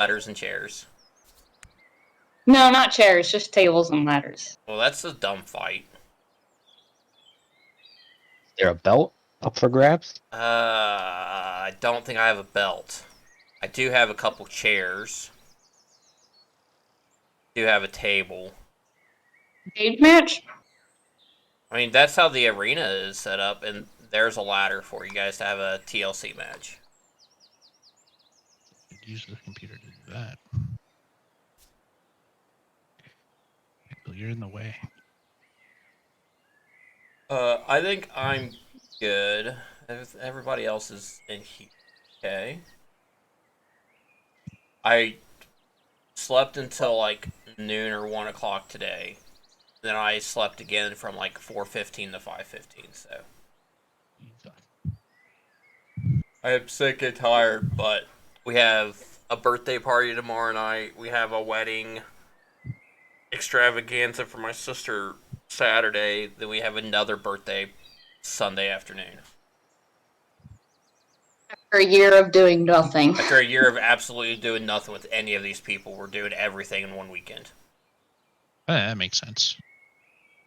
Ladders and chairs. No, not chairs, just tables and ladders. Well, that's a dumb fight. Is there a belt up for grabs? I don't think I have a belt. I do have a couple chairs. I do have a table. Cage match? I mean, that's how the arena is set up, and there's a ladder for you guys to have a TLC match. Use the computer to do that. You're in the way. I think I'm good. Everybody else is in here. Okay. I slept until like noon or 1 o'clock today. Then I slept again from like 4:15 to 5:15. So I am sick and tired, but we have a birthday party tomorrow night. We have a wedding extravaganza for my sister Saturday. Then we have another birthday Sunday afternoon. After a year of doing nothing. After a year of absolutely doing nothing with any of these people, we're doing everything in one weekend. That makes sense.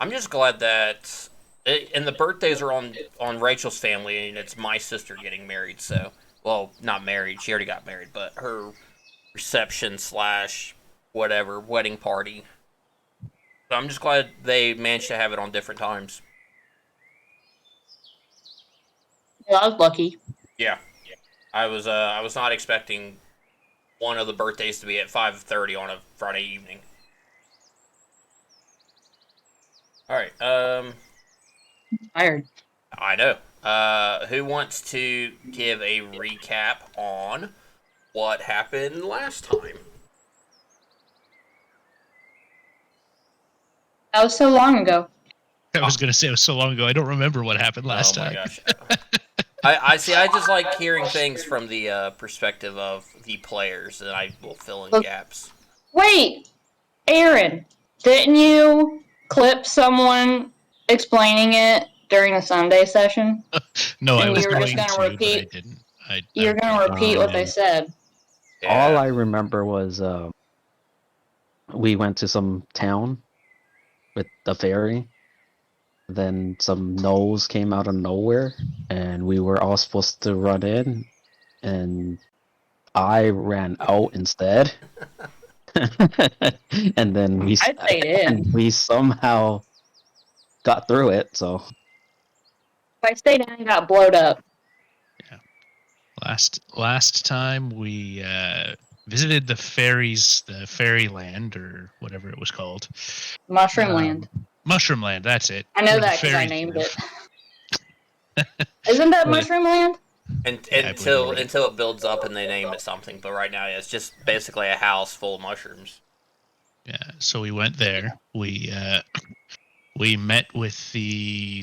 I'm just glad that... and the birthdays are on Rachel's family, and it's my sister getting married, so... Well, not married. She already got married, but her reception / whatever, wedding party. So I'm just glad they managed to have it on different times. Well, I was lucky. Yeah. I was not expecting one of the birthdays to be at 5:30 on a Friday evening. Alright, Tired. I know. Who wants to give a recap on what happened last time? That was so long ago. I was going to say it was so long ago. I don't remember what happened last time. Gosh. I see. I just like hearing things from the perspective of the players, and I will fill in gaps. Wait, Aaron, didn't you clip someone explaining it during the Sunday session? No, And I was you were going just to, gonna but repeat- I didn't. You're going to repeat what they said. Yeah. All I remember was we went to some town with the ferry. Then some gnolls came out of nowhere, and we were all supposed to run in, and I ran out instead. And then I stayed in. we somehow got through it. So I stayed in and got blowed up. Last time we visited the ferries, the fairyland, or whatever it was called. Mushroom Land. Mushroom Land, that's it. I know where the that because I fairies named live. it. Isn't that Well, Mushroom Land? Until it builds up and they name it something, but right now it's just basically a house full of mushrooms. Yeah, so we went there. We met with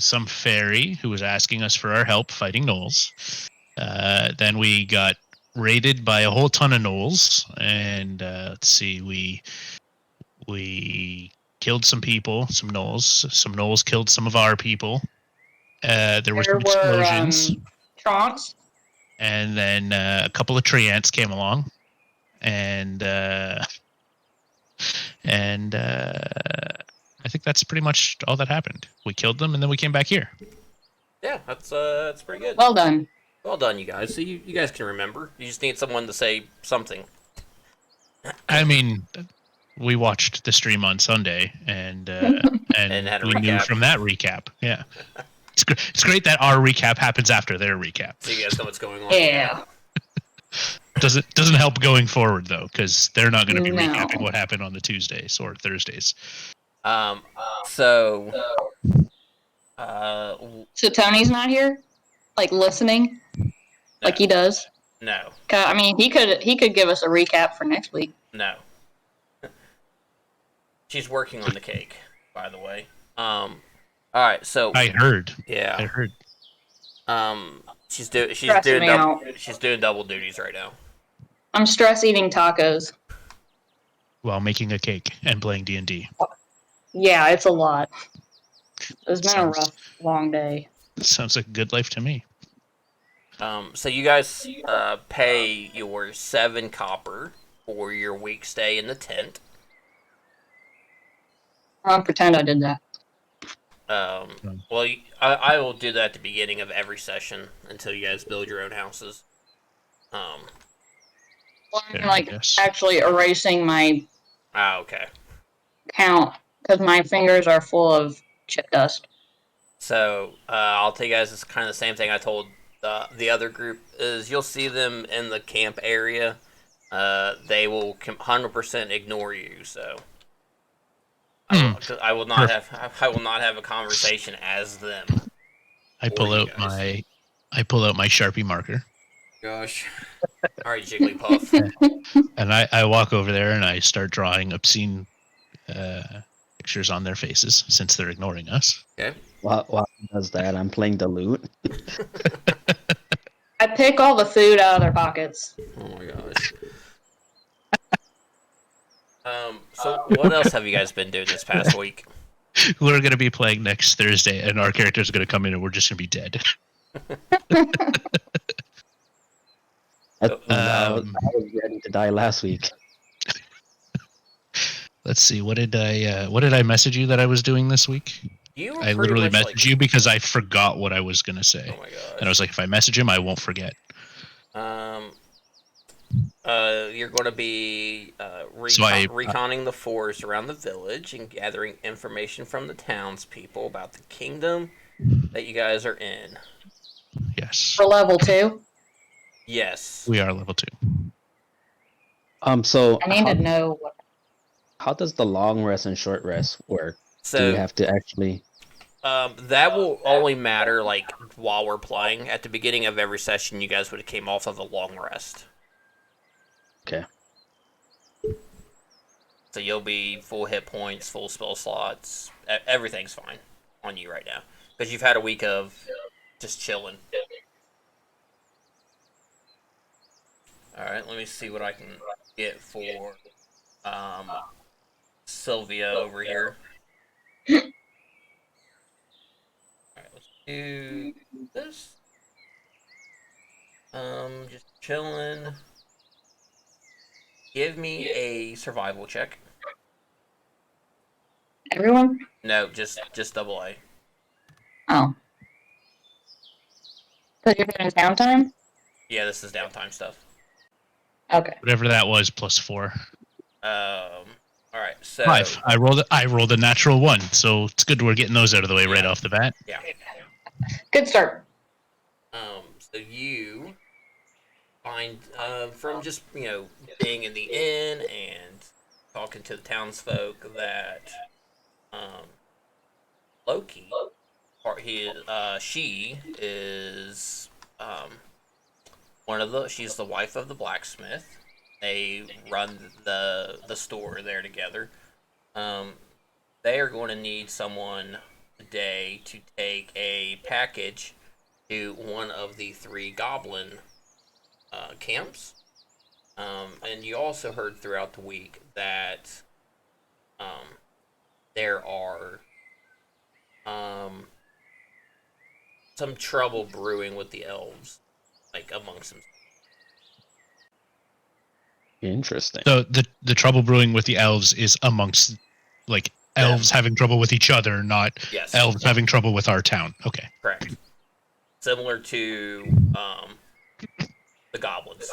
some fairy who was asking us for our help fighting gnolls. Then we got raided by a whole ton of gnolls, and let's see, we killed some people, some gnolls. Some gnolls killed some of our people. There were some explosions. Trunks. And then a couple of tree ants came along, and I think that's pretty much all that happened. We killed them, and then we came back here. Yeah, that's pretty good. Well done. Well done, you guys. So you guys can remember. You just need someone to say something. I mean, we watched the stream on Sunday, and had a we knew recap. from that recap. Yeah, it's great that our recap happens after their recap. So you guys know what's going on. Yeah. Doesn't help going forward though, because they're not going to be No. recapping what happened on the Tuesdays or Thursdays. So So Tony's not here? Like listening? Like he does? no. I mean, he could give us a recap for next week. No. She's working on the cake, by the way. Alright, so I heard. yeah. I heard. She's Stressing doing me double duties right now. I'm stress eating tacos. While making a cake and playing D&D. Yeah, it's a lot. It's been a Sounds- rough, long day. Sounds like a good life to me. So you guys pay your 7 copper for your week stay in the tent. I'll pretend I did that. Well, I will do that at the beginning of every session until you guys build your own houses. Well, I'm Yeah, like yes. actually erasing my Okay. count because my fingers are full of chip dust. So I'll tell you guys it's kind of the same thing I told the other group is you'll see them in the camp area. They will 100% ignore you. So I will not have a conversation as them. I pull out my Sharpie marker. Gosh. All right, Jigglypuff. And I walk over there and I start drawing obscene pictures on their faces since they're ignoring us. Okay. While he does that, I'm playing the lute. I pick all the food out of their pockets. Oh my gosh. So what else have you guys been doing this past week? We're going to be playing next Thursday, and our characters are going to come in, and we're just going to be dead. I was ready to die last week. Let's see. What did I message you that I was doing this week? I literally messaged you because I forgot what I was going to say. Oh my gosh. And I was like, if I message him, I won't forget. You're going to be reconning the forest around the village and gathering information from the townspeople about the kingdom that you guys are in. Yes. For level 2? Yes. We are level 2. So I need to know what... How does the long rest and short rest work? So do you have to actually... that will only matter like while we're playing. At the beginning of every session, you guys would have came off of a long rest. Okay. So you'll be full hit points, full spell slots. Everything's fine on you right now because you've had a week of just chilling. All right, let me see what I can get for Sylvia over here. All right, let's do this. Just chilling. Give me a survival check. Everyone? No, just double A. Oh. Because you're doing downtime? Yeah, this is downtime stuff. Okay. Whatever that was, plus 4. All right, so 5. I rolled a natural 1, so it's good we're getting those out of the way right off the bat. Yeah. Good start. So you find from just being in the inn and talking to the townsfolk that Loki, she is she's the wife of the blacksmith. They run the store there together. They are going to need someone today to take a package to one of the 3 goblin camps. And you also heard throughout the week that there are some trouble brewing with the elves, like amongst them. Interesting. So the trouble brewing with the elves is amongst like elves having trouble with each other, not elves having trouble with our town. Okay. Correct. Similar to the goblins.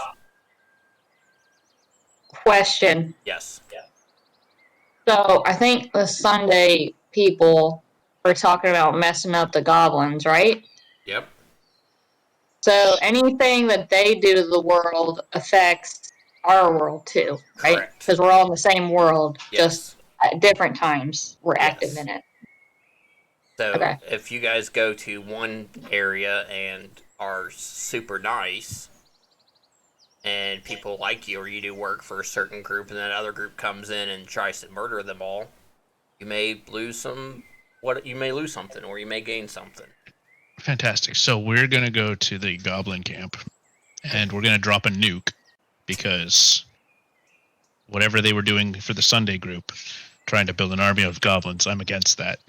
Question. Yes. So, I think the Sunday people were talking about messing up the goblins, right? Yep. So, anything that they do to the world affects our world too, right? Correct. Because we're all in the same world, Yes. just at different times we're active in it. So Okay. if you guys go to one area and are super nice, and people like you, or you do work for a certain group, and then another group comes in and tries to murder them all, you may lose something, or you may gain something. Fantastic. So we're going to go to the goblin camp, and we're going to drop a nuke, because whatever they were doing for the Sunday group, trying to build an army of goblins, I'm against that.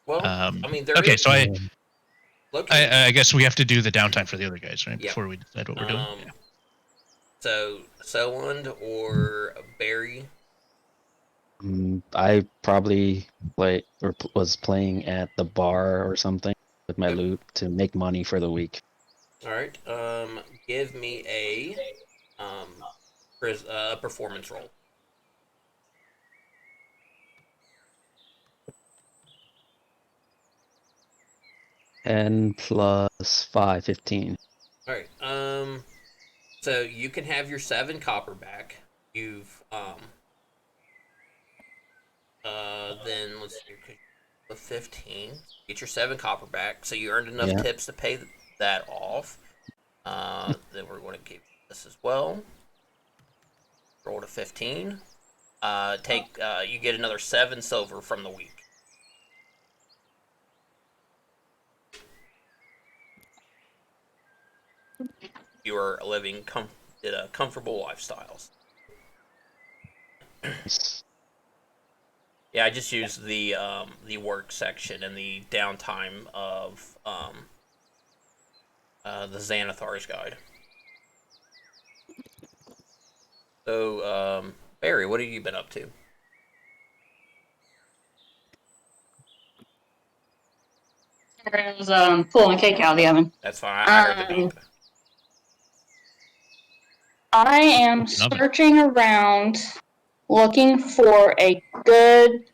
Well, I mean, there okay, is... so Look, I guess we have to do the downtime for the other guys, right? Yep. Before we decide what we're doing. So Soland or Barry? I probably was playing at the bar or something with my loot to make money for the week. All right. Give me a performance roll. And plus 5, 15. All right. So you can have your 7 copper back. You've then let's see, the 15. Get your 7 copper back. So you earned enough Yeah. tips to pay that off. Then we're going to give this as well. Roll to 15. You get another 7 silver from the week. You are living comfortable lifestyles. Yeah, I just used the work section and the downtime of the Xanathar's guide. So, Barry, what have you been up to? I was pulling a cake out of the oven. That's fine. I heard the beep. I am searching around looking for a good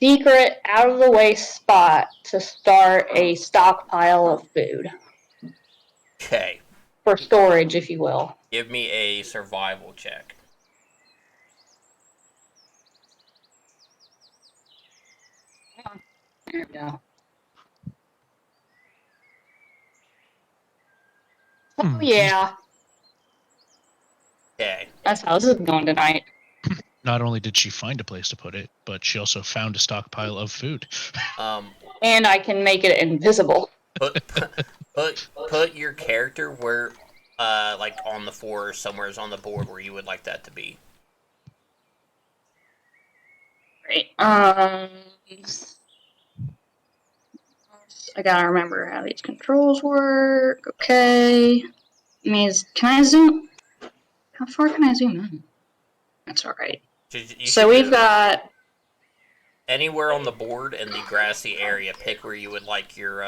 secret out of the way spot to start a stockpile of food. Okay. For storage, if you will. Give me a survival check. There we go. Oh, yeah. Okay. That's how this is going tonight. Not only did she find a place to put it, but she also found a stockpile of food. And I can make it invisible. Put your character where, like on the floor or somewhere on the board where you would like that to be. Great. I gotta remember how these controls work. Okay. Can I zoom? How far can I zoom in? That's alright. So we've got anywhere on the board in the grassy area. Pick where you would like your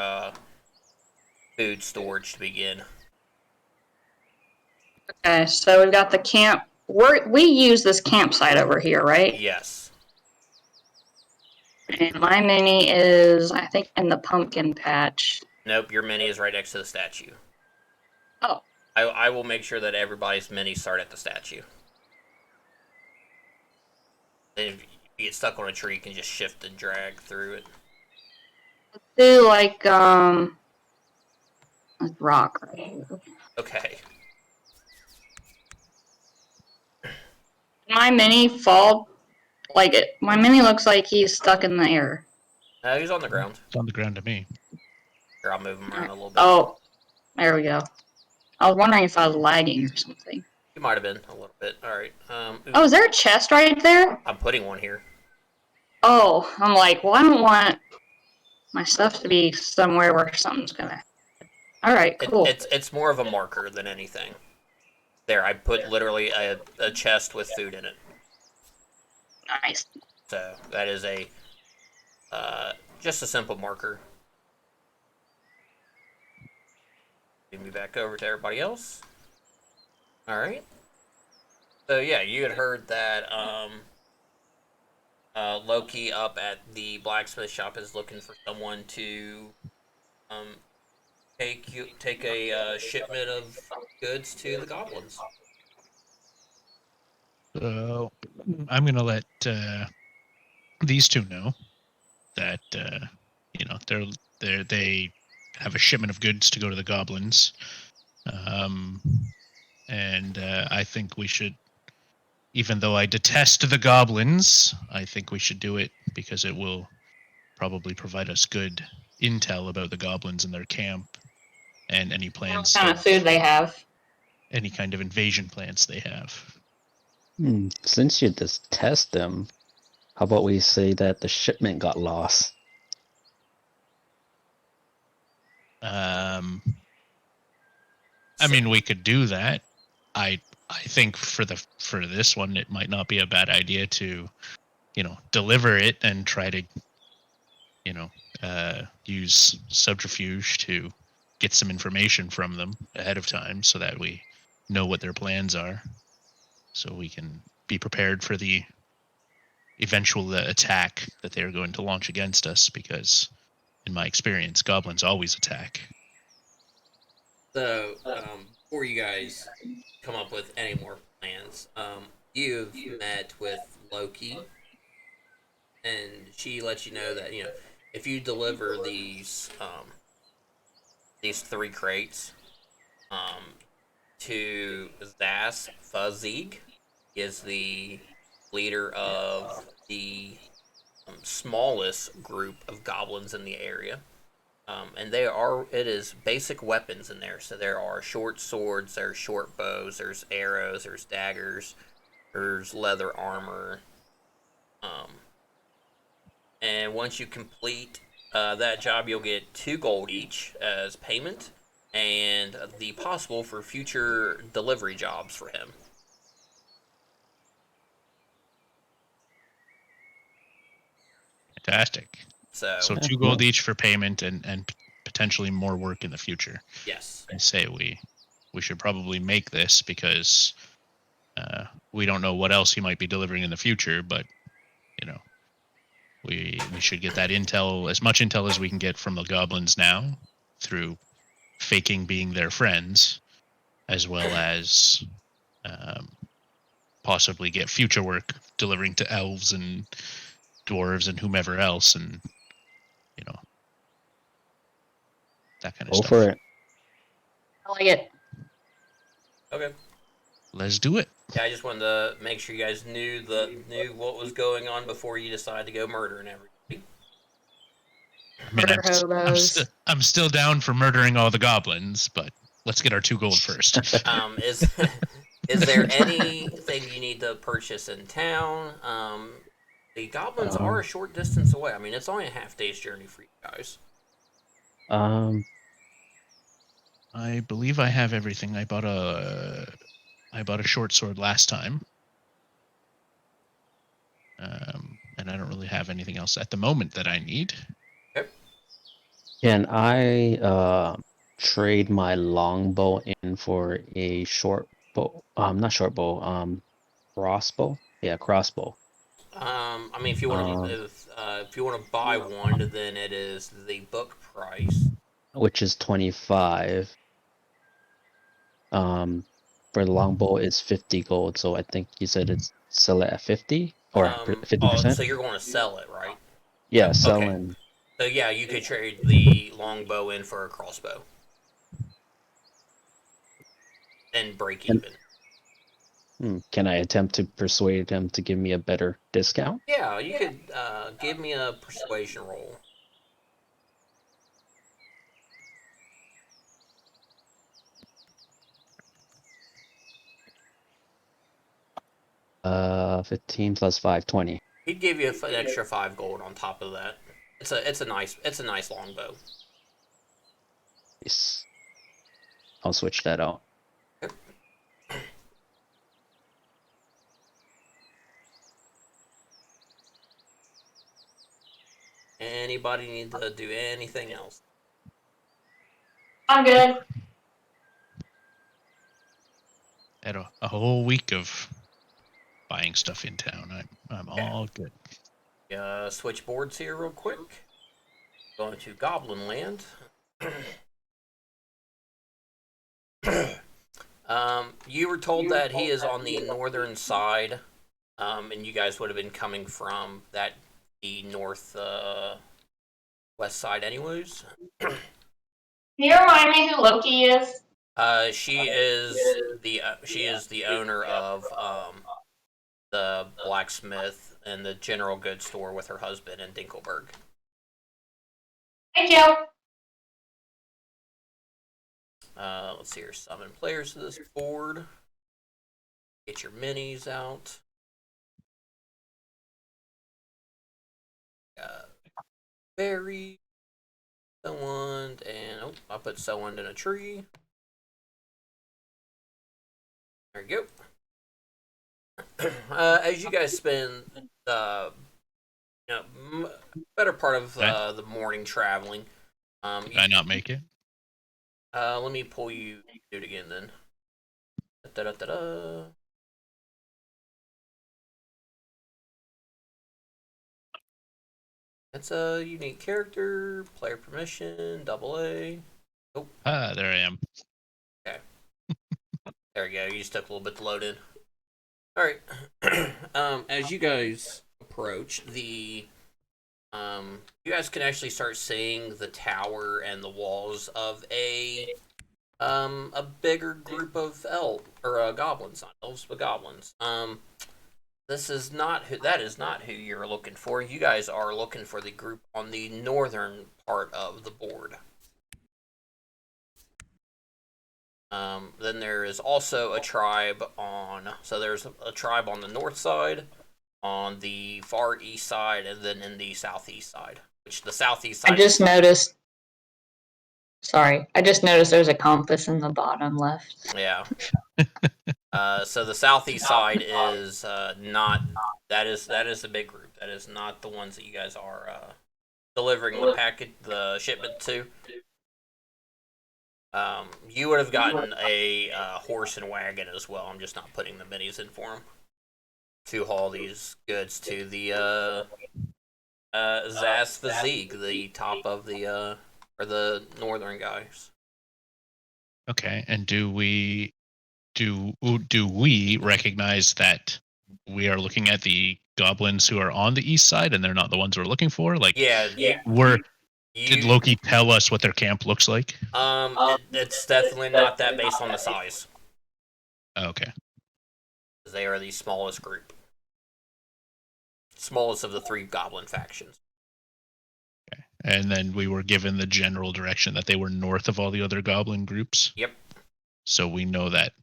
food storage to begin. Okay, so we've got the camp. We use this campsite over here, right? Yes. And my mini is, I think, in the pumpkin patch. Nope, your mini is right next to the statue. Oh. I will make sure that everybody's minis start at the statue. Then if you get stuck on a tree, you can just shift and drag through it. Let's do like rock right here. Okay. My mini fall like it. My mini looks like he's stuck in the air. He's on the ground. It's on the ground to me. Here, I'll move him around a little bit. Oh, there we go. I was wondering if I was lagging or something. You might have been a little bit. All right. Oh, is there a chest right there? I'm putting one here. Oh, I'm like, well, I don't want my stuff to be somewhere where something's gonna. All right, cool. It's more of a marker than anything. There, I put literally a chest with food in it. Nice. So that is just a simple marker. Give me back over to everybody else. All right. So yeah, you had heard that Loki up at the blacksmith shop is looking for someone to take a shipment of goods to the goblins. So I'm gonna let these two know that they have a shipment of goods to go to the goblins, and I think we should. Even though I detest the goblins, I think we should do it because it will probably provide us good intel about the goblins and their camp and any plans. What kind of food they have. Any kind of invasion plans they have. Since you just test them, how about we say that the shipment got lost? I mean, we could do that. I think for this one, it might not be a bad idea to, deliver it and try to, use subterfuge to get some information from them ahead of time so that we know what their plans are, so we can be prepared for the eventual attack that they're going to launch against us, because in my experience, goblins always attack. So, before you guys come up with any more plans, you've met with Loki, and she lets you know that if you deliver these 3 crates um, to Zas Fuzig, is the leader of the smallest group of goblins in the area. It is basic weapons in there. So there are short swords, there's short bows, there's arrows, there's daggers, there's leather armor. Um, and once you complete that job, you'll get 2 gold each as payment, and the possible for future delivery jobs for him. Fantastic. So So 2 gold each for payment, and potentially more work in the future. yes, I say we should probably make this, because we don't know what else he might be delivering in the future, but we should get that intel, as much intel as we can get from the goblins now, through faking being their friends, as well as um, possibly get future work delivering to elves and dwarves and whomever else, and that kind of Go stuff. for it. I like it. okay. Let's do it. Yeah, I just wanted to make sure you guys knew what was going on before you decided to go murdering everybody. I mean, Murder hobos. I'm still down for murdering all the goblins, but let's get our 2 gold first. Is is there anything you need to purchase in town? The goblins are a short distance away. I mean, it's only a half-day's journey for you guys. I believe I have everything. I bought a short sword last time. And I don't really have anything else at the moment that I need. Okay. Can I trade my longbow in for a short bow? Not short bow. Crossbow. Yeah, crossbow. I mean, if you want to if you want to buy one, then it is the book price. Which is 25. For the longbow it's 50 gold. So I think you said it's sell it at 50 or Oh, 50%. so you're going to sell it, right? Yeah, Yep. Okay. selling. So yeah, you could trade the longbow in for a crossbow and break And even. can I attempt to persuade him to give me a better discount? Yeah, you could give me a persuasion roll. 15 plus 5, 20. He'd give you an extra 5 gold on top of that. It's a nice longbow. Yes. I'll switch that out. Anybody need to do anything else? I'm good. Had a whole week of buying stuff in town. I'm all good. Switch boards here real quick. Going to Goblin Land. You were told that he is on the northern side, and you guys would have been coming from the north west side, anyways. Can you remind me who Loki is? She is the owner of the blacksmith and the general goods store with her husband in Dinkelberg. Thank you. Let's see here. Summon players to this board. Get your minis out. Berry. Someone, and I put someone in a tree. There you go. As you guys spend better part of the morning traveling, Did I not make it? let me pull you do it again then. Da-da-da-da. It's a unique character, player permission, AA. Oh, There I am. okay. There we go. You just took a little bit to load in. All right. As you guys approach the, you guys can actually start seeing the tower and the walls of a bigger group of goblins, not elves, but goblins. This is not who. That is not who you're looking for. You guys are looking for the group on the northern part of the board. Then there is also a tribe on. So there's a tribe on the north side, on the far east side, and then in the southeast side. Which the southeast side. I just noticed. Sorry, I just noticed there's a compass in the bottom left. Yeah. So the southeast side is not. That is the big group. That is not the ones that you guys are delivering the shipment to. You would have gotten a horse and wagon as well. I'm just not putting the minis in for them to haul these goods to the Zaz Physique, the top of the or the northern guys. Okay, and do we recognize that we are looking at the goblins who are on the east side and they're not the ones we're looking for? Like, yeah, did Loki tell us what their camp looks like? It's definitely not that based on the size. Okay. They are the smallest group. Smallest of the 3 goblin factions. Okay. And then we were given the general direction that they were north of all the other goblin groups. Yep. So we know that,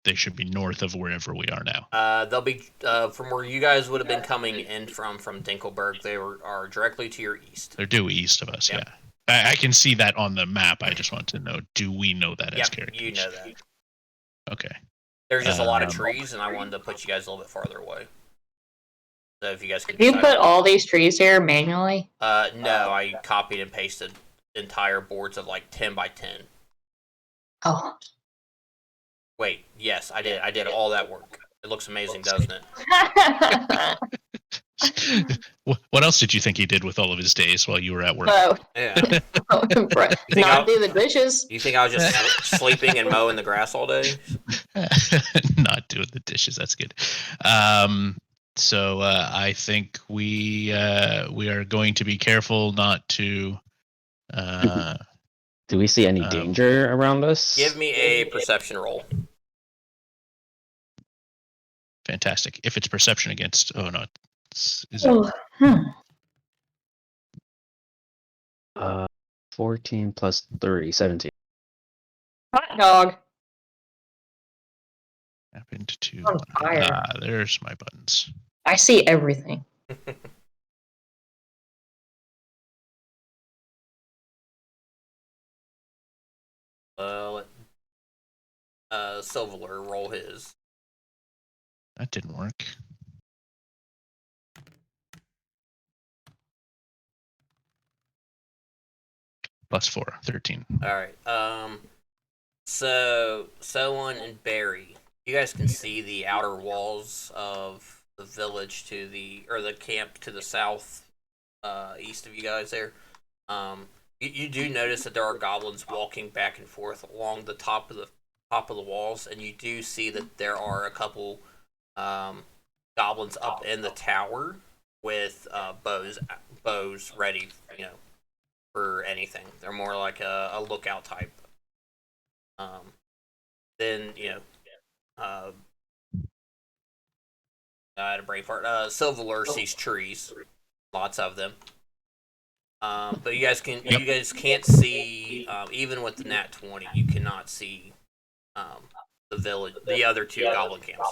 they should be north of wherever we are now. They'll be from where you guys would have been coming in from Dinkelberg. They are directly to your east. They're due east of us. Yep. Yeah. I can see that on the map. I just want to know: do we know that as characters? You know that. Okay. There's just a lot of trees, and I wanted to put you guys a little bit farther away. So if you guys could. Did you put all these trees here manually? No, I copied and pasted entire boards of like 10 by 10. Oh. Wait, yes, I did. I did all that work. It looks amazing, doesn't it? What else did you think he did with all of his days while you were at work? Oh. Yeah. Not do the dishes. You think I was just sleeping and mowing the grass all day? Not doing the dishes. That's good. So I think we are going to be careful not to. Do we see any danger around us? Give me a perception roll. Fantastic. If it's perception against, is it? 14 plus 3, 17. Hot dog. Happened to. On fire. There's my buttons. I see everything. Silver roll his. That didn't work. +4, 13. All right. So Selwyn and Barry, you guys can see the outer walls of the village or the camp to the south, east of you guys there. You do notice that there are goblins walking back and forth along the top of the walls, and you do see that there are a couple goblins up in the tower with bows ready, for anything. They're more like a lookout type. Then I had a brain fart. Silver sees trees, lots of them. But you guys can't see, even with the nat 20, you cannot see the village, the other 2 goblin camps.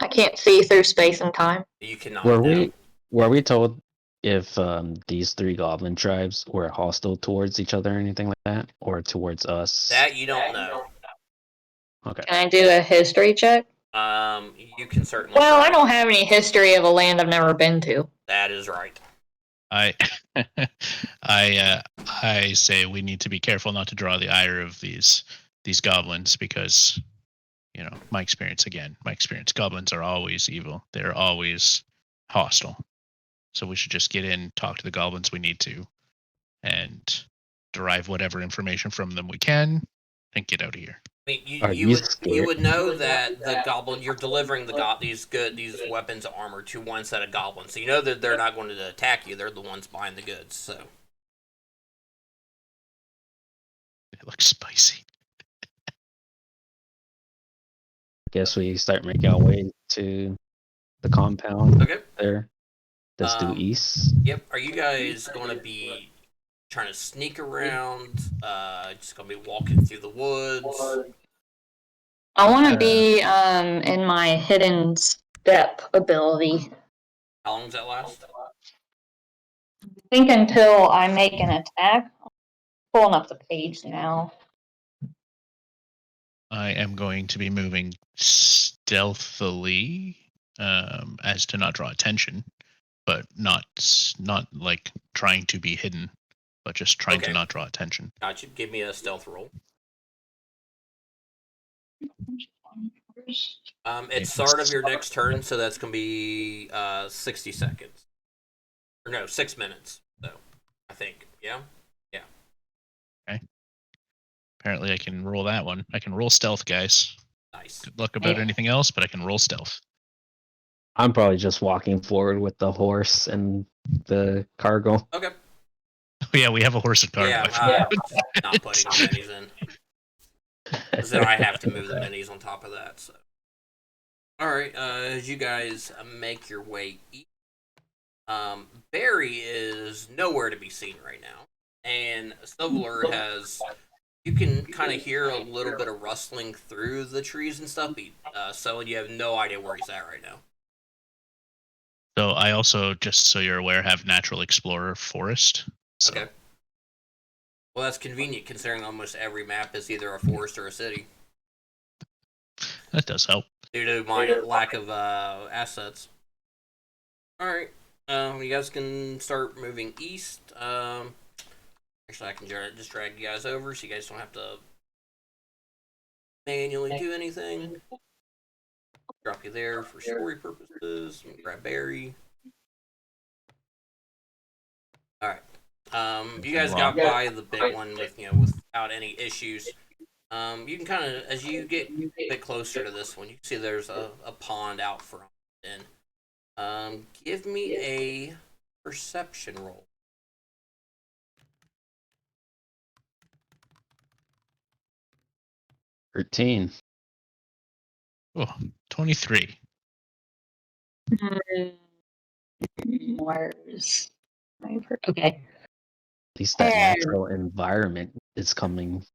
I can't see through space and time. You cannot. Were we told if these 3 goblin tribes were hostile towards each other or anything like that, or towards us? That you don't know. Okay. Can I do a history check? You can certainly. Well, try. I don't have any history of a land I've never been to. That is right. I I say we need to be careful not to draw the ire of these goblins because my experience, goblins are always evil. They're always hostile. So we should just get in, talk to the goblins we need to, and derive whatever information from them we can, and get out of here. I mean, Are you you would scared? know that the goblin you're delivering these weapons of armor to one set of goblins, so you know that they're not going to attack you. They're the ones buying the goods. So It looks spicy. Guess we start making our way to the compound okay. there. Let's do east. Yep. Are you guys going to be trying to sneak around? Just going to be walking through the woods? I want to be in my hidden step ability. How long does that last? I think until I make an attack. I'm pulling up the page now. I am going to be moving stealthily, as to not draw attention, but not like trying to be hidden, but just trying to not draw attention. Gotcha. Give me a stealth roll. It's start of your next turn, so that's going to be 60 seconds. Or no, 6 minutes. So, I think. Yeah? Yeah. Okay. Apparently I can roll that one. I can roll stealth, guys. Nice. Good luck about anything else, but I can roll stealth. I'm probably just walking forward with the horse and the cargo. Okay. Oh, yeah, we have a horse and cargo. Yeah, not putting the minis in. Because then I have to move the minis on top of that. So, alright, as you guys make your way east, Barry is nowhere to be seen right now. And Silver has... You can kind of hear a little bit of rustling through the trees and stuff, so you have no idea where he's at right now. So I also, just so you're aware, have Natural Explorer Forest. So. Okay. Well, that's convenient considering almost every map is either a forest or a city. That does help. Due to my lack of assets. Alright. You guys can start moving east. Actually, I can just drag you guys over so you guys don't have to manually do anything. Drop you there for story purposes. Grab Barry. Alright. You guys got by the big one without any issues. You can kind of, as you get a bit closer to this one, you can see there's a pond out front. And give me a perception roll. 13. Oh, 23. Where's okay. At least that natural environment is coming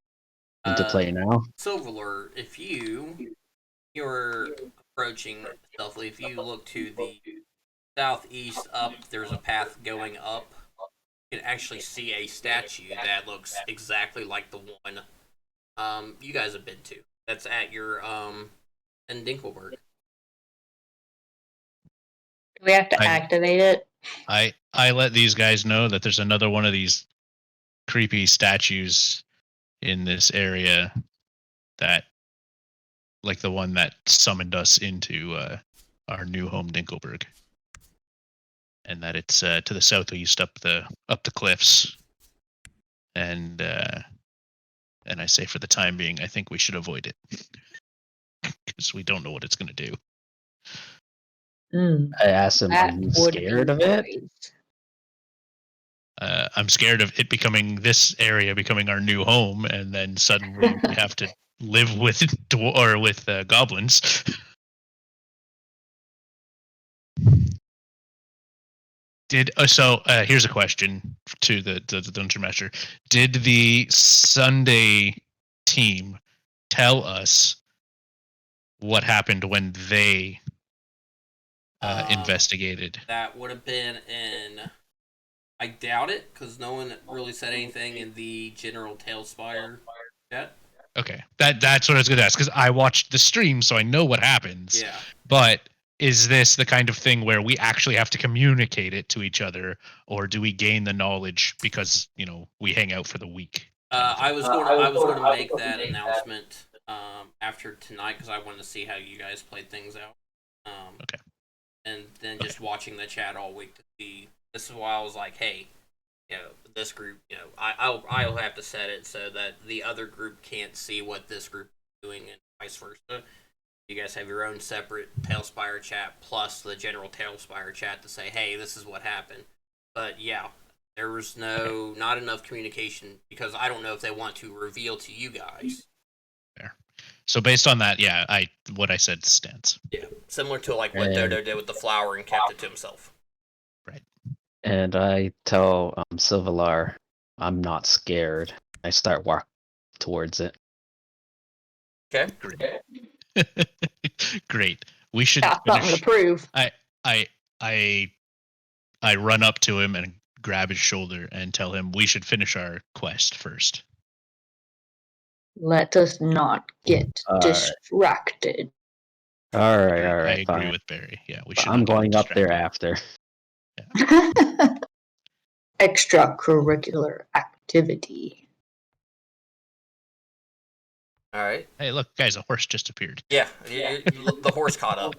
into play now. Silver, if you're approaching stealthily, if you look to the southeast up, there's a path going up. You can actually see a statue that looks exactly like the one you guys have been to. That's at your in Dinkelberg. Do we have to activate it? I let these guys know that there's another one of these creepy statues in this area, that, like the one that summoned us into our new home, Dinkelberg, and that it's to the southeast up the cliffs, and I say for the time being, I think we should avoid it because we don't know what it's going to do. I asked him, are you scared of it? I'm scared of it becoming, this area becoming our new home, and then suddenly we have to live with goblins. Here's a question to the Dungeon Master. Did the Sunday team tell us what happened when they investigated? That would have been in... I doubt it, because no one really said anything in the general Talespire chat. Okay, that's what I was going to ask because I watched the stream, so I know what happens. Yeah. But is this the kind of thing where we actually have to communicate it to each other, or do we gain the knowledge because we hang out for the week? I was going to make that announcement after tonight because I wanted to see how you guys played things out. Okay. And then just watching the chat all week to see. This is why I was like, hey, this group, I'll have to set it so that the other group can't see what this group is doing and vice versa. You guys have your own separate Talespire chat plus the general Talespire chat to say, hey, this is what happened. But yeah, there was not enough communication because I don't know if they want to reveal to you guys. Fair. So based on that, yeah, what I said stands. Yeah, similar to like what Dodo did with the flower and kept it to himself. Right. And I tell Silvalar, I'm not scared. I start walking towards it. Okay. Great. We should Got something to prove. I run up to him and grab his shoulder and tell him we should finish our quest first. Let us not get distracted. All right, I agree fine. with Barry. Yeah, we should. I'm going up there after. Extracurricular activity. All right. Hey, look, guys, a horse just appeared. Yeah, the horse caught up.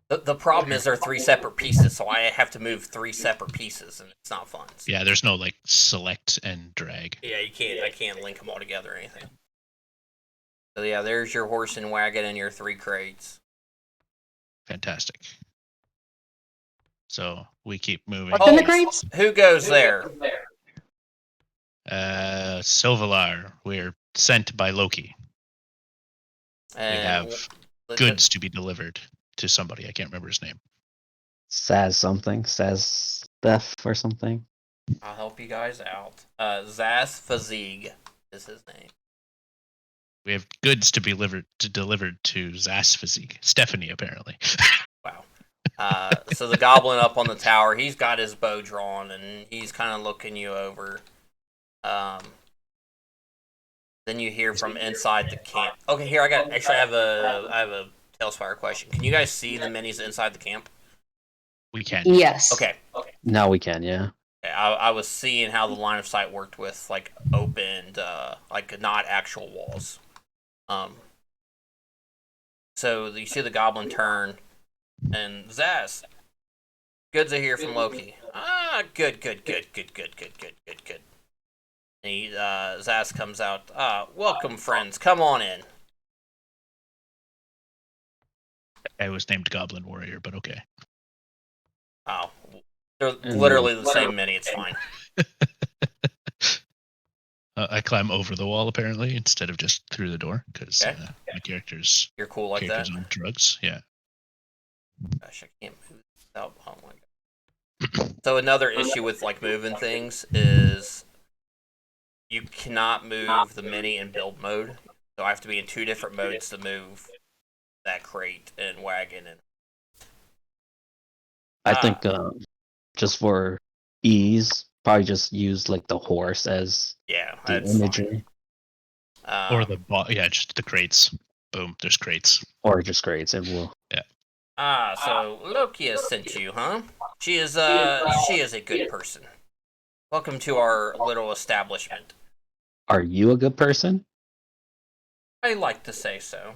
The problem is they're three separate pieces, so I have to move three separate pieces, and it's not fun. Yeah, there's no like select and drag. Yeah, you can't. I can't link them all together or anything. So yeah, there's your horse and wagon and your 3 crates. Fantastic. So we keep moving. What's in the crates? Who goes there? Silvalar, we're sent by Loki. And we have goods to be delivered to somebody. I can't remember his name. Saz something. Saz Steph or something. I'll help you guys out. Zaz Fazig is his name. We have goods to be delivered to Zaz Fazig. Stephanie, apparently. Wow. So the goblin up on the tower, he's got his bow drawn, and he's kind of looking you over. Then you hear from inside the camp. Okay, here I have a Talespire question. Can you guys see the minis inside the camp? We can. Yes. Okay. Now we can, yeah. I was seeing how the line of sight worked with like opened, like not actual walls. So you see the goblin turn, and Zaz, goods are here from Loki. Ah, good. And Zaz comes out. Welcome, friends. Come on in. I was named Goblin Warrior, but okay. Oh, they're literally the same mini. It's fine. I climb over the wall apparently instead of just through the door because my character's You're cool like that. on drugs. Yeah. Gosh, I can't move without. Oh my god. So another issue with like moving things is you cannot move the mini in build mode. So I have to be in 2 different modes to move that crate and wagon. And I think just for ease, probably just use like the horse as the imagery. Or just the crates. Boom, there's crates. Or just crates, and we'll. Yeah. So Loki has sent you, huh? She is a good person. Welcome to our little establishment. Are you a good person? I like to say so.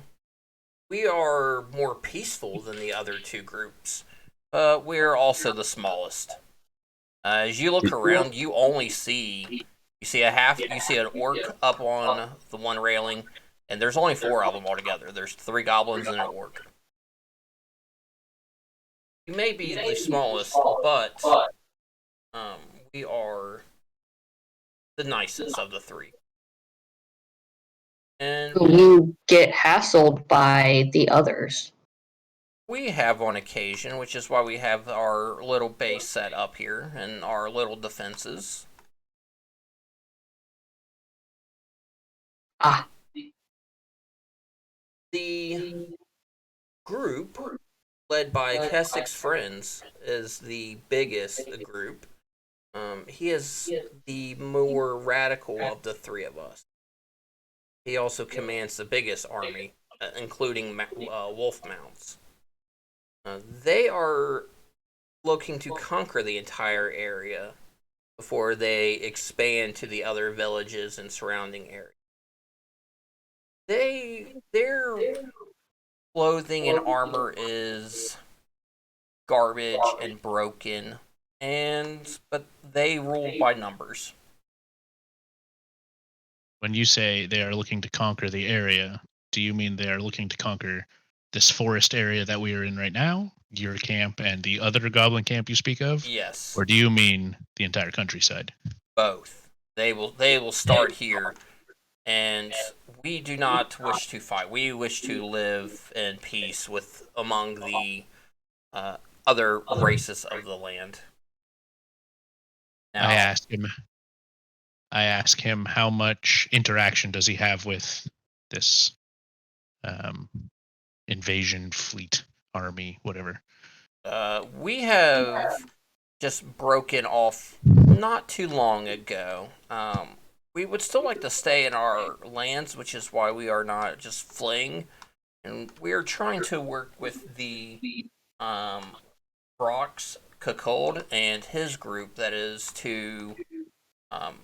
We are more peaceful than the other 2 groups. We're also the smallest. As you look around, you only see an orc up on the one railing, and there's only 4 of them altogether. There's 3 goblins and an orc. You may be the smallest, but we are the nicest of the 3. And you get hassled by the others. we have on occasion, which is why we have our little base set up here and our little defenses. The group led by Keswick's friends is the biggest group. He is the more radical of the 3 of us. He also commands the biggest army, including wolf mounts. They are looking to conquer the entire area before they expand to the other villages and surrounding areas. Their clothing and armor is garbage and broken, but they rule by numbers. When you say they are looking to conquer the area, do you mean they are looking to conquer this forest area that we are in right now, your camp, and the other goblin camp you speak of? Yes, Or do you mean the entire countryside? both. They will start here, and we do not wish to fight. We wish to live in peace with among the uh, other races of the land. I Now, asked him. I ask him how much interaction does he have with this um, invasion fleet, army, whatever. we have just broken off not too long ago. We would still like to stay in our lands, which is why we are not just fleeing. And we are trying to work with the um, Brock's Cuckold and his group that is to um,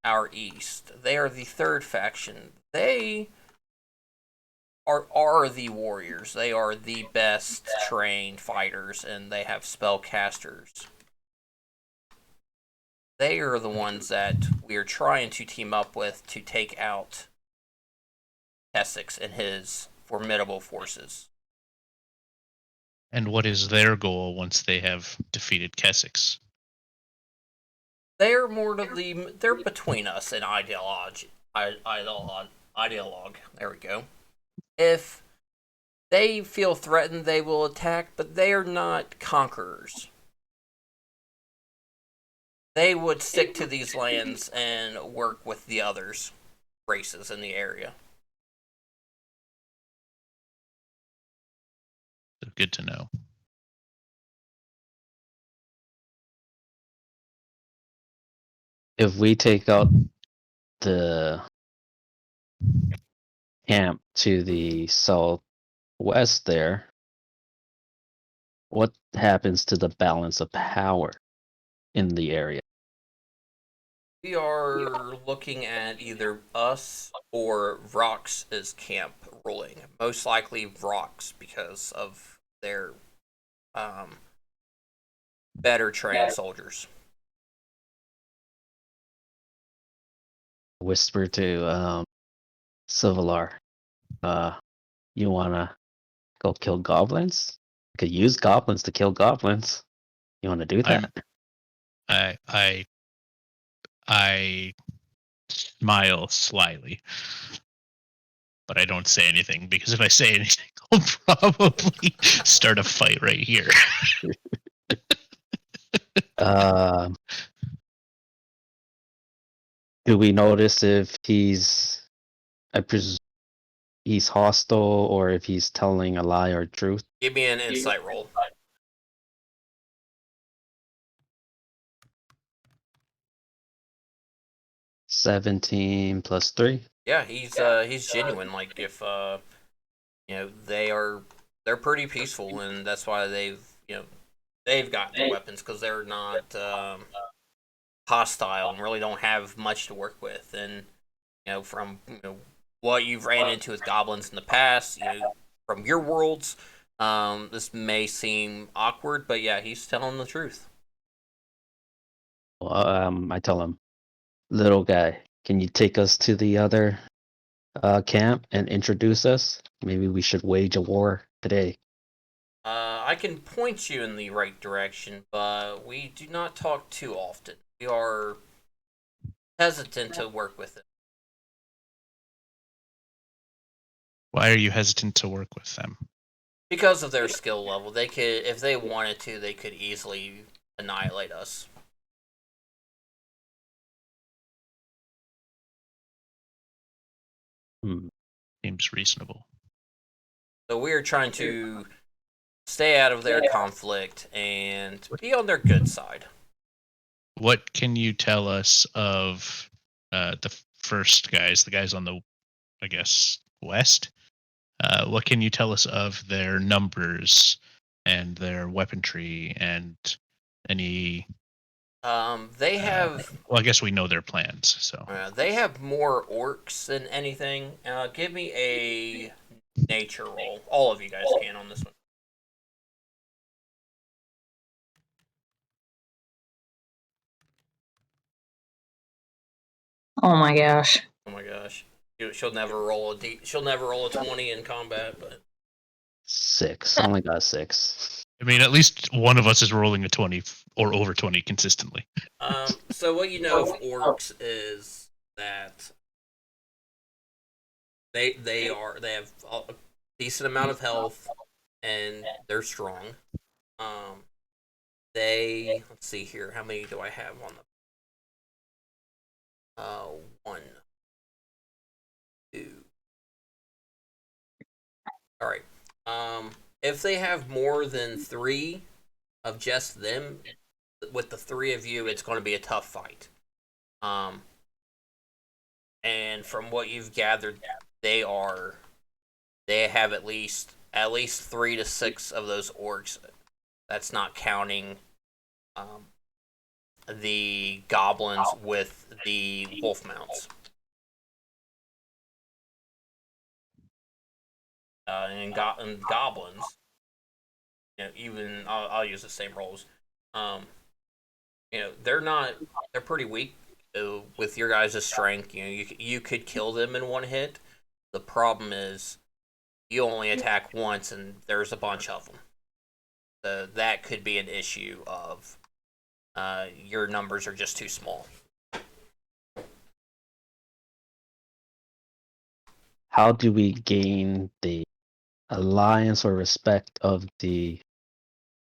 our east. They are the third faction. They are the warriors. They are the best trained fighters, and they have spellcasters. They are the ones that we are trying to team up with to take out Essex and his formidable forces. And what is their goal once they have defeated Kessex? They're more to they're between us and ideologue. There we go. If they feel threatened, they will attack, but they are not conquerors. They would stick to these lands and work with the others races in the area. Good to know. If we take out the camp to the southwest there, what happens to the balance of power in the area? We are looking at either us or Vrox' camp ruling. Most likely Vrox because of their um, better trained soldiers. Whisper to Civilar, you wanna go kill goblins? You could use goblins to kill goblins. You wanna do that? I smile slyly, but I don't say anything because if I say anything, I'll probably start a fight right here. Do we notice if I presume he's hostile or if he's telling a lie or truth? Give me an insight roll. 17 plus 3. Yeah, he's genuine. Like if they're pretty peaceful, and that's why they've got the weapons because they're not hostile and really don't have much to work with. And from what you've ran into with goblins in the past, from your worlds, this may seem awkward, but yeah, he's telling the truth. Well, I tell him, little guy, can you take us to the other camp and introduce us? Maybe we should wage a war today. I can point you in the right direction, but we do not talk too often. We are hesitant to work with it. Why are you hesitant to work with them? Because of their skill level. They could, if they wanted to, they could easily annihilate us. Seems reasonable. So we are trying to stay out of their conflict and be on their good side. What can you tell us of the first guys, the guys on the I guess, west. What can you tell us of their numbers and their weaponry and any? They have. Well, I guess we know their plans. So They have more orcs than anything. Give me a nature roll. All of you guys can on this one. Oh my gosh. Oh my gosh, she'll never roll she'll never roll a 20 in combat, but 6. Only got 6. I mean, at least one of us is rolling a 20 or over 20 consistently. So what you know of orcs is that they have a decent amount of health and they're strong. Let's see here, how many do I have on the 1, 2. All right. If they have more than 3 of just them, with the 3 of you, it's going to be a tough fight. And from what you've gathered, they have at least 3 to 6 of those orcs. That's not counting the goblins with the wolf mounts. And goblins, even I'll use the same rolls. They're pretty weak. With your guys' strength, you could kill them in one hit. The problem is you only attack once, and there's a bunch of them. So that could be an issue of your numbers are just too small. How do we gain the alliance or respect of the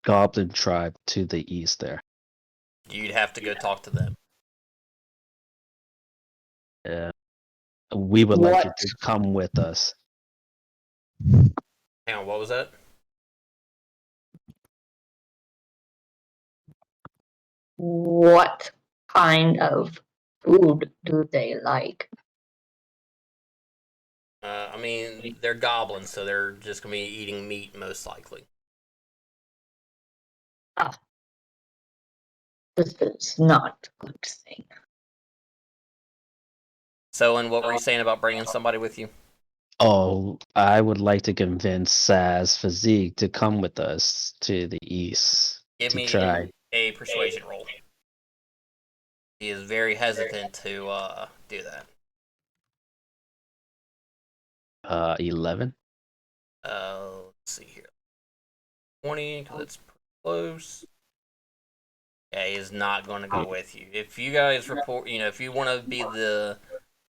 goblin tribe to the east there? You'd have to go talk to them. We would like you to come with us. Hang on, what was that? What kind of food do they like? I mean, they're goblins, so they're just going to be eating meat most likely. This is not a good thing. So, and what were you saying about bringing somebody with you? Oh, I would like to convince Saz Physique to come with us to the east. Give me a persuasion roll. He is very hesitant to do that. 11. Let's see here. 20, because it's close. Yeah, he is not going to go with you. If you guys report, if you want to be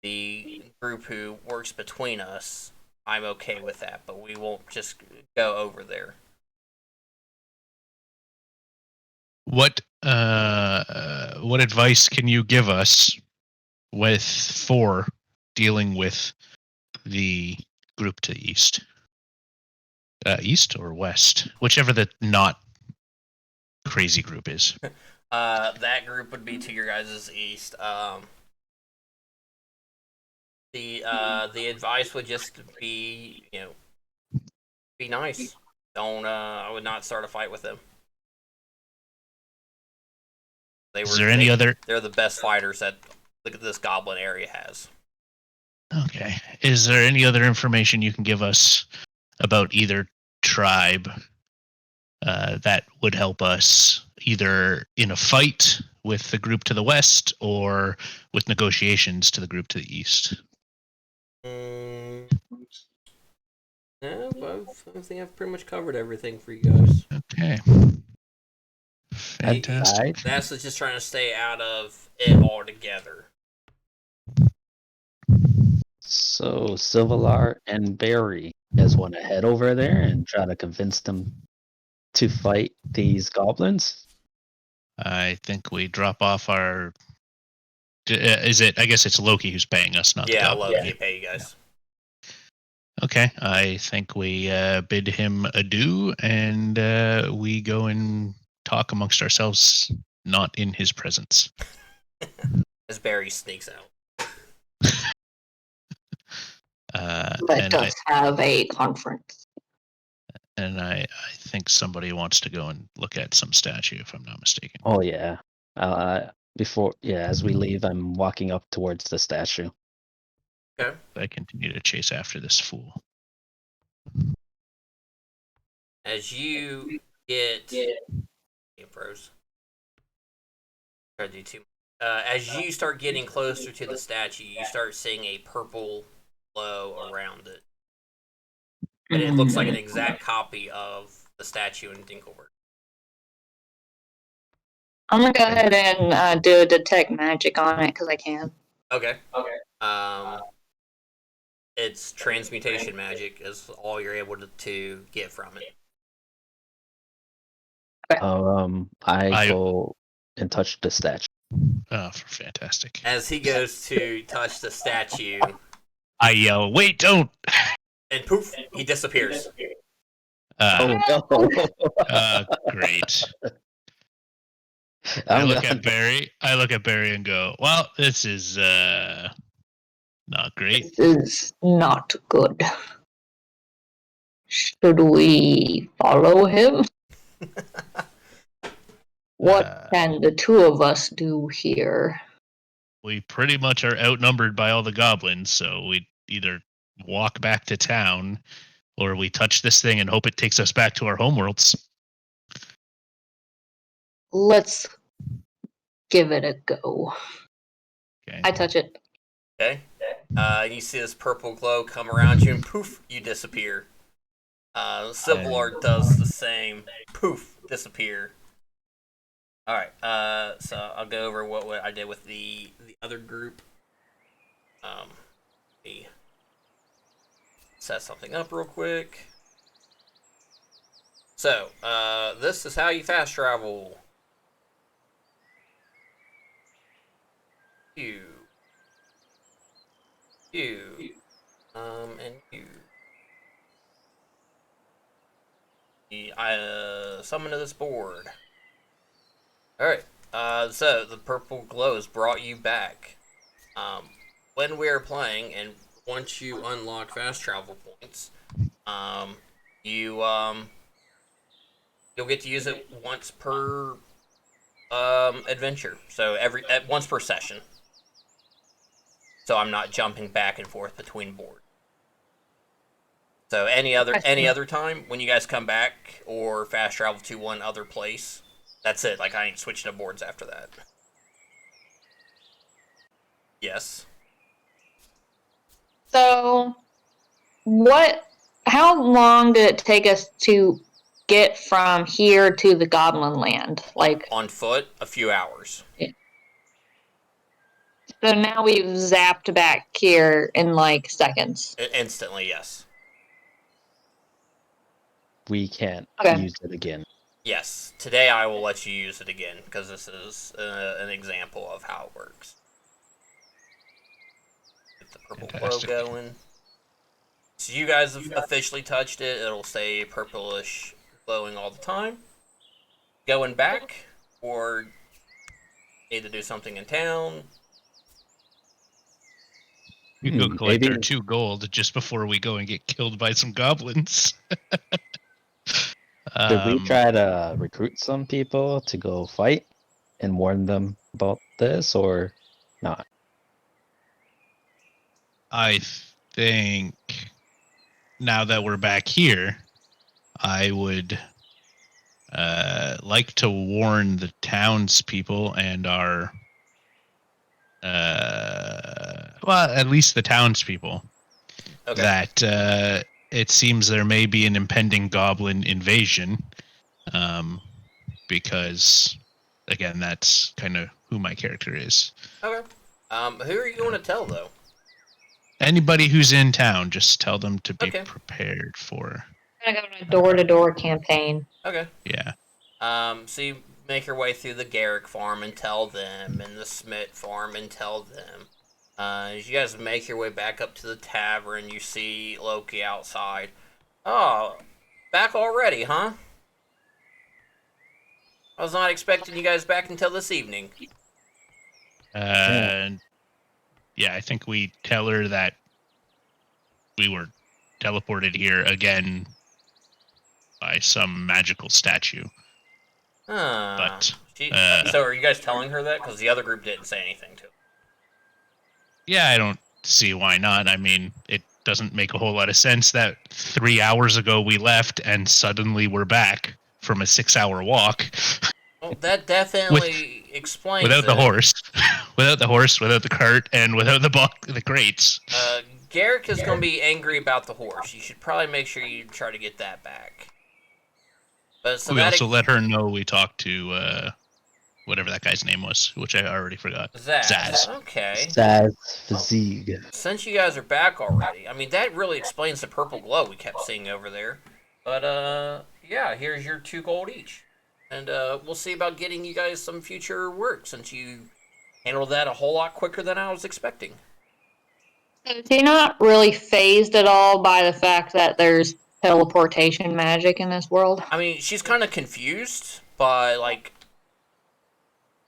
the group who works between us, I'm okay with that, but we won't just go over there. What advice can you give us for dealing with the group to the east? East or west, whichever the not crazy group is. That group would be to your guys' east. The advice would just be, be nice. I would not start a fight with them. They're the best fighters that this goblin area has. Okay. Is there any other information you can give us about either tribe that would help us either in a fight with the group to the west or with negotiations to the group to the east? No, I think I've pretty much covered everything for you guys. Okay. Fantastic. That's just trying to stay out of it altogether. So Silvalar and Barry guys want to head over there and try to convince them to fight these goblins? I think we drop off our. Is it? I guess it's Loki who's paying us, not the goblin. Loki pay you guys. Okay, I think we bid him adieu, and we go and talk amongst ourselves, not in his presence. As Barry sneaks out. Let and us have a conference. I think somebody wants to go and look at some statue, if I'm not mistaken. Oh yeah. As we leave, I'm walking up towards the statue. Okay. I continue to chase after this fool. As you get... It froze. Try to do too much. As you start getting closer to the statue, you start seeing a purple glow around it. And it looks like an exact copy of the statue in Dinkelberg. I'm gonna go ahead and do a detect magic on it because I can. Okay. It's transmutation magic is all you're able to get from it. I go and touch the statue. Oh, fantastic. As he goes to touch the statue, I yell, "Wait, don't!" and poof, he disappears. Great. I look at Barry and go, "Well, this is not great." This is not good. Should we follow him? What can the two of us do here? We pretty much are outnumbered by all the goblins, so we either walk back to town or we touch this thing and hope it takes us back to our homeworlds. Let's give it a go. Okay. I touch it. Okay. You see this purple glow come around you, and poof, you disappear. Civil Art does the same. Poof, disappear. All right. So I'll go over what I did with the other group. Me set something up real quick. So this is how you fast travel. You, and you. I summon to this board. Alright, so the purple glows brought you back. When we are playing, and once you unlock fast travel points, you'll get to use it once per adventure. So once per session. So I'm not jumping back and forth between boards. So any other time when you guys come back or fast travel to one other place, that's it. Like I ain't switching to boards after that. Yes. So, how long did it take us to get from here to the Goblin Land? Like on foot, a few hours. Yeah. So now we've zapped back here in like seconds. Instantly, yes. We can't use it again. Yes. Today I will let you use it again because this is an example of how it works. Get the purple glow going. So you guys have officially touched it. It'll stay purplish glowing all the time. Going back, or need to do something in town. We go collect our 2 gold just before we go and get killed by some goblins. Did we try to recruit some people to go fight and warn them about this, or not? I think now that we're back here, I would like to warn the townspeople and our at least the townspeople that it seems there may be an impending goblin invasion, because again, that's kind of who my character is. Okay. Who are you going to tell though? Anybody who's in town, just tell them to be prepared for. I'm gonna go on a door-to-door campaign. Okay. Yeah. So you make your way through the Garrick farm and tell them, and the Smith farm and tell them. As you guys make your way back up to the tavern, you see Loki outside. Oh, back already, huh? I was not expecting you guys back until this evening. Yeah, I think we tell her that we were teleported here again by some magical statue. But so are you guys telling her that? Because the other group didn't say anything to her. Yeah, I don't see why not. I mean, it doesn't make a whole lot of sense that 3 hours ago we left and suddenly we're back from a 6-hour walk. Well, that definitely explains without the it. horse, without the cart, and without the crates. Garrick is going to be angry about the horse. You should probably make sure you try to get that back. But so we also let her know we talked to whatever that guy's name was, which I already forgot. Zaz. Okay. Zaz Fatigue. Since you guys are back already, I mean, that really explains the purple glow we kept seeing over there. But, yeah, here's your 2 gold each. And, we'll see about getting you guys some future work, since you handled that a whole lot quicker than I was expecting. Is he not really phased at all by the fact that there's teleportation magic in this world? I mean, she's kind of confused, but, like,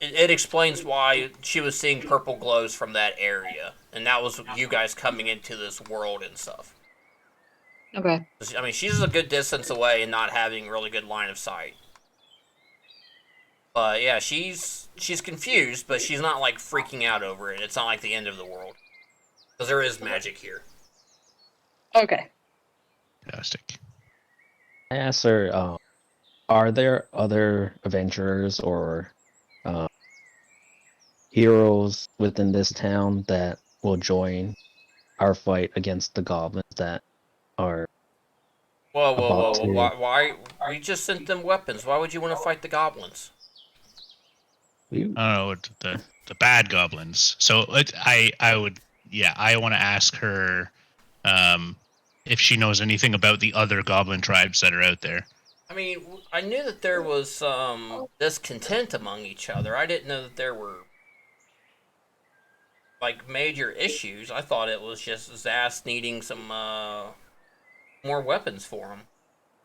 it explains why she was seeing purple glows from that area. And that was you guys coming into this world and stuff. Okay. I mean, she's a good distance away and not having really good line of sight. But, yeah, she's confused, but she's not, like, freaking out over it. It's not like the end of the world. Because there is magic here. Okay. Fantastic. I asked her, are there other adventurers or heroes within this town that will join our fight against the goblins that are... Whoa. Why? We just sent them weapons. Why would you want to fight the goblins? I don't know, the bad goblins. So I would... Yeah, I want to ask her if she knows anything about the other goblin tribes that are out there. I mean, I knew that there was some discontent among each other. I didn't know that there were, like, major issues. I thought it was just Zast needing some more weapons for him.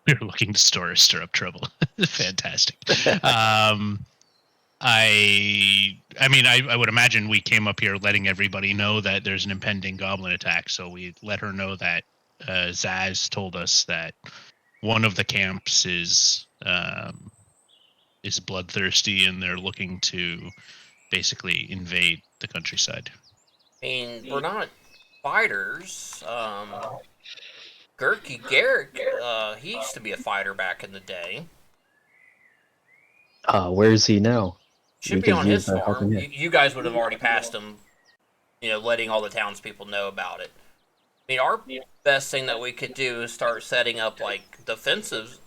You're looking to stir up trouble. Fantastic. I mean, I would imagine we came up here letting everybody know that there's an impending goblin attack, so we let her know that Zaz told us that one of the camps is bloodthirsty and they're looking to basically invade the countryside. I mean, we're not fighters. Garrick, he used to be a fighter back in the day. Where is he now? Should be on his farm. You guys would have already passed him, letting all the townspeople know about it. I mean, our best thing that we could do is start setting up, like, defensive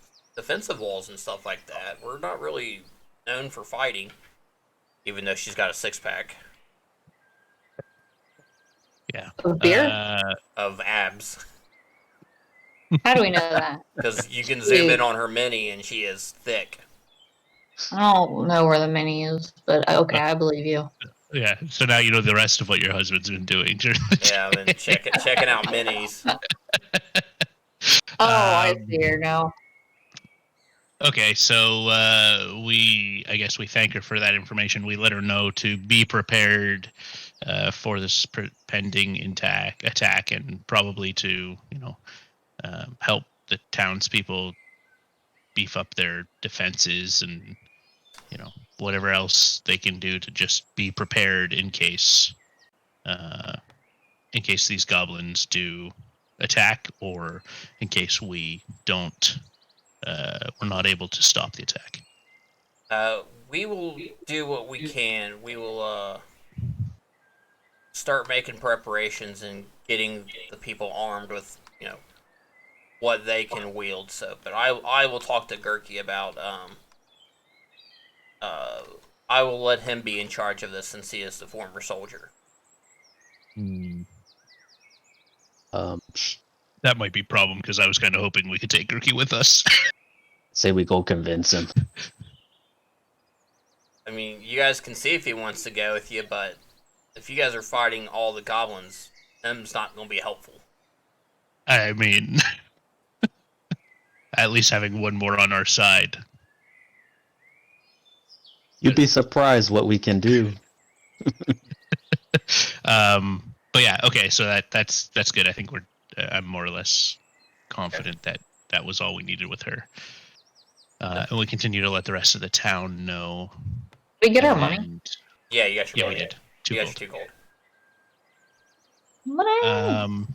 walls and stuff like that. We're not really known for fighting, even though she's got a 6-pack. Yeah. Of beer? Of abs. How do we know that? Because you can zoom in on her mini and she is thick. I don't know where the mini is, but okay, I believe you. Yeah, so now you know the rest of what your husband's been doing. Yeah, I've been checking out minis. I see her now. Okay, so I guess we thank her for that information. We let her know to be prepared for this pending attack, and probably to help the townspeople beef up their defenses and whatever else they can do to just be prepared in case these goblins do attack, or in case we don't. We're not able to stop the attack. We will do what we can. We will start making preparations and getting the people armed with, what they can wield. So, but I will talk to Gurky about. I will let him be in charge of this since he is the former soldier. That might be a problem because I was kind of hoping we could take Gurky with us. Say we go convince him. I mean, you guys can see if he wants to go with you, but if you guys are fighting all the goblins, them's not going to be helpful. I mean, at least having one more on our side. You'd be surprised what we can do. But yeah, okay, so that's good. I think we're I'm more or less confident that that was all we needed with her. And we continue to let the rest of the town know. We get our money. Yeah, you got your Yeah, money. we did. You got your 2 gold. Money.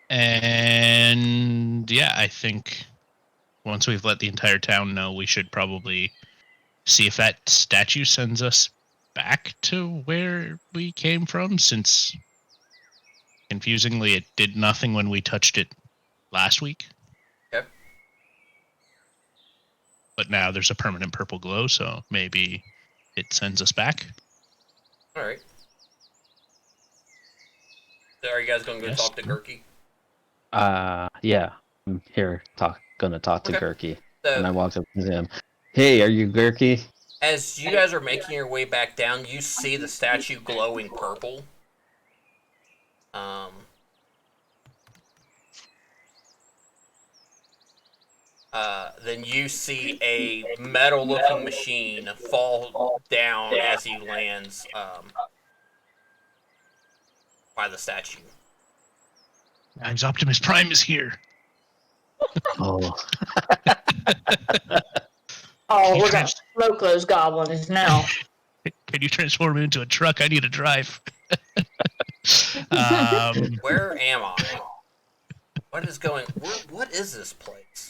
And yeah, I think once we've let the entire town know, we should probably see if that statue sends us back to where we came from, since confusingly it did nothing when we touched it last week. Yep. But now there's a permanent purple glow, so maybe it sends us back. All right. So are you guys going to go Yes. talk to Gurky? Yeah. I'm gonna talk to Okay. Gurky. So And I walked up to him. Hey, are you Gurky? as you guys are making your way back down, you see the statue glowing purple. Then you see a metal-looking machine fall down as he lands by the statue. Times Optimus Prime is here. Oh. Oh, we're gonna smoke those goblins now. Can you transform him into a truck? I need a drive. Where am I? What is going? What is this place?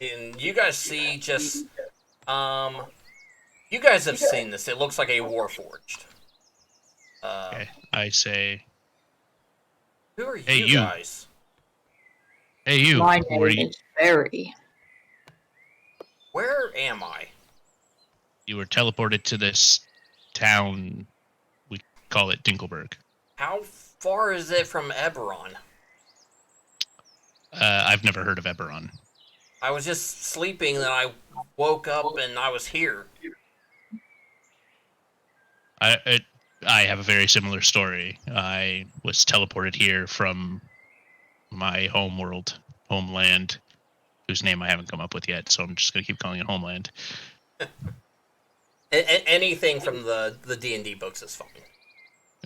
And you guys see just you guys have seen this. It looks like a Warforged. Okay, I say, Who are Hey, you you. guys? hey, you. My Who are name you? is Barry. Where am I? You were teleported to this town. We call it Dinkelberg. How far is it from Eberron? I've never heard of Eberron. I was just sleeping, then I woke up and I was here. I have a very similar story. I was teleported here from my homeland, whose name I haven't come up with yet, so I'm just going to keep calling it Homeland. Anything from the D&D books is fine.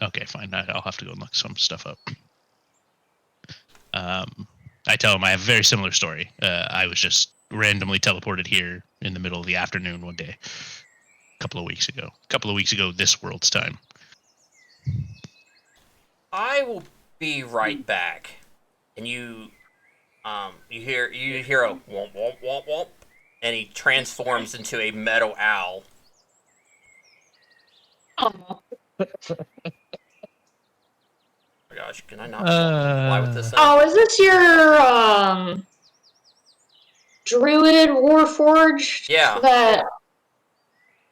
Okay, fine. I'll have to go and look some stuff up. I tell him I have a very similar story. I was just randomly teleported here in the middle of the afternoon one day, a couple of weeks ago, this world's time. I will be right back. And you hear a womp womp womp womp, and he transforms into a metal owl. Oh. Oh my gosh, can I not fly with this thing? Oh, is this your druid warforged? Yeah. That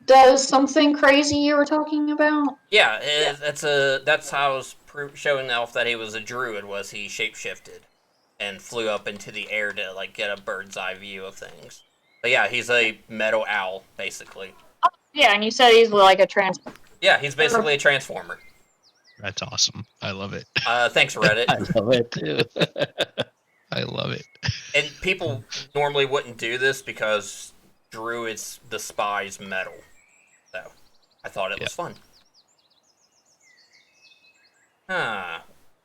does something crazy you were talking about? Yeah, that's how I was showing the elf that he was a druid. Was he shapeshifted and flew up into the air to like get a bird's eye view of things? But yeah, he's a metal owl basically. Yeah, and you said he's like a Yeah, he's basically a transformer. That's awesome. I love it. Thanks, Reddit. I love it too. I love it. And people normally wouldn't do this because druids despise metal. So I thought it was fun.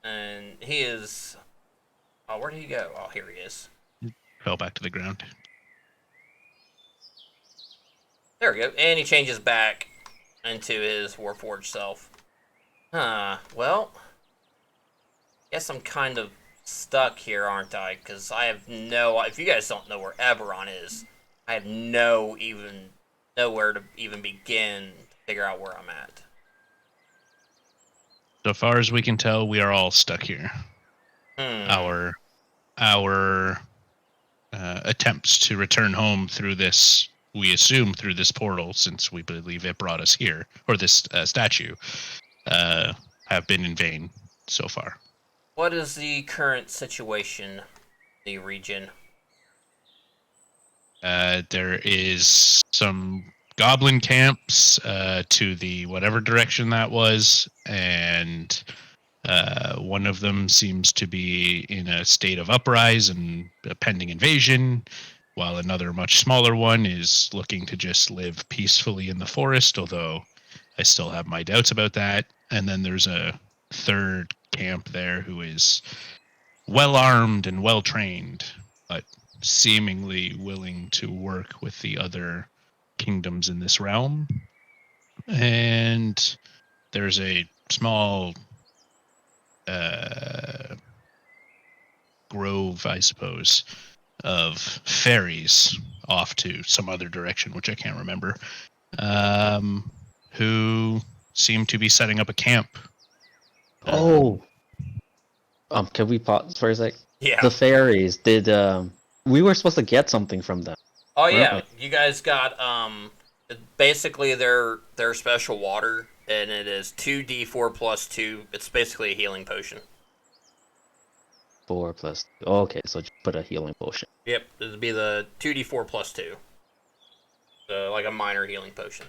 And he is... Oh, where did he go? Oh, here he is. Fell back to the ground. There we go. And he changes back into his Warforged self. Well... Guess I'm kind of stuck here, aren't I? Because I have no... If you guys don't know where Eberron is, I have nowhere to even begin to figure out where I'm at. So far as we can tell, we are all stuck here. Our attempts to return home through this, we assume through this portal, since we believe it brought us here, or this statue, have been in vain so far. What is the current situation in the region? There is some goblin camps to the whatever direction that was, and one of them seems to be in a state of uprise and a pending invasion, while another much smaller one is looking to just live peacefully in the forest, although I still have my doubts about that. And then there's a third camp there who is well armed and well trained, but seemingly willing to work with the other kingdoms in this realm. And there's a small grove, I suppose, of fairies off to some other direction, which I can't remember, who seem to be setting up a camp. Can we pause for a sec? Yeah. The fairies did. We were supposed to get something from them. Oh weren't yeah, we? you guys got basically their special water, and it is 2d4 plus 2. It's basically a healing potion. 4 plus. Okay, so just put a healing potion. Yep, it would be the 2d4 plus 2. So like a minor healing potion.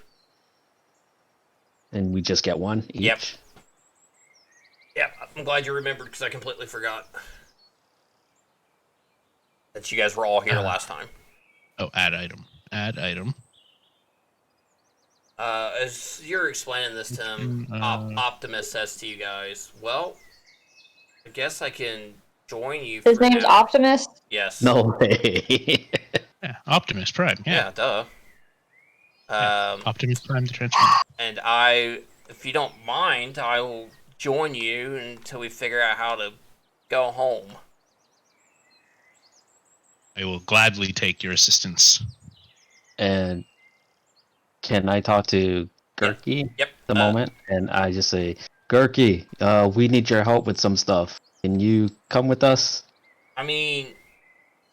And we just get one each? Yep. Yep, I'm glad you remembered because I completely forgot that you guys were all here last time. Oh, add item. Add item. As you're explaining this to him, Optimus says to you guys, well, I guess I can join you. His name's now. Optimus? Yes. No way. Yeah, Optimus Prime. Yeah, duh. Optimus Prime the Transformer. And if you don't mind, I will join you until we figure out how to go home. I will gladly take your assistance. And can I talk to Gurky Yep. at the moment? And I just say, Gurky, we need your help with some stuff. Can you come with us? I mean,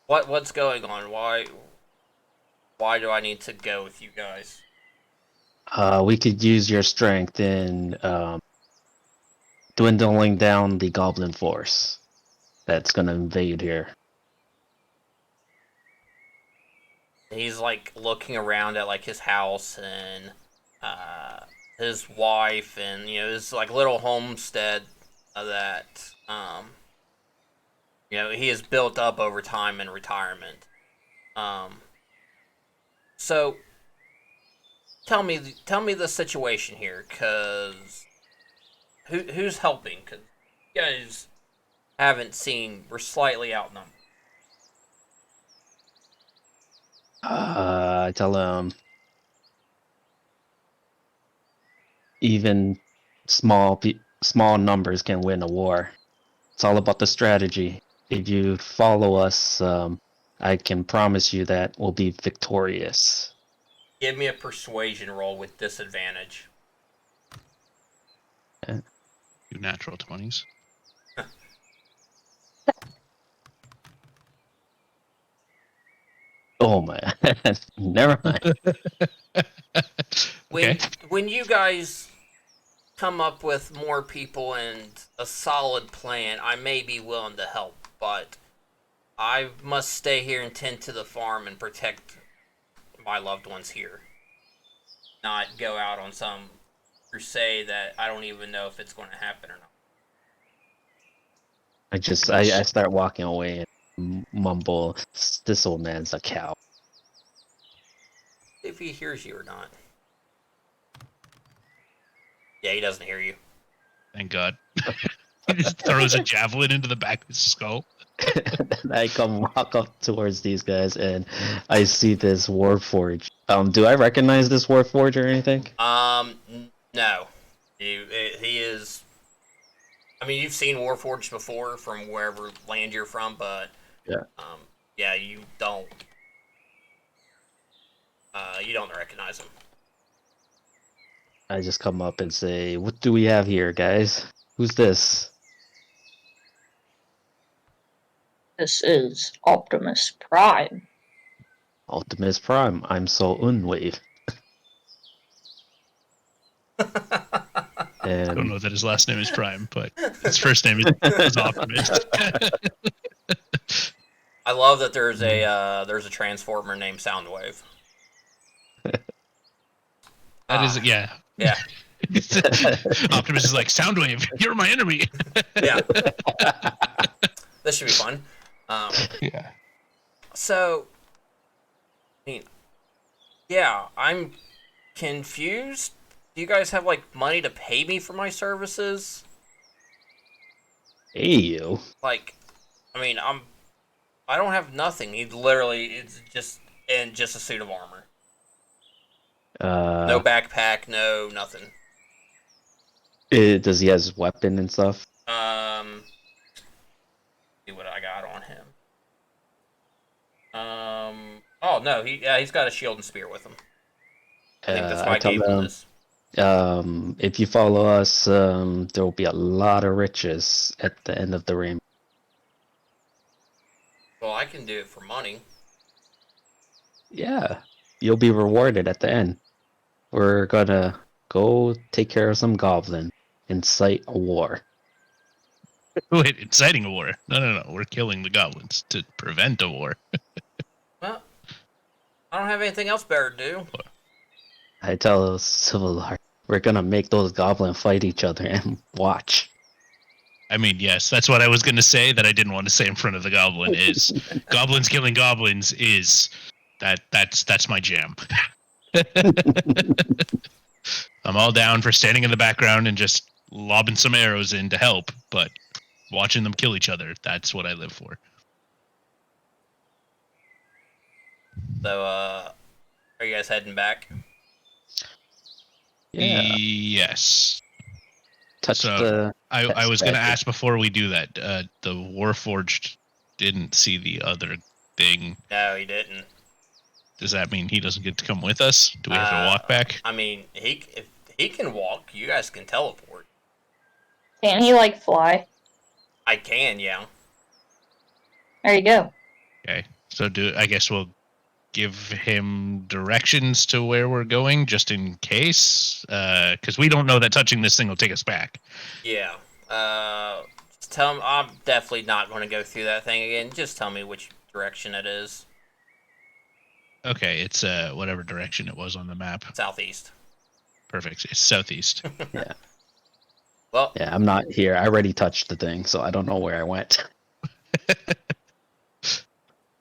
what's going on? Why do I need to go with you guys? We could use your strength in dwindling down the goblin force that's gonna invade here. He's like looking around at like his house and his wife and his like little homestead that he has built up over time in retirement. So tell me the situation here, cause who's helping? Cause you guys we're slightly outnumbered. I tell him even small numbers can win a war. It's all about the strategy. If you follow us, I can promise you that we'll be victorious. Give me a persuasion roll with disadvantage. 2 natural 20s. Oh man, never mind. When you guys come up with more people and a solid plan, I may be willing to help, but I must stay here and tend to the farm and protect my loved ones here. Not go out on some crusade that I don't even know if it's going to happen or not. I start walking away and mumble, "This old man's a cow." If he hears you or not. Yeah, he doesn't hear you. Thank God. He just throws a javelin into the back of his skull. And I walk up towards these guys and I see this Warforge. Do I recognize this Warforge or anything? No. He is. I mean, you've seen Warforged before from wherever land you're from, but yeah, you don't. You don't recognize him. I just come up and say, "What do we have here, guys? Who's this?" This is Optimus Prime. Optimus Prime. I'm so unwave. I don't And know that his last name is Prime, but his first name is Optimus. I love that there's a transformer named Soundwave. That is, yeah. Yeah. Optimus is like, Soundwave, you're my enemy. Yeah. This should be fun. Yeah. So, I mean, yeah, I'm confused. Do you guys have like money to pay me for my services? Hey, you. Like, I mean, I don't have nothing. He literally it's just in just a suit of armor. No backpack, no nothing. Does he has weapon and stuff? See what I got on him. Oh no, he's got a shield and spear with him. I think that's why I I tell gave him them, this. if you follow us, there will be a lot of riches at the end of the rainbow. Well, I can do it for money. Yeah, you'll be rewarded at the end. We're gonna go take care of some goblin, incite a war. Wait, inciting a war? No. We're killing the goblins to prevent a war. Well, I don't have anything else better to do. I tell Civil, we're gonna make those goblins fight each other and watch. I mean, yes, that's what I was going to say that I didn't want to say in front of the goblin is goblins killing goblins is that's my jam. I'm all down for standing in the background and just lobbing some arrows in to help, but watching them kill each other, that's what I live for. So, are you guys heading back? Yeah. Yes. Touch the. I was going to statue. ask before we do that. The Warforged didn't see the other thing. No, he didn't. Does that mean he doesn't get to come with us? Do we have to walk back? I mean, if he can walk, you guys can teleport. Can he, like, fly? I can, yeah. There you go. Okay. So I guess we'll give him directions to where we're going just in case, because we don't know that touching this thing will take us back. Yeah. Just tell him I'm definitely not going to go through that thing again. Just tell me which direction it is. Okay, it's whatever direction it was on the map. Southeast. Perfect. It's southeast. Yeah. Well. Yeah, I'm not here. I already touched the thing, so I don't know where I went.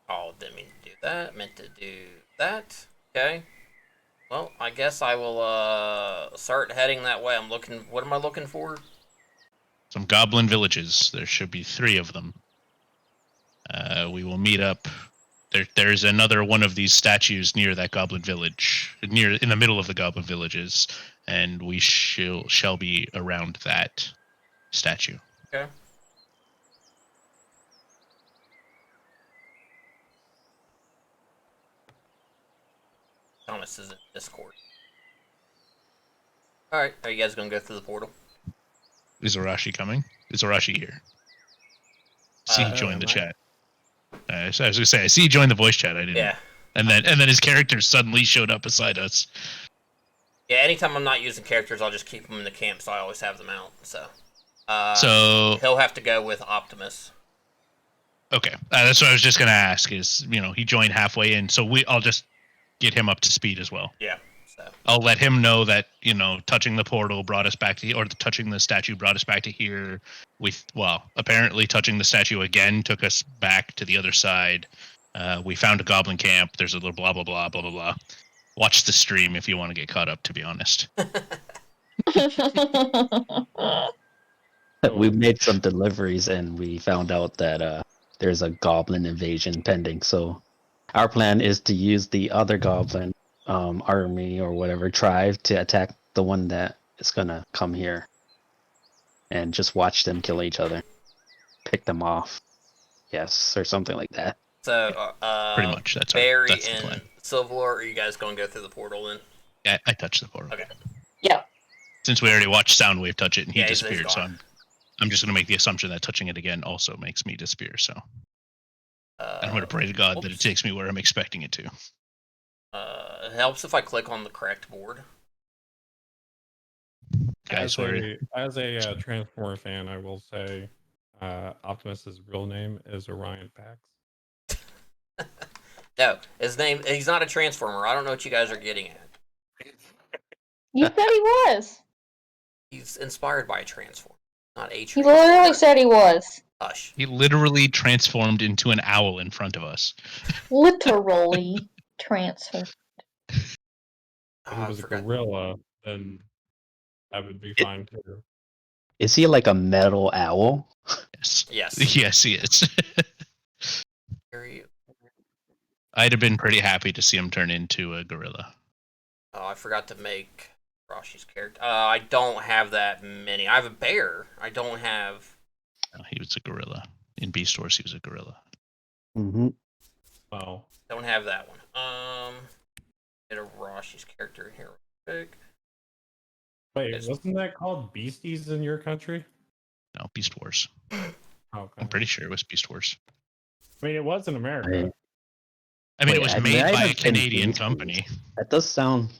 Oh, didn't mean to do that. Meant to do that. Okay. Well, I guess I will start heading that way. I'm looking. What am I looking for? Some goblin villages. There should be 3 of them. We will meet up. There's another one of these statues near that goblin village, in the middle of the goblin villages, and we shall be around that statue. Okay. Thomas is in Discord. Alright, are you guys gonna go through the portal? Is Arashi coming? Is Arashi here? See, he joined the chat. I was gonna say, I see he joined the voice chat. I didn't. Yeah. And then his character suddenly showed up beside us. Yeah, anytime I'm not using characters, I'll just keep them in the camp, so I always have them out. So he'll have to go with Optimus. Okay, that's what I was just gonna ask. Is he joined halfway in, so I'll just get him up to speed as well. Yeah. So I'll let him know that touching the portal brought us back to, or touching the statue brought us back to here. Apparently touching the statue again took us back to the other side. We found a goblin camp. There's a little blah blah blah blah blah blah. Watch the stream if you want to get caught up. To be honest. We made some deliveries and we found out that there's a goblin invasion pending. So our plan is to use the other goblin army or whatever tribe to attack the one that is gonna come here, and just watch them kill each other, pick them off, yes, or something like that. So pretty much that's Barry that's the and plan. Silverlord, are you guys gonna go through the portal then? Yeah, I touched the portal. Okay. Yeah. Since we already watched Soundwave touch it and he Yeah, he's disappeared, so gone. I'm just going to make the assumption that touching it again also makes me disappear. So I'm going to pray to God that it takes me where I'm expecting it to. It helps if I click on the correct board. Guys, as a Transformer fan, I will say Optimus's real name is Orion Pax. No, he's not a Transformer. I don't know what you guys are getting at. You said he was. He's inspired by a Transformer, not a He Transformer. literally said he was. Hush. he literally transformed into an owl in front of us. Literally transfer. If Oh, it was a gorilla, then that would be fine too. Is he like a metal owl? Yes. Yes. Yes, he is. I'd have been pretty happy to see him turn into a gorilla. Oh, I forgot to make Rashi's character. I don't have that many. I have a bear. I don't have. No, he was a gorilla. In Beast Wars, he was a gorilla. Mm-hmm. Oh. Don't have that one. Get a Rashi's character in here real quick. Wait, wasn't that called Beasties in your country? No, Beast Wars. Okay. I'm pretty sure it was Beast Wars. I mean, it was in America. I mean, Wait, it was it made might by a have been Canadian Beasties. company. That does sound.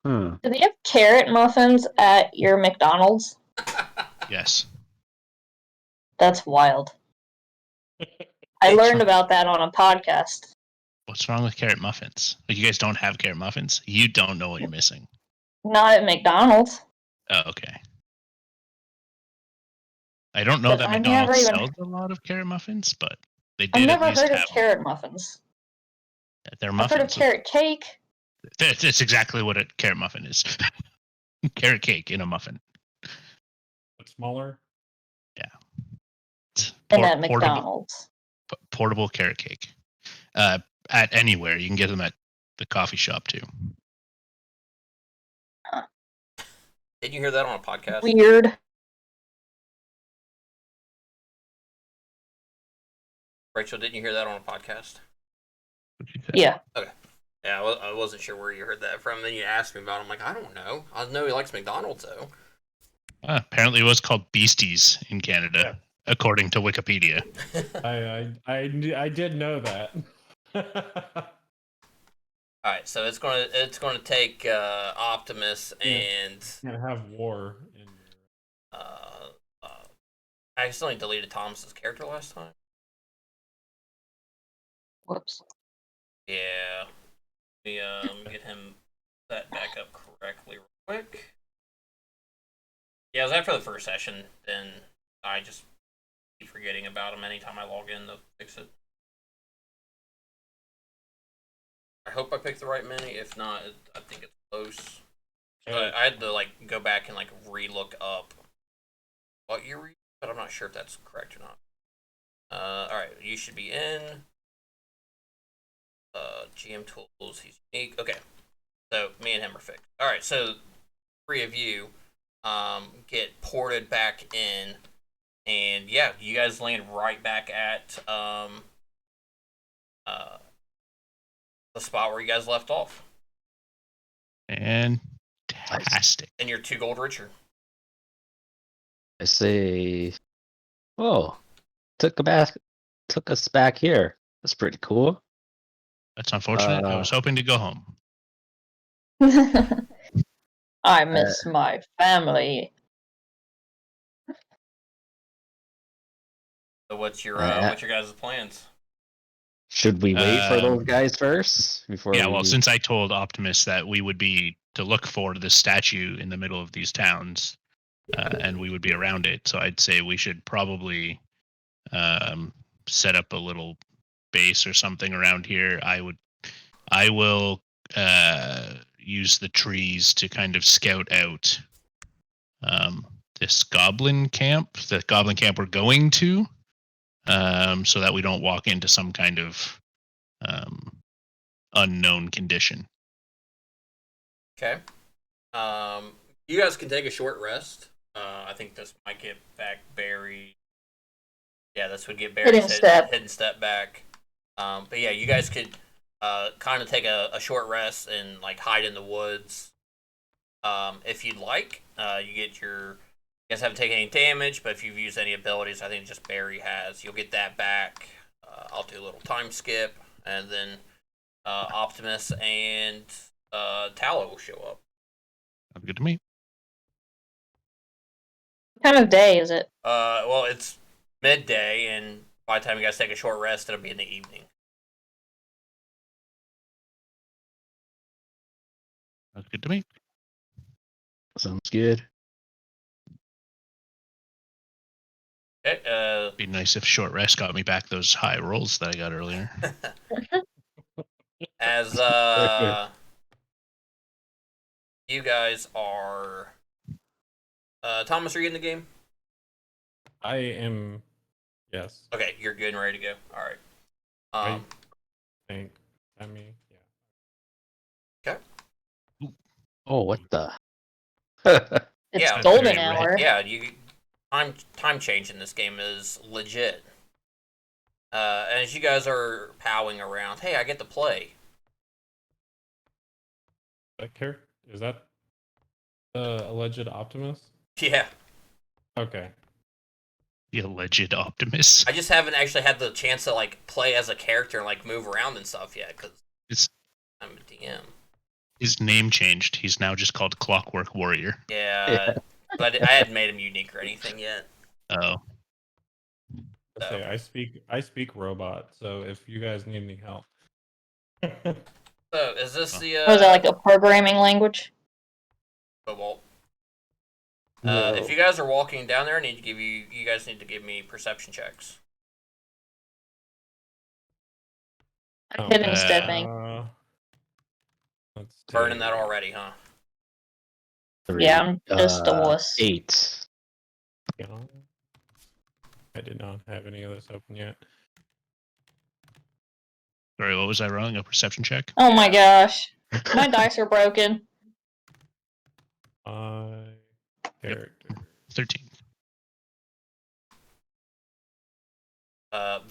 Do they have carrot muffins at your McDonald's? Yes. That's wild. I learned about that on a podcast. What's wrong with carrot muffins? Like, you guys don't have carrot muffins? You don't know what you're missing. Not at McDonald's. Oh, okay. I don't know But that I've never McDonald's even- sells a lot of carrot muffins, but they I've did at never least heard of have carrot muffins. their I've heard of muffins. carrot cake. That's exactly what a carrot muffin is. Carrot cake in a muffin. But smaller. It's And at portable, McDonald's. portable carrot cake. At anywhere. You can get them at the coffee shop too. Did you hear that on a podcast? Weird. Rachel, didn't you hear that on a podcast? What'd you say? Yeah. Yeah, I wasn't sure where you heard that from. Then you asked me about it. I'm like, I don't know. I know he likes McDonald's, though. Apparently, it was called Beasties in Canada, according to Wikipedia. I did know that. All right, so it's gonna take Optimus and Can't have war in. I accidentally deleted Thomas's character last time. Whoops. Yeah, let me get him set back up correctly real quick. Yeah, it was after the first session. Then I just keep forgetting about him anytime I log in to fix it. I hope I picked the right mini. If not, I think it's close. I had to go back and re-look up what you read, but I'm not sure if that's correct or not. All right, you should be in GM tools. He's unique. Okay, so me and him are fixed. All right, so 3 of you get ported back in, and yeah, you guys land right back at the spot where you guys left off. Fantastic. And you're 2 gold richer. I say, oh, took us back here. That's pretty cool. That's unfortunate. I was hoping to go home. I miss my family. So what's your guys' plans? Should we wait for those guys first before? Yeah, well, since I told Optimus that we would be to look for the statue in the middle of these towns, and we would be around it, so I'd say we should probably set up a little base or something around here. I will use the trees to kind of scout out this goblin camp, the goblin camp we're going to, so that we don't walk into some kind of unknown condition. Okay. You guys can take a short rest. I think this might get back Barry. Yeah, this would get Barry's hidden step back. But yeah, you guys could kind of take a short rest and hide in the woods. If you'd like, you guys haven't taken any damage, but if you've used any abilities, I think just Barry has, you'll get that back. I'll do a little time skip, and then Optimus and Tallow will show up. Sounds good to me. What time of day is it? Well, it's midday, and by the time you guys take a short rest, it'll be in the evening. Sounds good to me. Sounds good. Okay. Be nice if short rest got me back those high rolls that I got earlier. As you guys are Thomas, are you in the game? I am. Yes. Okay, you're good and ready to go. All right. I think. I mean, yeah. Okay. Oh, what the? It's Yeah, golden very hour. yeah. Time change in this game is legit. And as you guys are powing around, hey, I get to play. That character is that the alleged Optimus? Yeah, Okay. The alleged Optimus. I just haven't actually had the chance to like play as a character and like move around and stuff yet because It's I'm a DM. his name changed. He's now just called Clockwork Warrior. Yeah, but I hadn't made him unique or anything yet. Oh, I say I speak robot, so if you guys need any help. So is this the Or is that like a programming language? Cobalt? No. If you guys are walking down there, I need to give you guys need to give me perception checks. I'm hidden uh, stepping. Let's Burning that see. already, huh? 3. Yeah, I'm just a wuss. 8. You know, I did not have any of this open yet. sorry, what was I wrong? A perception check? Oh my gosh. My dice are broken. Character. 13.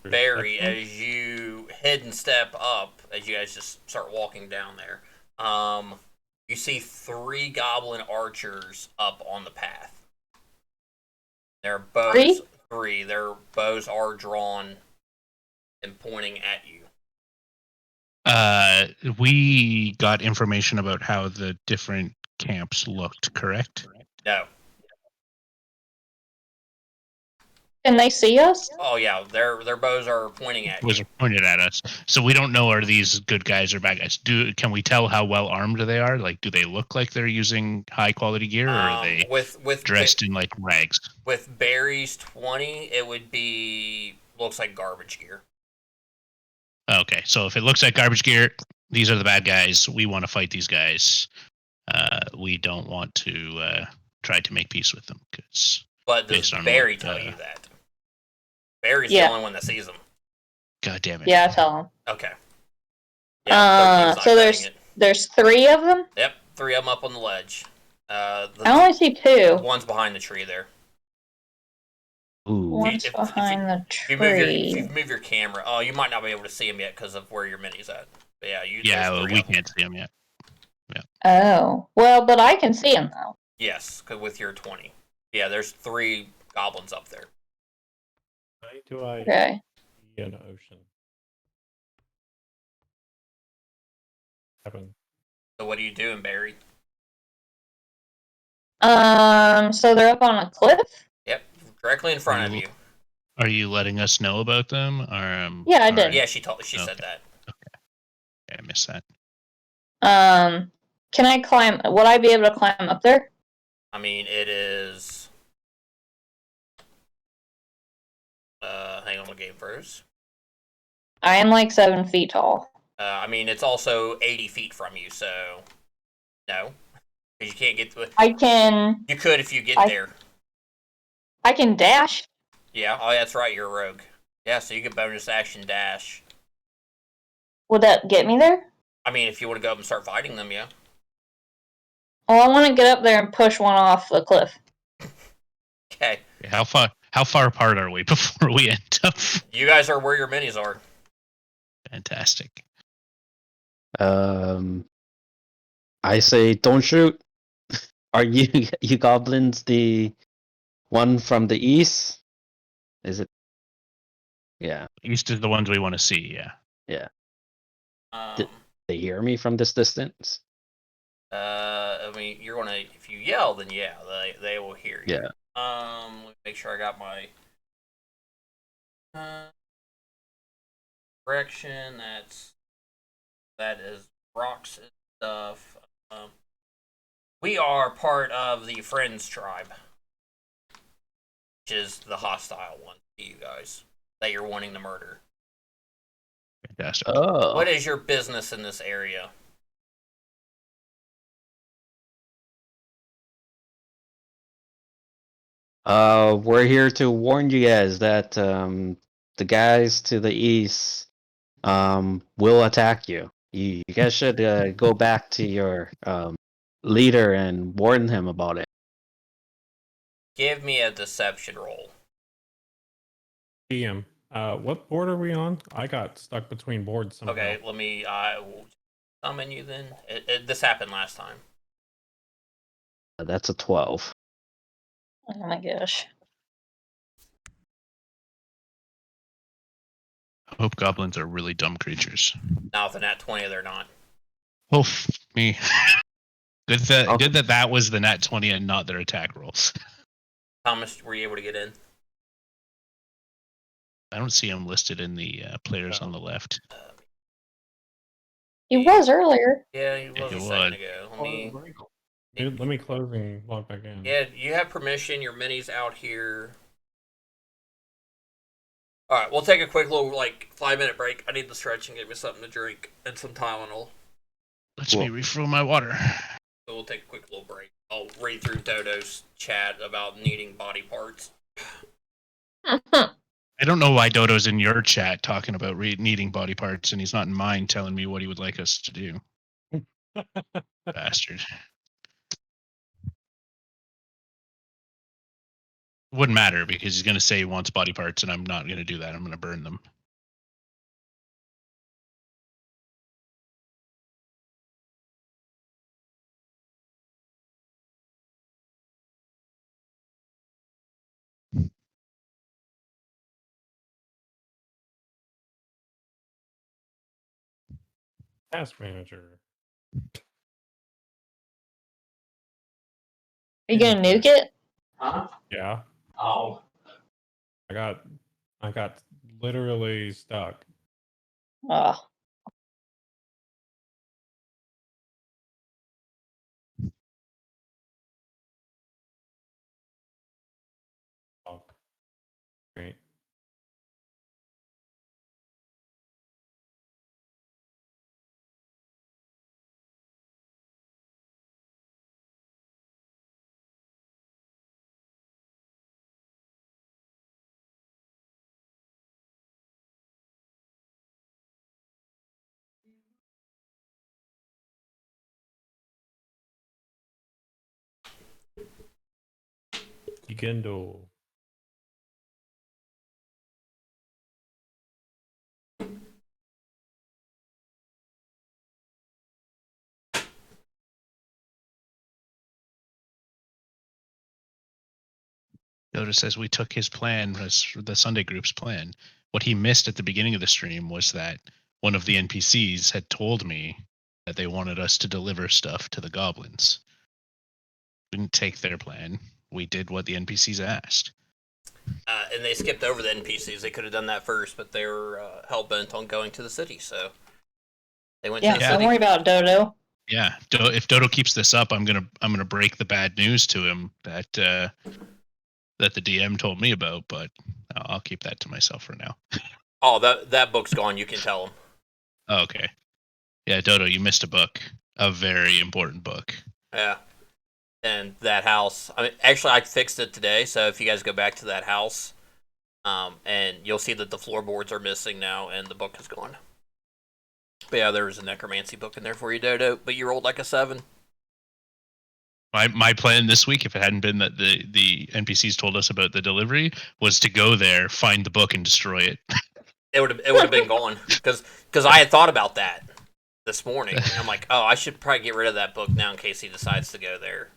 Barry, Perception? as you hidden step up, as you guys just start walking down there, you see 3 goblin archers up on the path. Their bows, 3. Their bows are drawn and pointing at you. We got information about how the different camps looked, correct? No. Can they see us? Oh yeah, their bows are pointing at Was you. pointed at us. So we don't know are these good guys or bad guys. Can we tell how well armed they are? Like, do they look like they're using high quality gear, or are they with dressed in like rags? with Barry's 20, it would be looks like garbage gear. Okay, so if it looks like garbage gear, these are the bad guys. We want to fight these guys. We don't want to try to make peace with them because. But does Based on Barry what, tell you that? Barry's Yeah. the only one that sees them. God damn it! Yeah, I tell them. Okay. Yeah, 13's not So cutting it. there's 3 of them? Yep, 3 of them up on the ledge. I only see 2. One's behind the tree there. Ooh. One's If behind the If you tree. move your camera, oh, you might not be able to see them yet because of where your mini's at. But yeah, Yeah, there's 3 we of them. can't see them yet. Oh. Well, but I can see them though. Yes, 'cause with your 20. Yeah, there's 3 goblins up there. Why do I Okay. see an ocean? Happen. So what are you doing, Barry? So they're up on a cliff? Yep, directly in front of you. Are you letting us know about them? Or Yeah, I all did. right. Yeah, she said Okay. that. I missed that. Can I climb? Would I be able to climb up there? I mean, it is. Hang on, the game first. I am like 7 feet tall. I mean, it's also 80 feet from you, so no, because you can't get to it. I can. You could if you get there. I can dash. Yeah. Oh, that's right. You're a rogue. Yeah, so you can bonus action dash. Would that get me there? I mean, if you want to go up and start fighting them, yeah. Well, I want to get up there and push one off the cliff. Okay. How far apart are we before we end up? You guys are where your minis are. Fantastic. I say don't shoot. Are you goblins the one from the east? Is it? Yeah. East is the ones we want to see. Yeah. They hear me from this distance. I mean, you're gonna if you yell, then yeah, they will hear you. Yeah. Let me make sure I got my correction. That is Brock's stuff. We are part of the Friends tribe, which is the hostile one to you guys that you're wanting to murder. Fantastic. Oh. What is your business in this area? We're here to warn you guys that the guys to the east will attack you. You guys should go back to your leader and warn him about it. Give me a deception roll. DM. What board are we on? I got stuck between boards somehow. Okay, let me will summon you then. This happened last time. That's a 12. Oh my gosh. I hope goblins are really dumb creatures. Now with a nat 20, they're not. Oh, me. Good that Okay. good that was the nat 20 and not their attack rolls. Thomas, were you able to get in? I don't see him listed in the players on the left. He was earlier. Yeah, he was he a second would. ago. Let me close and log back in. Yeah, you have permission. Your mini's out here. All right, we'll take a quick little 5-minute break. I need to stretch and get me something to drink and some Tylenol. Lets me refill my water. So we'll take a quick little break. I'll read through Dodo's chat about needing body parts. I don't know why Dodo's in your chat talking about needing body parts, and he's not in mine telling me what he would like us to do. Bastard. Wouldn't matter because he's going to say he wants body parts, and I'm not going to do that. I'm going to burn them. Task manager. Are you gonna nuke it? Yeah. Oh. I got literally stuck. Oh. Oh. Great. Gendo. Dodo says we took his plan, as the Sunday group's plan. What he missed at the beginning of the stream was that one of the NPCs had told me that they wanted us to deliver stuff to the goblins. We didn't take their plan. We did what the NPCs asked. And they skipped over the NPCs. They could have done that first, but they were hell-bent on going to the city, so they went to the Don't city. worry about Dodo. Yeah, if Dodo keeps this up, I'm gonna break the bad news to him that that the DM told me about, but I'll keep that to myself for now. Oh, that book's gone. You can tell them. Oh, okay. Yeah, Dodo, you missed a book, a very important book. Yeah. And that house. I mean, actually, I fixed it today. So if you guys go back to that house, and you'll see that the floorboards are missing now, and the book is gone. But yeah, there was a necromancy book in there for you, Dodo. But you rolled like a 7. My plan this week, if it hadn't been that the NPCs told us about the delivery, was to go there, find the book, and destroy it. It would have been gone because I had thought about that this morning. I'm like, oh, I should probably get rid of that book now in case he decides to go there.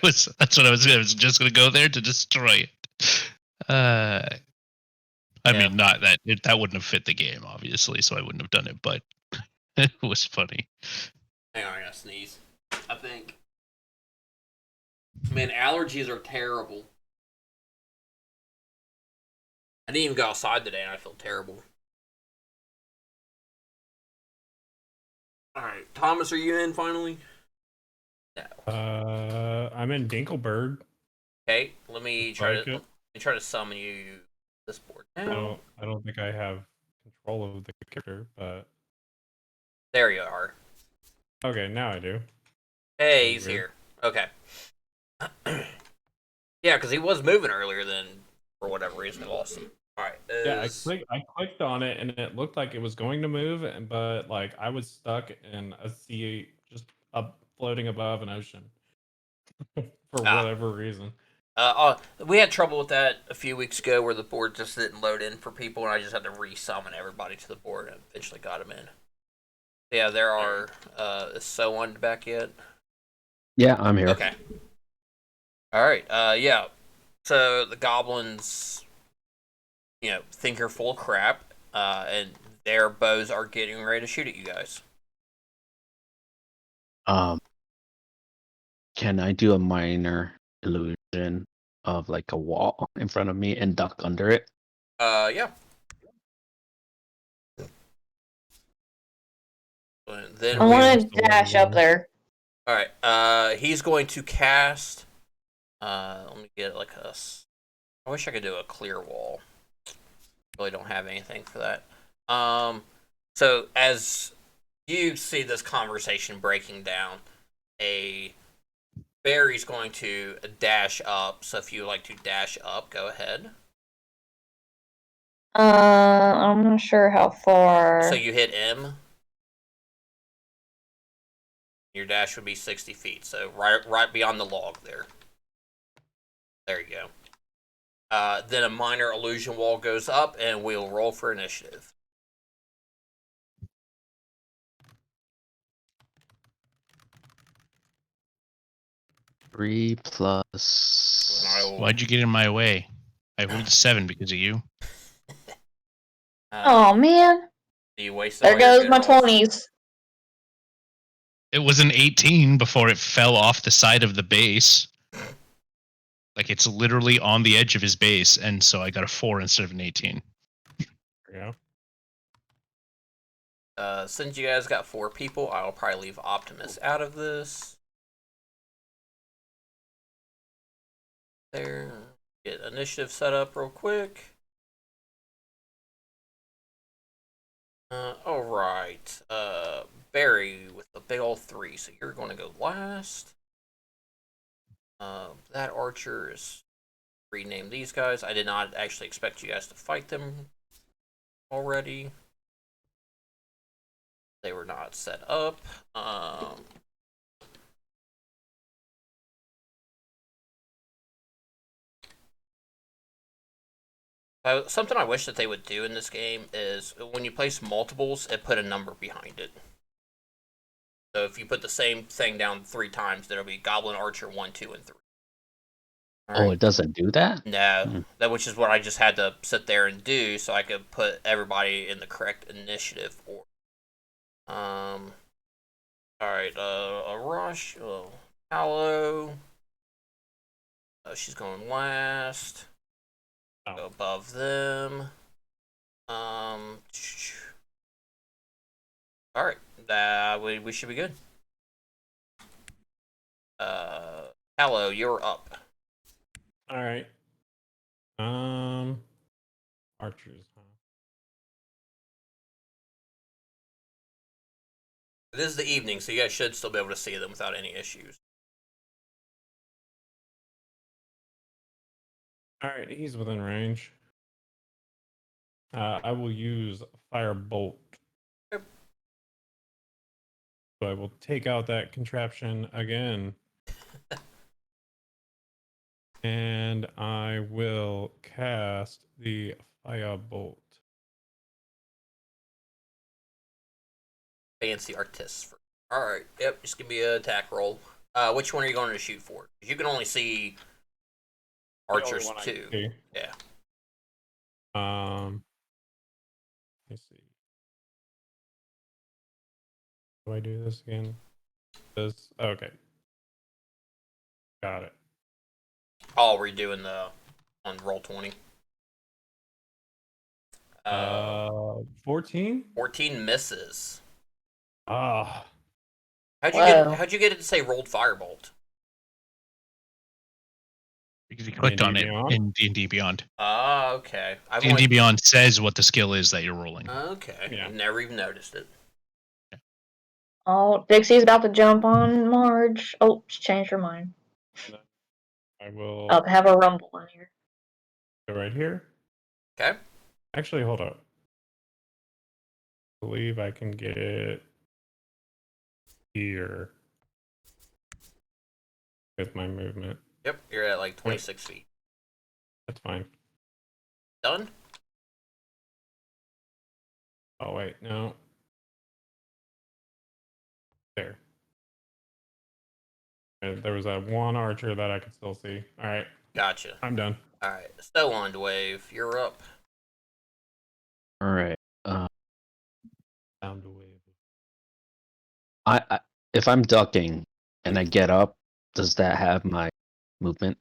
That's what I was just going to go there to destroy it. I mean, not that that wouldn't have fit the game, obviously, so I wouldn't have done it. But it was funny. Hang on, I gotta sneeze. I think. Man, allergies are terrible. I didn't even go outside today, and I feel terrible. All right, Thomas, are you in finally? No. I'm in Dinkelberg. Okay, let me try to summon you this board. I don't think I have control of the character, but there you are. Okay, now I do. Hey, he's here. Okay. Yeah, because he was moving earlier than, for whatever reason, I lost him. All right. Yeah, I clicked on it and it looked like it was going to move, but like I was stuck in a sea just up floating above an ocean for whatever reason. We had trouble with that a few weeks ago where the board just didn't load in for people, and I just had to resummon everybody to the board and eventually got them in. Yeah, there are. Is so on back yet? Yeah, I'm here. Okay. All right. Yeah. So the goblins, think you're full of crap, and their bows are getting ready to shoot at you guys. Can I do a minor illusion of like a wall in front of me and duck under it? Yeah. Then I want to dash up there. All right. He's going to cast. Let me get like a. I wish I could do a clear wall. Really don't have anything for that. So as you see this conversation breaking down, a Barry's going to dash up. So if you like to dash up, go ahead. I'm not sure how far. So you hit M. Your dash would be 60 feet. So right beyond the log there. There you go. Then a minor illusion wall goes up, and we'll roll for initiative. Three plus. Why'd you get in my way? I rolled a 7 because of you. Oh man! You wasted There all your goes good my rolls. 20s. It was an 18 before it fell off the side of the base. Like it's literally on the edge of his base, and so I got a 4 instead of an 18. Yeah. Since you guys got 4 people, I'll probably leave Optimus out of this. There. Get initiative set up real quick. Alright. Barry with the big old 3, so you're going to go last. That archer is rename these guys. I did not actually expect you guys to fight them already. They were not set up. Something I wish that they would do in this game is when you place multiples, it put a number behind it. So if you put the same thing down 3 times, there'll be Goblin Archer 1, 2, and 3. Oh, it doesn't do that? No, which is what I just had to sit there and do so I could put everybody in the correct initiative order. Alright, Rush, Hallow. She's going last. Go above them. Alright, we should be good. Hallow, you're up. All right. Archers. Huh? It is the evening, so you guys should still be able to see them without any issues. All right, he's within range. I will use Firebolt. Yep. So I will take out that contraption again. And I will cast the Firebolt. Fancy artists. Alright, yep, just give me an attack roll. Which one are you going to shoot for? You can only see archers 2. Yeah. Let's see. Do I do this again? Okay. Got it. All redoing on roll 20. 14? 14 misses. Ah. How'd you get it to say rolled firebolt? Because you clicked on it in D&D Beyond. Ah, okay. D&D Beyond says what the skill is that you're rolling. Okay. Yeah. Never even noticed it. Oh, Dixie's about to jump on Marge. Oh, she changed her mind. I will I'll have a rumble in here. go right here. Okay. Actually, hold up. I believe I can get here with my movement. Yep, you're at like 26 feet. That's fine. Done? Oh wait, no. There. There was that one archer that I could still see. All right, Gotcha. I'm done. Alright, Stellond Wave, you're up. All right. Sound wave. I if I'm ducking and I get up, does that have my movement?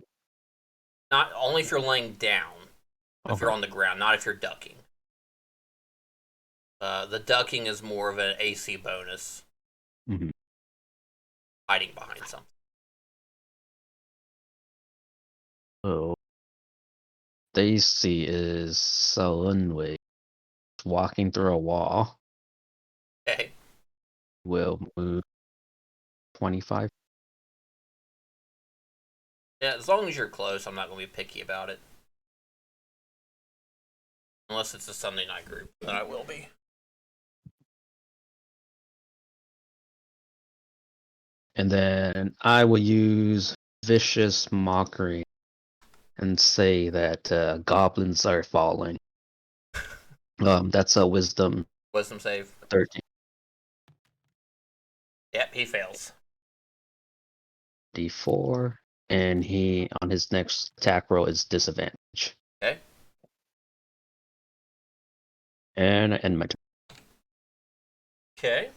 Not only if you're laying down, if you're Okay. on the ground, not if you're ducking. The ducking is more of an AC bonus, Mm-hmm. hiding behind something. So Stacy is suddenly walking through a wall. Okay. Will move 25. Yeah, as long as you're close, I'm not going to be picky about it. Unless it's a Sunday night group, then I will be. And then I will use vicious mockery and say that goblins are falling. That's a wisdom Wisdom save. 13. Yep, he fails. D4, and he on his next attack roll is disadvantage. Okay. And I end my turn. Okay.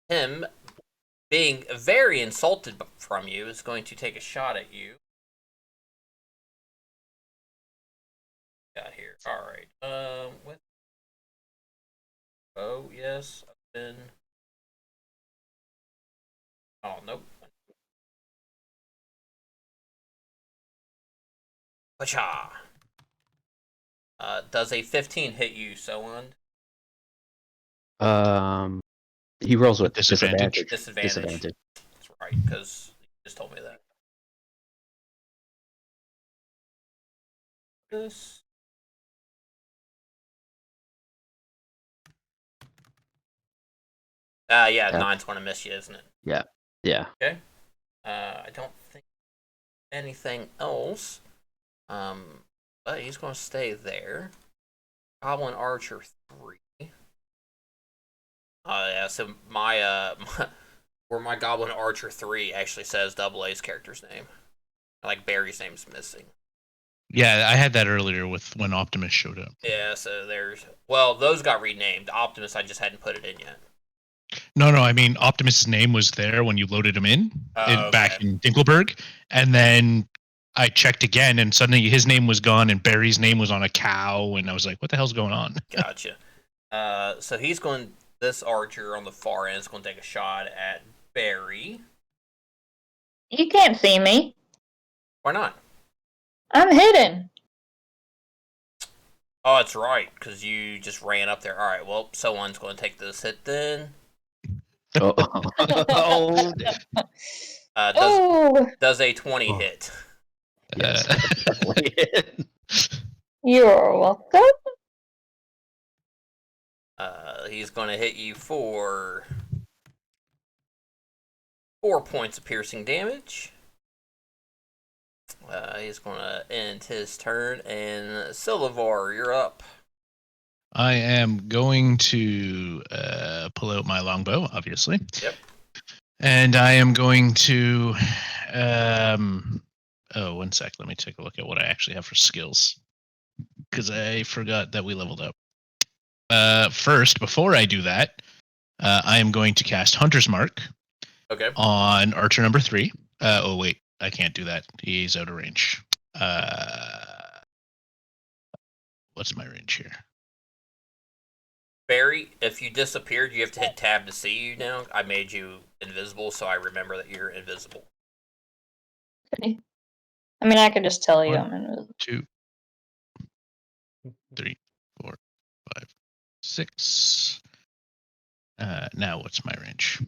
Him being very insulted from you is going to take a shot at you. Got here. All right. With. Oh yes. Then. Oh nope. Pacha. Does a 15 hit you, Sound? He rolls with Disadvantage. disadvantage. Disadvantage. That's right, because you just told me that. This. Yeah, Yeah. 9's going to miss you, isn't it? Yeah. Yeah. Okay. I don't think anything else. But he's going to stay there. Goblin Archer 3. Yeah, so my where my Goblin Archer 3 actually says Double A's character's name. Like Barry's name's missing. Yeah, I had that earlier with when Optimus showed up. Yeah, so those got renamed. Optimus, I just hadn't put it in yet. No, I mean Optimus' name was there when you loaded him in, back in Dinkelberg, and then I checked again, and suddenly his name was gone, and Barry's name was on a cow, and I was like, "What the hell's going on?" Gotcha. So he's going. This archer on the far end is going to take a shot at Barry. You can't see me. Why not? I'm hidden. Oh, that's right, because you just ran up there. All right, well, someone's going to take this hit then. Oh. Does a 20 hit? Yes. Definitely hit. You're welcome. He's going to hit you for 4 points of piercing damage. He's going to end his turn, and Silivar, you're up. I am going to pull out my longbow, obviously. Yep. And I am going to. One sec. Let me take a look at what I actually have for skills, because I forgot that we leveled up. First, before I do that, I am going to cast Hunter's Mark. Okay. On Archer number 3. Wait, I can't do that. He's out of range. What's my range here? Barry, if you disappeared, you have to hit tab to see you now. I made you invisible, so I remember that you're invisible. Okay. I mean, I can just tell you 1, I'm invisible. 2, 3, 4, 5, 6. Now what's my range?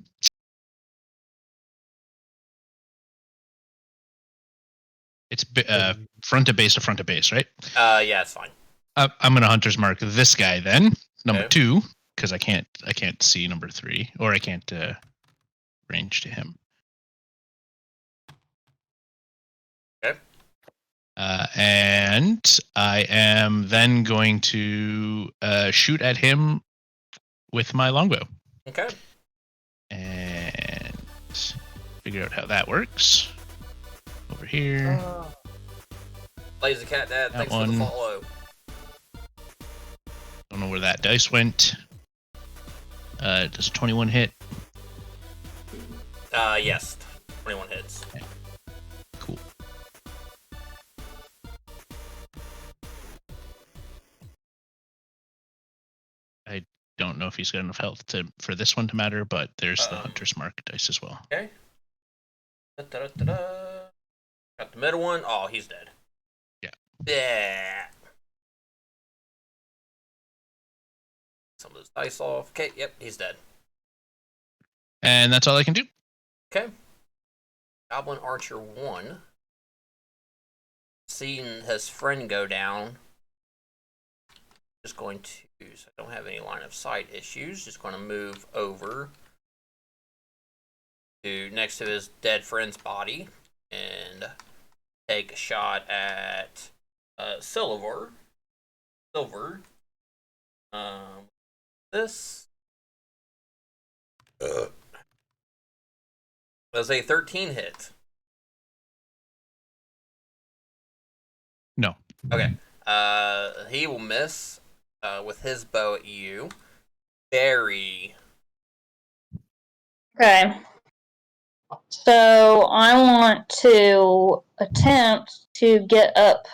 It's front to base to front to base, right? Yeah, it's fine. I'm gonna hunter's mark this guy then, number Okay. 2, because I can't see number 3, or I can't range to him. Okay. And I am then going to shoot at him with my longbow. Okay. And figure out how that works. Over here. Lazy Cat Dad, That thanks for one. the follow. Don't know where that dice went. Does a 21 hit? Yes. 21 hits. Okay. Cool. I don't know if he's got enough health for this one to matter, but there's the hunter's mark dice as well. Okay. Da-da-da-da-da. Got the middle one. Oh, he's dead. Yeah. Yeah. Some of those dice off. Okay, yep, he's dead. And that's all I can do. Okay. Goblin Archer 1. Seeing his friend go down. Just going to, so I don't have any line of sight issues. Just going to move over to next to his dead friend's body and take a shot at Silver. This was a 13 hit. No. Okay. He will miss with his bow at you. Barry. Okay. So I want to attempt to get up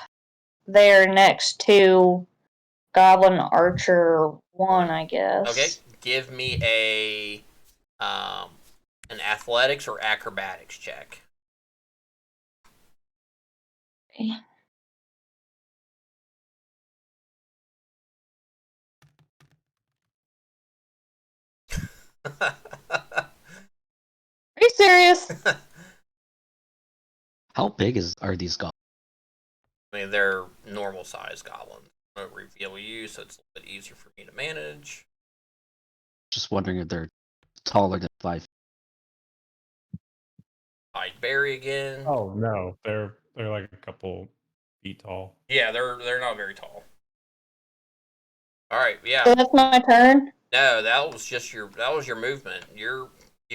there next to Goblin Archer 1, I guess. Okay. Give me a an athletics or acrobatics check. Okay. Are you serious? How big are these goblins? I mean, they're normal size goblins. I won't reveal you, so it's a little bit easier for me to manage. Just wondering if they're taller than 5 feet. Hide Barry again. Oh no, they're like a couple feet tall. Yeah, they're not very tall. All right, yeah. So that's my turn? No, that was your movement. You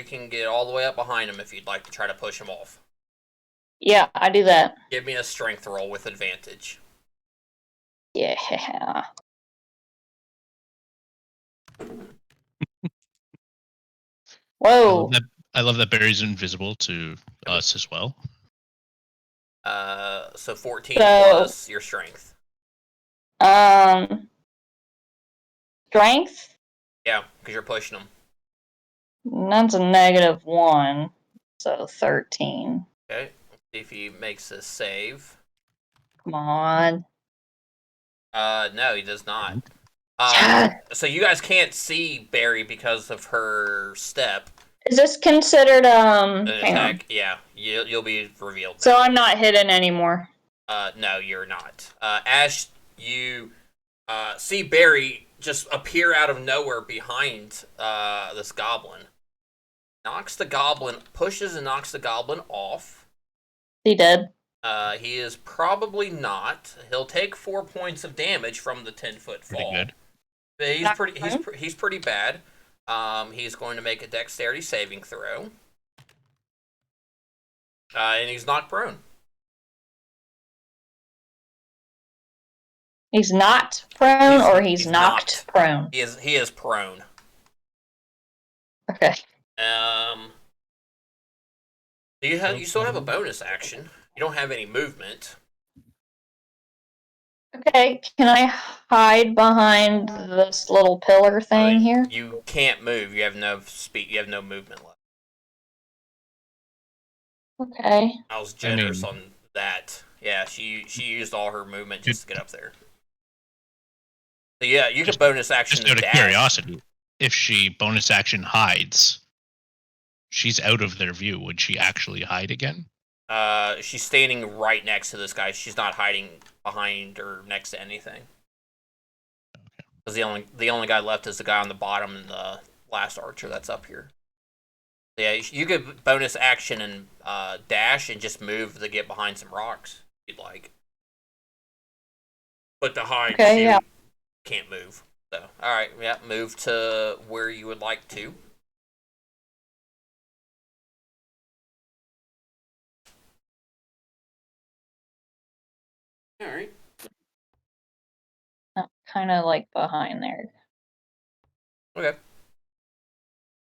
can get all the way up behind him if you'd like to try to push him off. Yeah, I do that. Give me a strength roll with advantage. Yeah. Whoa. I love that Barry's invisible to us as well. So 14 So- plus your strength. Strength? Yeah, because you're pushing him. That's a -1. So 13. Okay, let's see if he makes a save. Come on. No, he does not. Yeah. So you guys can't see Barry because of her step. Is this considered An hang on. attack. Yeah, you'll be revealed. So I'm not hidden anymore. No, you're not. As you see Barry just appear out of nowhere behind this goblin, pushes and knocks the goblin off. He did. He is probably not. He'll take 4 points of damage from the 10-foot fall. Pretty good. But he's pretty bad. He's going to make a dexterity saving throw. And he's knocked prone. He's not prone, or he's knocked prone. He is prone. Okay. You still have a bonus action. You don't have any movement. Okay, can I hide behind this little pillar thing here? You can't move. You have no speed. You have no movement left. Okay. I was generous on that. Yeah, she used all her movement just to get up there. So yeah, you can bonus action Just out of dash. curiosity, if she bonus action hides, she's out of their view. Would she actually hide again? She's standing right next to this guy. She's not hiding behind or next to anything. Because the only guy left is the guy on the bottom and the last archer that's up here. Yeah, you could bonus action and dash and just move to get behind some rocks if you'd like. But to hide, Okay, you yeah. can't move. So, all right, yeah, move to where you would like to. All right. Kind of like behind there. Okay.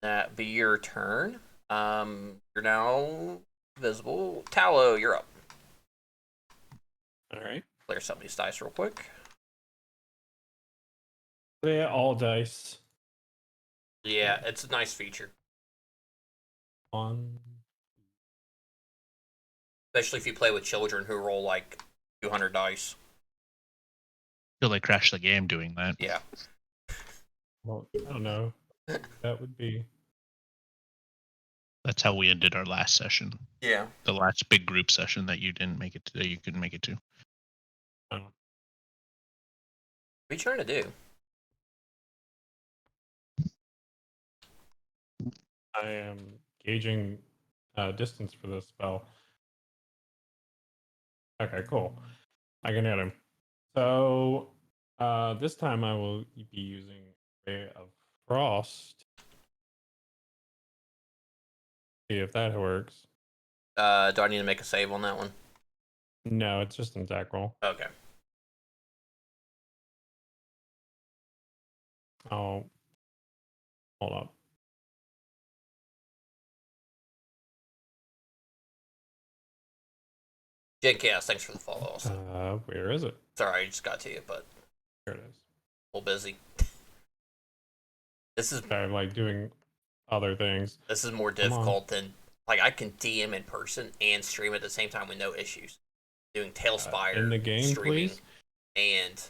That be your turn. You're now visible. Tallow, you're up. All right. Clear some of these dice real quick. Yeah, all dice. Yeah, it's a nice feature, On. especially if you play with children who roll like 200 dice. Feel like crash the game doing that. Yeah. Well, I don't know. That would be. That's how we ended our last session. Yeah. The last big group session that you didn't make it to, that you couldn't make it to. What are you trying to do? I am gauging distance for this spell. Okay, cool. I can hit him. So this time I will be using Ray of Frost. See if that works. Do I need to make a save on that one? No, it's just an attack roll. Okay. Oh, hold up. Jen Chaos, thanks for the follow also. Where is it? Sorry, I just got to you, but Here it is. a little busy. This is I'm like doing other things. more difficult than like I can DM in person and stream at the same time with no issues. Doing Talespire In the game, streaming please. and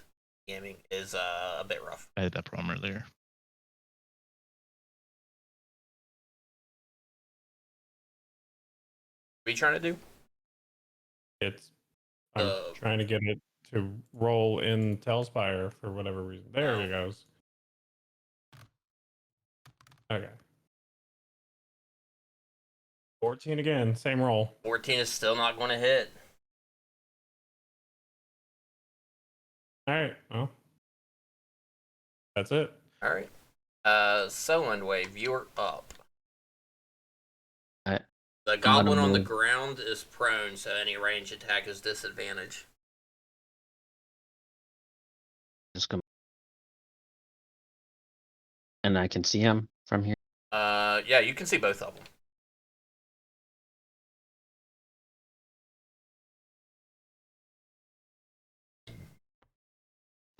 DMing is a bit rough. I had that problem earlier. What are you trying to do? I'm trying to get it to roll in Talespire for whatever reason. There it goes. Okay. 14 again, same roll. 14 is still not going to hit. All right, well, that's it. All right. Soland Wave, you're up. Alright. The goblin on the ground is prone, so any range attack is disadvantage. Just come. And I can see him from here. Yeah, you can see both of them.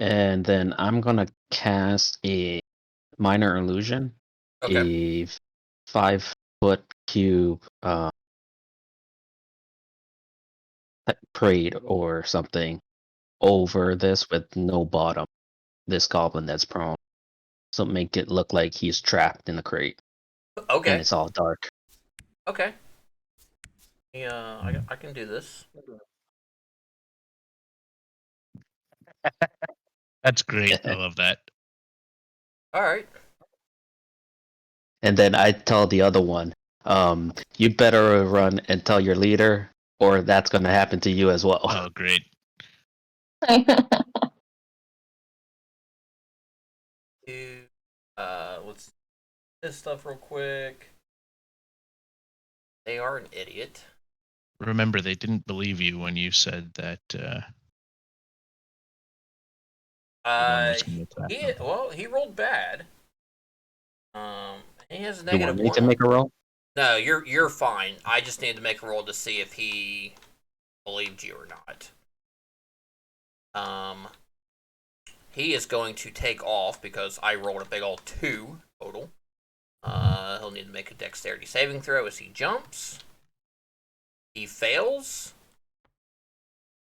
And then I'm gonna cast a minor illusion, Okay. a 5-foot cube parade or something over this with no bottom. This goblin that's prone, so make it look like he's trapped in the crate, Okay. and it's all dark. Okay. Yeah, I can do this. That's great. I love that. All right. And then I tell the other one, you better run and tell your leader, or that's gonna happen to you as well. Oh, great. Let's see this stuff real quick. They are an idiot. Remember, they didn't believe you when you said that. He rolled bad. He has a You negative want me to one. make a roll? No, you're fine. I just need to make a roll to see if he believed you or not. He is going to take off because I rolled a big old 2 total. He'll need to make a dexterity saving throw as he jumps. He fails.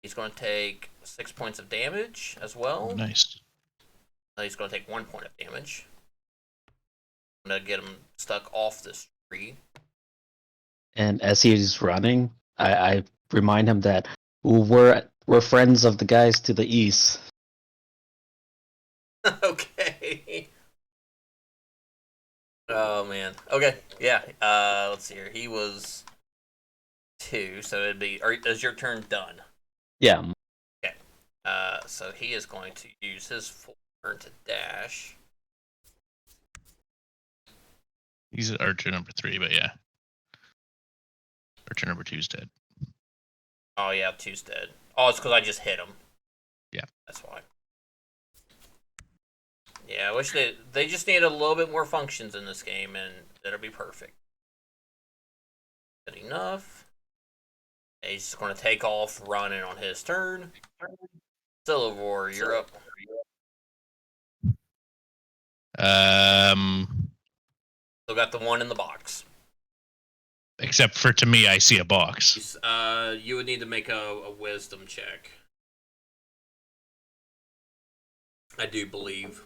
He's going to take 6 points of damage as well. Nice. He's going to take 1 point of damage. I'm going to get him stuck off this tree. And as he's running, I remind him that we're friends of the guys to the east. Okay. Oh man. Okay. Yeah. Let's see here. He was 2, so it'd be. Is your turn done? Yeah. Okay. So he is going to use his full turn to dash. He's archer number 3, but yeah. Archer number 2's dead. Oh yeah, 2's dead. Oh, it's because I just hit him. Yeah. That's why. Yeah, I wish they just needed a little bit more functions in this game, and it'll be perfect. Good enough. He's just going to take off running on his turn. Silverwar, you're up. Still got the 1 in the box. Except for, to me, I see a box. You would need to make a wisdom check. I do believe.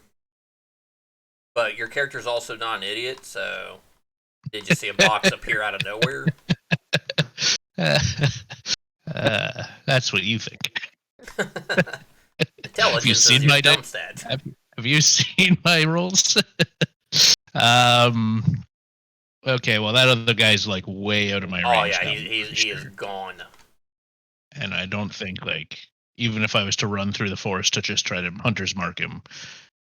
But your character's also not an idiot, so did you see a box appear out of nowhere? That's what you think. Intelligence is your dumb stat. Have you seen my rolls? Okay, well that other guy's like way out of my range. Oh yeah, now, he is gone. And I don't think, like, even if I was to run through the forest to just try to hunter's mark him,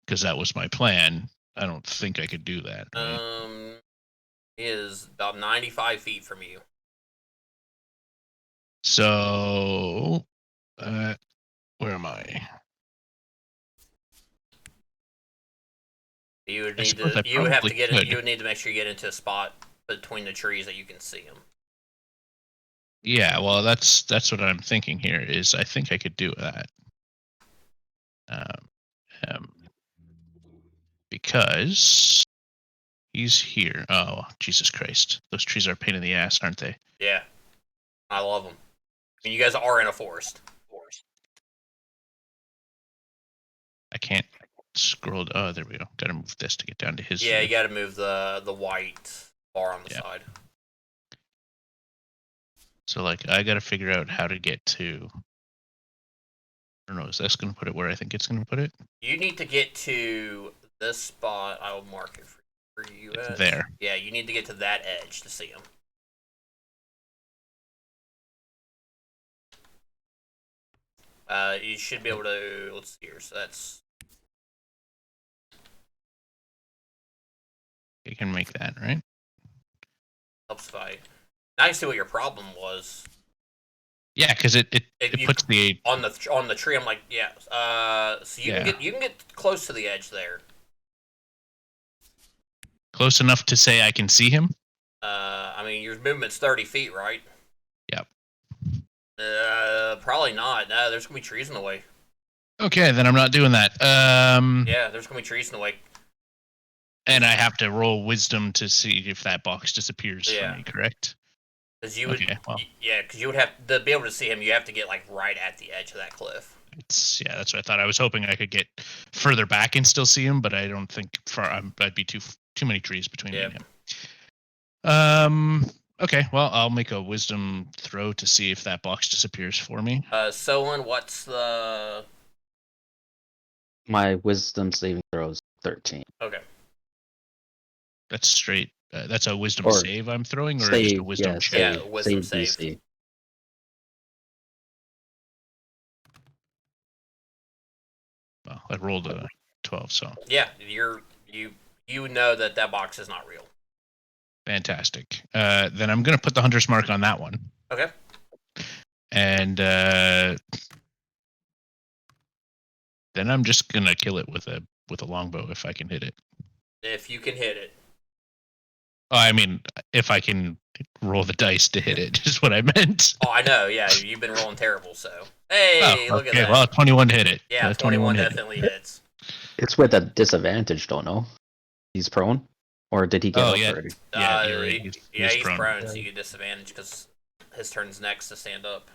because that was my plan, I don't think I could do that. Right? He is about 95 feet from you. So, where am I? You would I need suppose to. I You would have to probably get. could. You would need to make sure you get into a spot between the trees that you can see him. Yeah, well, that's what I'm thinking here. Is I think I could do that. Because he's here. Oh, Jesus Christ! Those trees are a pain in the ass, aren't they? Yeah, I love them. I mean, you guys are in a forest. I can't scroll. Oh, there we go. Got to move this to get down to his. Yeah, view. you got to move the white bar on the side. So, like, I got to figure out how to get to. I don't know. Is this going to put it where I think it's going to put it? You need to get to this spot. I will mark it for you. It's there. Yeah, you need to get to that edge to see him. You should be able to. Let's see here. So that's. You can make that, right? Helps fight. Now I see what your problem was. Yeah, because it puts the on the tree. I'm like, yeah. So you can get close to the edge there. Close enough to say I can see him. I mean, your movement's 30 feet, right? Yep. Probably not. No, there's gonna be trees in the way. Okay, then I'm not doing that. Yeah, there's gonna be trees in the way. And I have to roll wisdom to see if that box disappears for me, correct? Because you would, because you would have to be able to see him. You have to get like right at the edge of that cliff. That's what I thought. I was hoping I could get further back and still see him, but I don't think I'd be too many trees between me and him. Okay, well, I'll make a wisdom throw to see if that box disappears for me. Solon, what's the? My wisdom saving throw is 13. Okay. That's straight. That's a wisdom save I'm throwing, or just a wisdom check? Yeah, wisdom save. DC. Well, I rolled a 12, so. Yeah, you know that box is not real. Fantastic. Then I'm gonna put the hunter's mark on that one. Okay. And then I'm just gonna kill it with a longbow if I can hit it. If you can hit it. Oh, I mean, if I can roll the dice to hit it, is what I meant. Oh, I know. Yeah, you've been rolling terrible. So, hey, look at that. Well, 21 hit it. Yeah, 21 definitely hits. It's with a disadvantage, don't know. He's prone, or did he get up already? Yeah, you're right. He's prone, so you get disadvantage because his turn's next to stand up.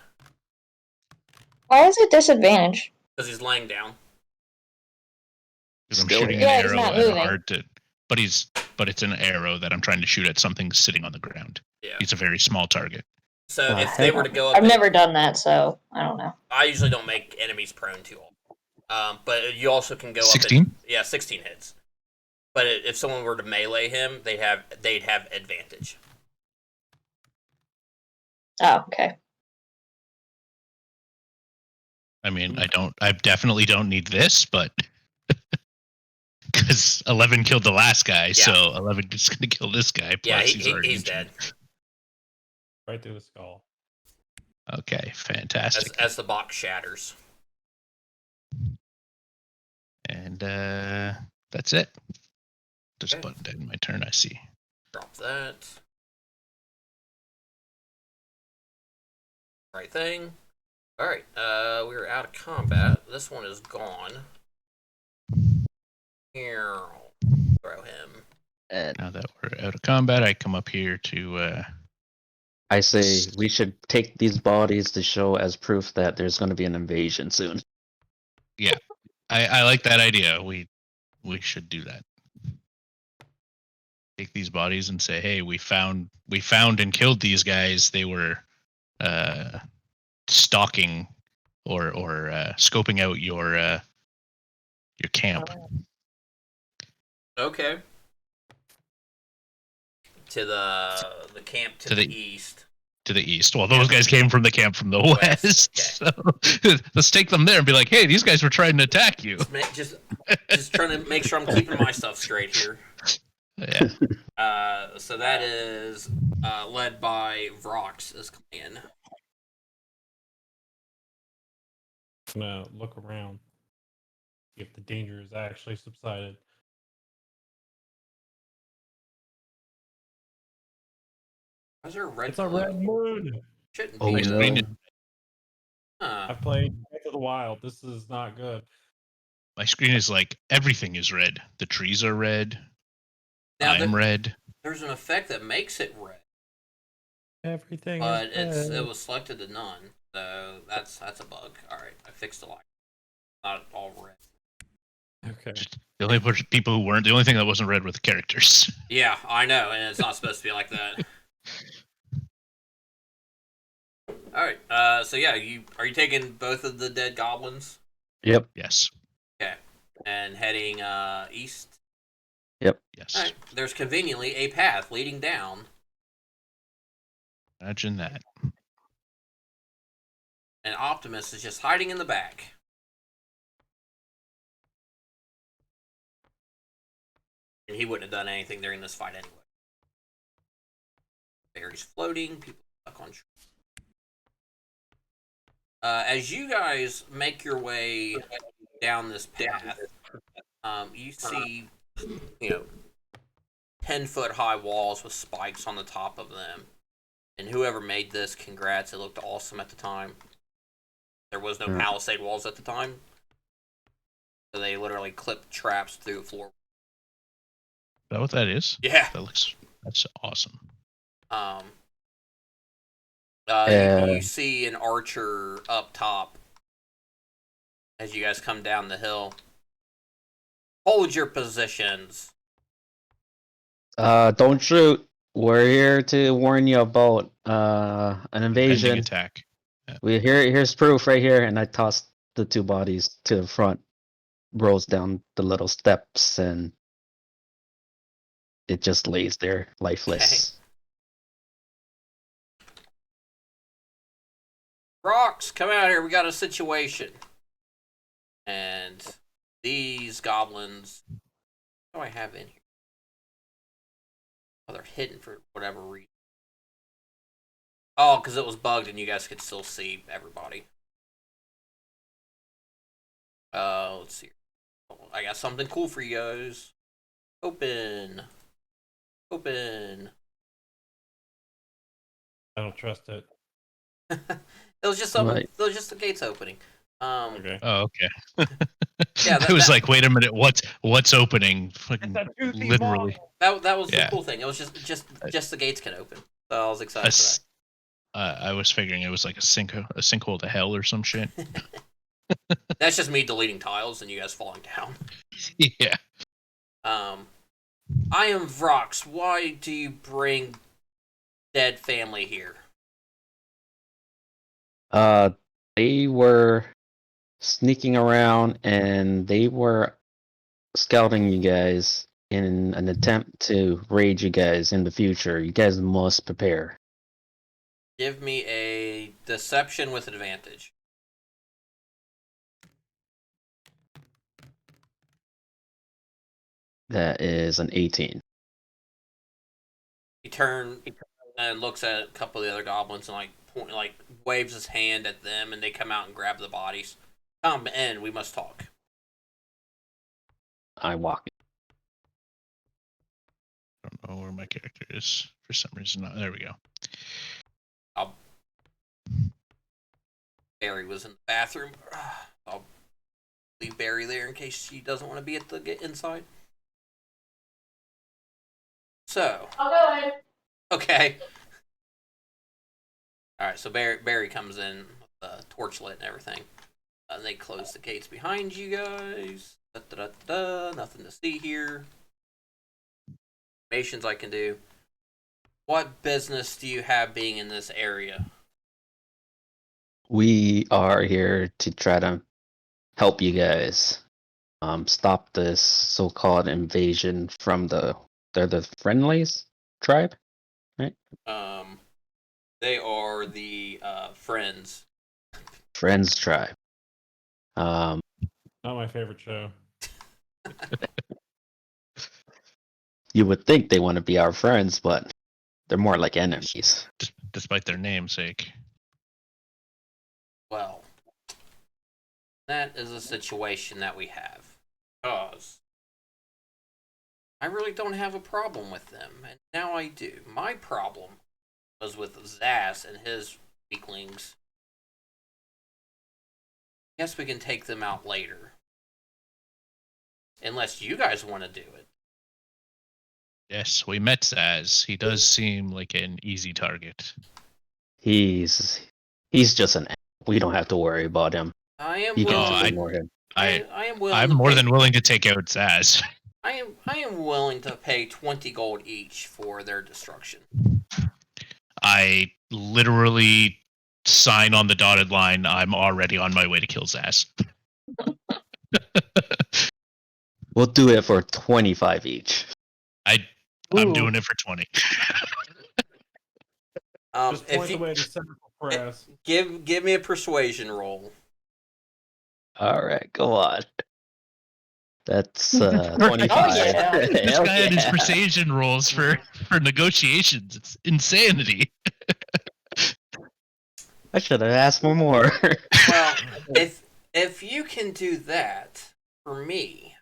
Why is it disadvantage? Because he's laying down. Because I'm shooting an arrow at hard to, but it's an arrow that I'm trying to shoot at something sitting on the ground. Yeah. He's a very small target. So if heck? they were to go up, I've never done that, so I don't know. I usually don't make enemies prone too often. But you also can go 16? up. 16 hits. But if someone were to melee him, they'd have advantage. Oh, okay. I mean, I definitely don't need this, but because 11 killed the last guy, so 11 is going to kill this guy. Yeah, Plus, already he's injured. dead. Right through the skull. Okay, fantastic. As the box shatters. And that's it. There's a Okay. button dead in my turn, I see. Drop that. Right thing. Alright, we're out of combat. This one is gone. Here, throw him. And Now that we're out of combat, I come up here to. I say we should take these bodies to show as proof that there's going to be an invasion soon. I like that idea. We should do that. Take these bodies and say, hey, we found and killed these guys. They were stalking or scoping out your camp. Okay. To the camp to the east. To the east. Well, those guys came from the camp from the west. Okay. So let's take them there and be like, hey, these guys were trying to attack you. Just trying to make sure I'm keeping my stuff straight here. Yeah. So that is led by Vrox's clan. I'm gonna look around. See if the danger has actually subsided. Why is there a red It's a glow? red moon. Shouldn't Oh be. no! Huh. I've played Breath of the Wild. This is not good. My screen is like everything is red. The trees are red. Now, I'm red. There's an effect that makes it red, Everything but is red. it was selected to none. So that's a bug. All right, I fixed a lot. Not all red. Okay. Just the only people who weren't, the only thing that wasn't red were the characters. Yeah, I know, and it's not supposed to be like that. All right. So yeah, are you taking both of the dead goblins? Yep. Yes. Okay. And heading east. Yes. All right. There's conveniently a path leading down. Imagine that. And Optimus is just hiding in the back. And he wouldn't have done anything during this fight anyway. Fairies floating, people stuck on trees. As you guys make your way down this path, you see, 10-foot high walls with spikes on the top of them. And whoever made this, congrats, it looked awesome at the time. There was no palisade walls at the time. So they literally clipped traps through the floor. Is that what that is? Yeah. That's awesome. You see an archer up top as you guys come down the hill. Hold your positions. Don't shoot. We're here to warn you about an invasion. Pending attack. Yeah. Here's proof right here, and I tossed the two bodies to the front, rolls down the little steps, and it just lays there lifeless. Rocks, come out here. We got a situation. And these goblins. What do I have in here? Oh, they're hidden for whatever reason. Oh, because it was bugged and you guys could still see everybody. Let's see. Oh, I got something cool for you guys. Open. I don't trust it. It was just something. Right. It was just the gates opening. Okay. Oh, okay. Yeah, I was like, wait a minute, what's opening? Fucking literally. That was the Yeah. cool thing. It was just the gates can open. So I was excited for that. I was figuring it was like a sinkhole to hell or some shit. That's just me deleting tiles and you guys falling down. Yeah. I am Vrox. Why do you bring dead family here? They were sneaking around and they were scouting you guys in an attempt to raid you guys in the future. You guys must prepare. Give me a deception with advantage. That is an 18. He turns and looks at a couple of the other goblins and like waves his hand at them, and they come out and grab the bodies. Come in, we must talk. I walk. I don't know where my character is for some reason. Oh, there we go. Barry was in the bathroom. I'll leave Barry there in case she doesn't want to be at the inside. So. I'll go in. Okay. Alright, so Barry comes in with the torch lit and everything. And they close the gates behind you guys. Nothing to see here. Informations I can do. What business do you have being in this area? We are here to try to help you guys stop this so-called invasion from they're the Friendlies tribe, right? They are the Friends. Friends tribe. Not my favorite show. You would think they want to be our friends, but they're more like enemies. Despite their namesake. Well, that is a situation that we have. Because I really don't have a problem with them, and now I do. My problem was with Zaz and his weaklings. Guess we can take them out later. Unless you guys want to do it. Yes, we met Zaz. He does seem like an easy target. He's just an. We don't have to worry about him. I am You willing. can ignore him. I am willing. I'm more than willing to take out Zaz. I am willing to pay 20 gold each for their destruction. I literally sign on the dotted line. I'm already on my way to kill Zaz. We'll do it for 25 each. I'm doing it for 20. Just point the way to Central Press. Give me a persuasion roll. All right, go on. That's Oh, 25. yeah. This Hell guy had his yeah. persuasion rolls for negotiations. It's insanity. I should have asked for more. Well, if you can do that for me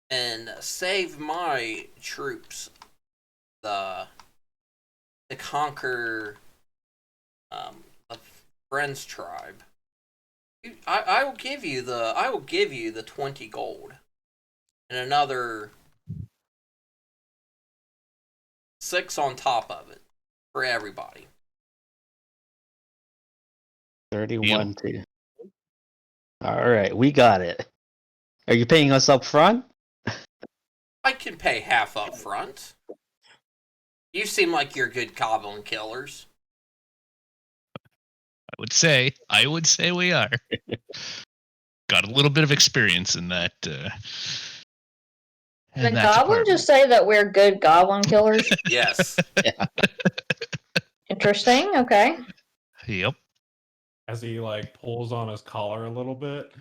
and save my troops to conquer the Friends tribe, I will give you the 20 gold and another 6 on top of it for everybody. 31 to. All right, we got it. Are you paying us up front? I can pay half up front. You seem like you're good goblin killers. I would say we are. Got a little bit of experience in that. Did Goblin just say that we're good goblin killers? Yes. Yeah. Interesting. Okay. Yep. As he like pulls on his collar a little bit.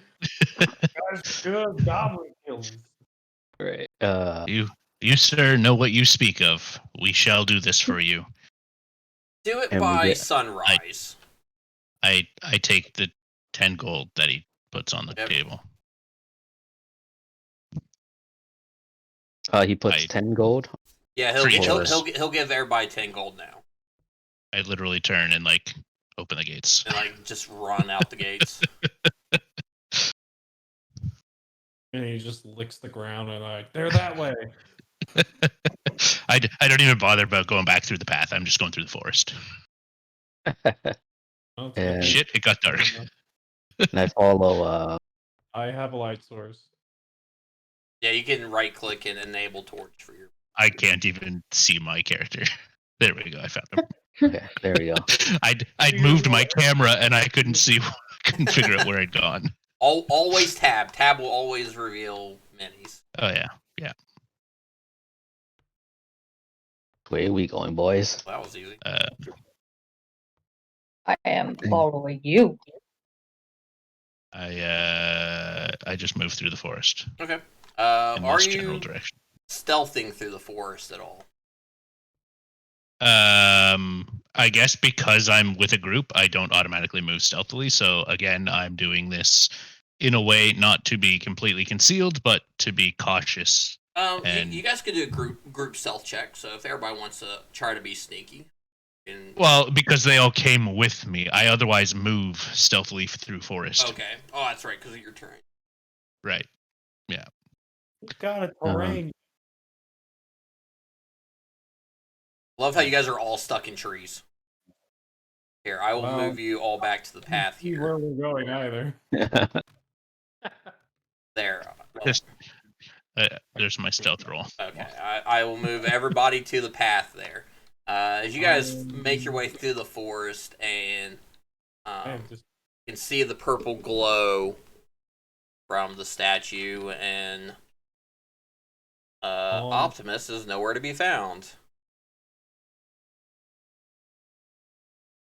Guys, good goblin killers. Right. You sir know what you speak of. We shall do this for you. Do it And we by get- sunrise. I take the 10 gold that he puts on the Yep. table. He puts 10 gold. Yeah, For each of he'll give everybody 10 gold now. I literally turn and like open the gates. And just run out the gates. And he just licks the ground and like, they're that way. I don't even bother about going back through the path. I'm just going through the forest. Oh, And- Shit, it got dark. And I follow. I have a light source. Yeah, you can right click and enable torch for your. I can't even see my character. There we go. I found him. Okay, there we go. I'd moved my camera and I couldn't figure out where I'd gone. Always tab. Tab will always reveal minis. Oh yeah, yeah. Where are we going, boys? Well, that was easy. I am following you. I just moved through the forest Okay. in Are this general you direction. stealthing through the forest at all? I guess because I'm with a group, I don't automatically move stealthily. So again, I'm doing this in a way not to be completely concealed, but to be cautious. You guys could do a group stealth check. So if everybody wants to try to be sneaky, well, because they all came with me, I otherwise move stealthily through forest. Okay. Oh, that's right, because of your terrain. Right. Yeah. Got a terrain. Love how you guys are all stuck in trees. Here, I will move you all back to the path See here. where we're going either. There. There's my stealth roll. Okay, I will move everybody to the path there. As you guys make your way through the forest and you can see the purple glow from the statue, and Optimus is nowhere to be found.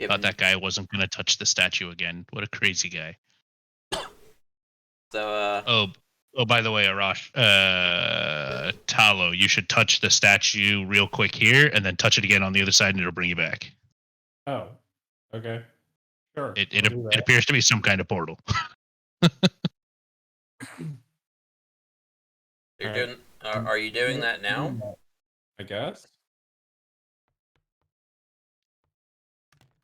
Thought that guy wasn't going to touch the statue again. What a crazy guy. So, Oh, by the way, Arash, Talo, you should touch the statue real quick here, and then touch it again on the other side, and it'll bring you back. Oh, okay. Sure. It appears to be some kind of portal. you're doing. Are you doing that now? I guess.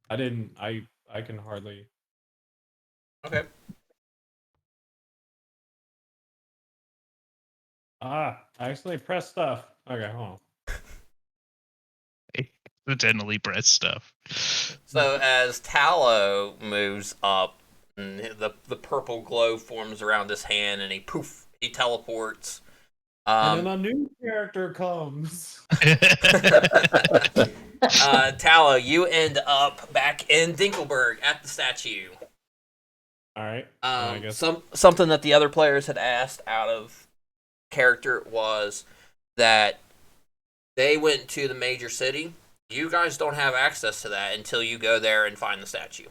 I didn't. I can hardly. Okay. I accidentally pressed stuff. Okay, hold on. Accidentally press stuff. So as Tallow moves up, and the purple glow forms around his hand, and he teleports. And then a new character comes. Tallow, you end up back in Dinkelberg at the statue. All right. I guess. Something that the other players had asked out of character was that they went to the major city. You guys don't have access to that until you go there and find the statue.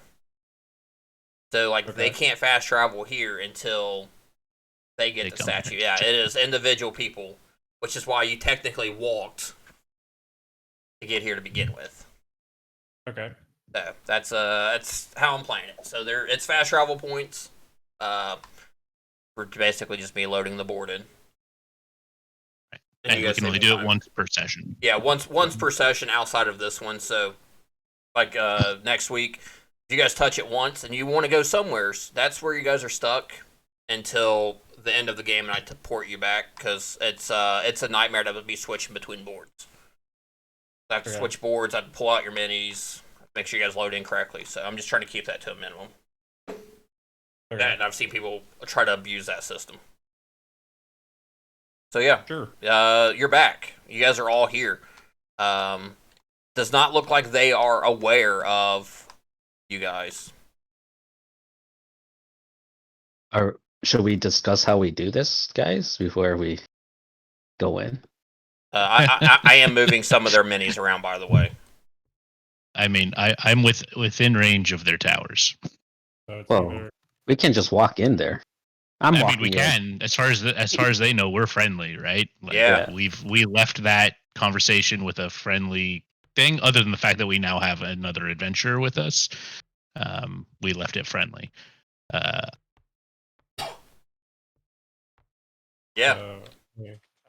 So, they can't fast travel here until they get the statue. Yeah, it is individual people, which is why you technically walked to get here to begin with. Okay. So that's how I'm playing it. So it's fast travel points. For basically just me loading the board in. And you can only do it once per session. Yeah, once per session outside of this one. So, next week, if you guys touch it once and you want to go somewhere, that's where you guys are stuck until the end of the game, and I port you back because it's a nightmare to be switching between boards. I have to switch boards. I have to pull out your minis, make sure you guys load in correctly. So I'm just trying to keep that to a minimum. Okay. And I've seen people try to abuse that system. So yeah, sure. You're back. You guys are all here. Does not look like they are aware of you guys. Should we discuss how we do this, guys, before we go in? I am moving some of their minis around, by the way. I mean, I'm within range of their towers. So we can just walk in there. I mean, we can. As far as they know, we're friendly, right? We left that conversation with a friendly thing. Other than the fact that we now have another adventurer with us, we left it friendly. I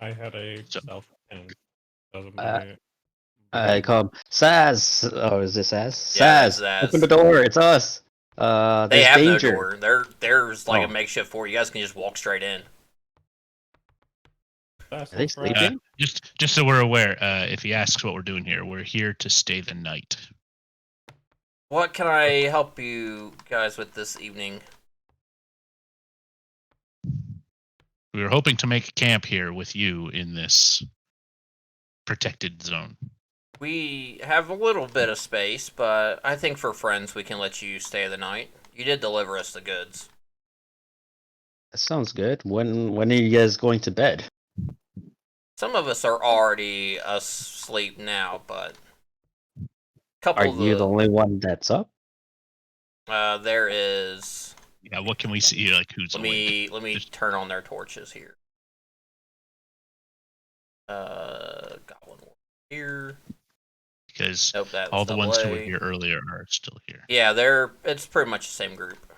had a self and I call him Saz. Oh, is this Saz? Yeah, Saz, open the door. It's us. They have danger. no door. There's a makeshift fort. You guys can just walk straight in. Are they sleeping? Just so we're aware, if he asks what we're doing here, we're here to stay the night. What can I help you guys with this evening? We were hoping to make camp here with you in this protected zone. We have a little bit of space, but I think for friends we can let you stay the night. You did deliver us the goods. That sounds good. When are you guys going to bed? Some of us are already asleep now, but a Are couple of you the only one that's up? there is. Yeah, what can we see? Like, who's awake? Let me Just- turn on their torches here. Got one more here. Because Nope, that all was the double ones who were A. here earlier are still here. Yeah, it's pretty much the same group.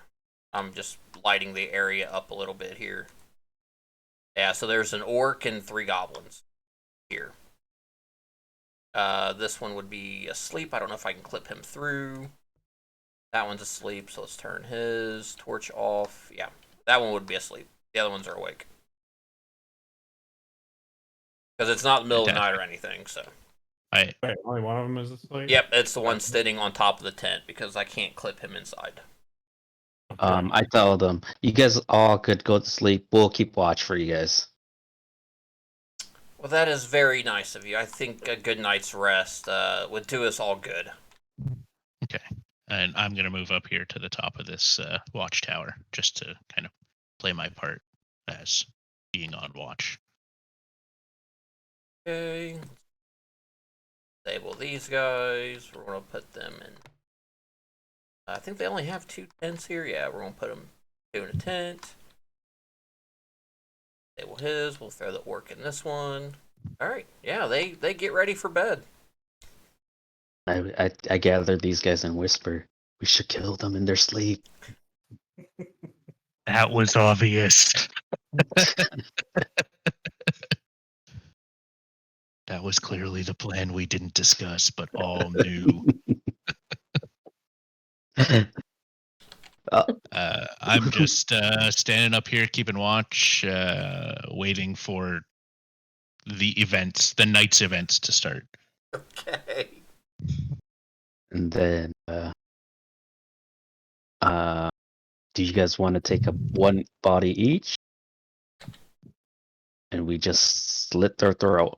I'm just lighting the area up a little bit here. Yeah, so there's an orc and 3 goblins here. This one would be asleep. I don't know if I can clip him through. That one's asleep, so let's turn his torch off. Yeah, that one would be asleep. The other ones are awake. Because it's not the middle of the night or anything, so. I Wait, only one of them is asleep? Yep, it's the one sitting on top of the tent because I can't clip him inside. Okay. I tell them, you guys all could go to sleep. We'll keep watch for you guys. Well, that is very nice of you. I think a good night's rest would do us all good. okay, and I'm gonna move up here to the top of this watchtower just to kind of play my part as being on watch. Okay. Disable these guys. We're going to put them in. I think they only have 2 tents here. Yeah, we're going to put them 2 in a tent. Disable his. We'll throw the orc in this one. All right. Yeah, they get ready for bed. I gather these guys and whisper, we should kill them in their sleep. That was obvious. That was clearly the plan we didn't discuss, but all knew. I'm just standing up here, keeping watch, waiting for the night's events to start. Okay. And then, do you guys want to take up one body each? And we just slit their throat.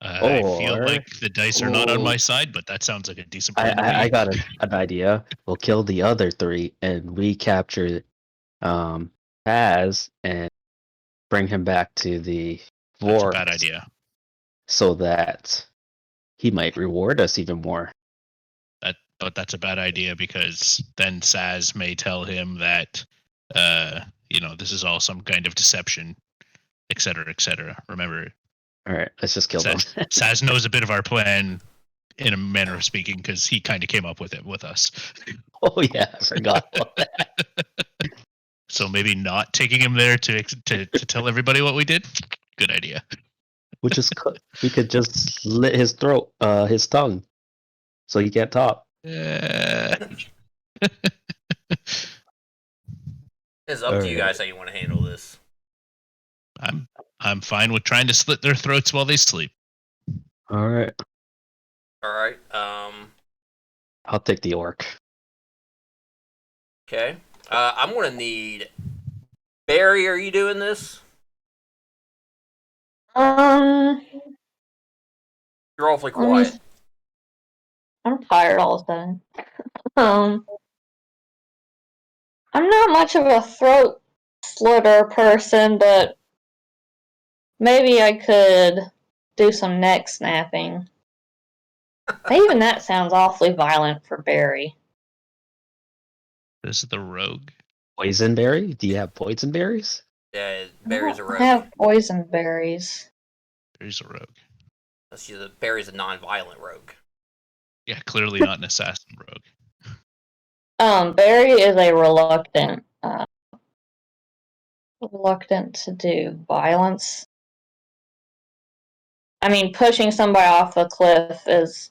I feel Or- like the dice are not on my Ooh. side, but that sounds like a decent plan to me. I got an idea. We'll kill the other 3 and we capture Taz and bring him back to the That's a fort bad idea. so that he might reward us even more. But that's a bad idea because then Saz may tell him that, this is all some kind of deception, et cetera, et cetera. Remember, All right, let's just kill them. Saz knows a bit of our plan in a manner of speaking because he kind of came up with it with us. Oh yeah, I forgot about that. So maybe not taking him there to tell everybody what we did. Good idea. We could just slit his throat, his tongue, so he can't talk. It's up to you Alright. guys how you want to handle this. I'm fine with trying to slit their throats while they sleep. All right, All right. I'll take the orc. Okay. I'm going to need. Barry, are you doing this? Um, You're awfully let me quiet. s- I'm tired all of a sudden. Um, I'm not much of a throat slitter person, but maybe I could do some neck snapping. Even that sounds awfully violent for Barry. This is the rogue. Poisonberry? Do you have poison berries? Yeah, Barry's a I rogue. have poison berries. There's a rogue. Barry's a non-violent rogue. Yeah, clearly not an assassin rogue. Barry is a reluctant to do violence. I mean, pushing somebody off a cliff is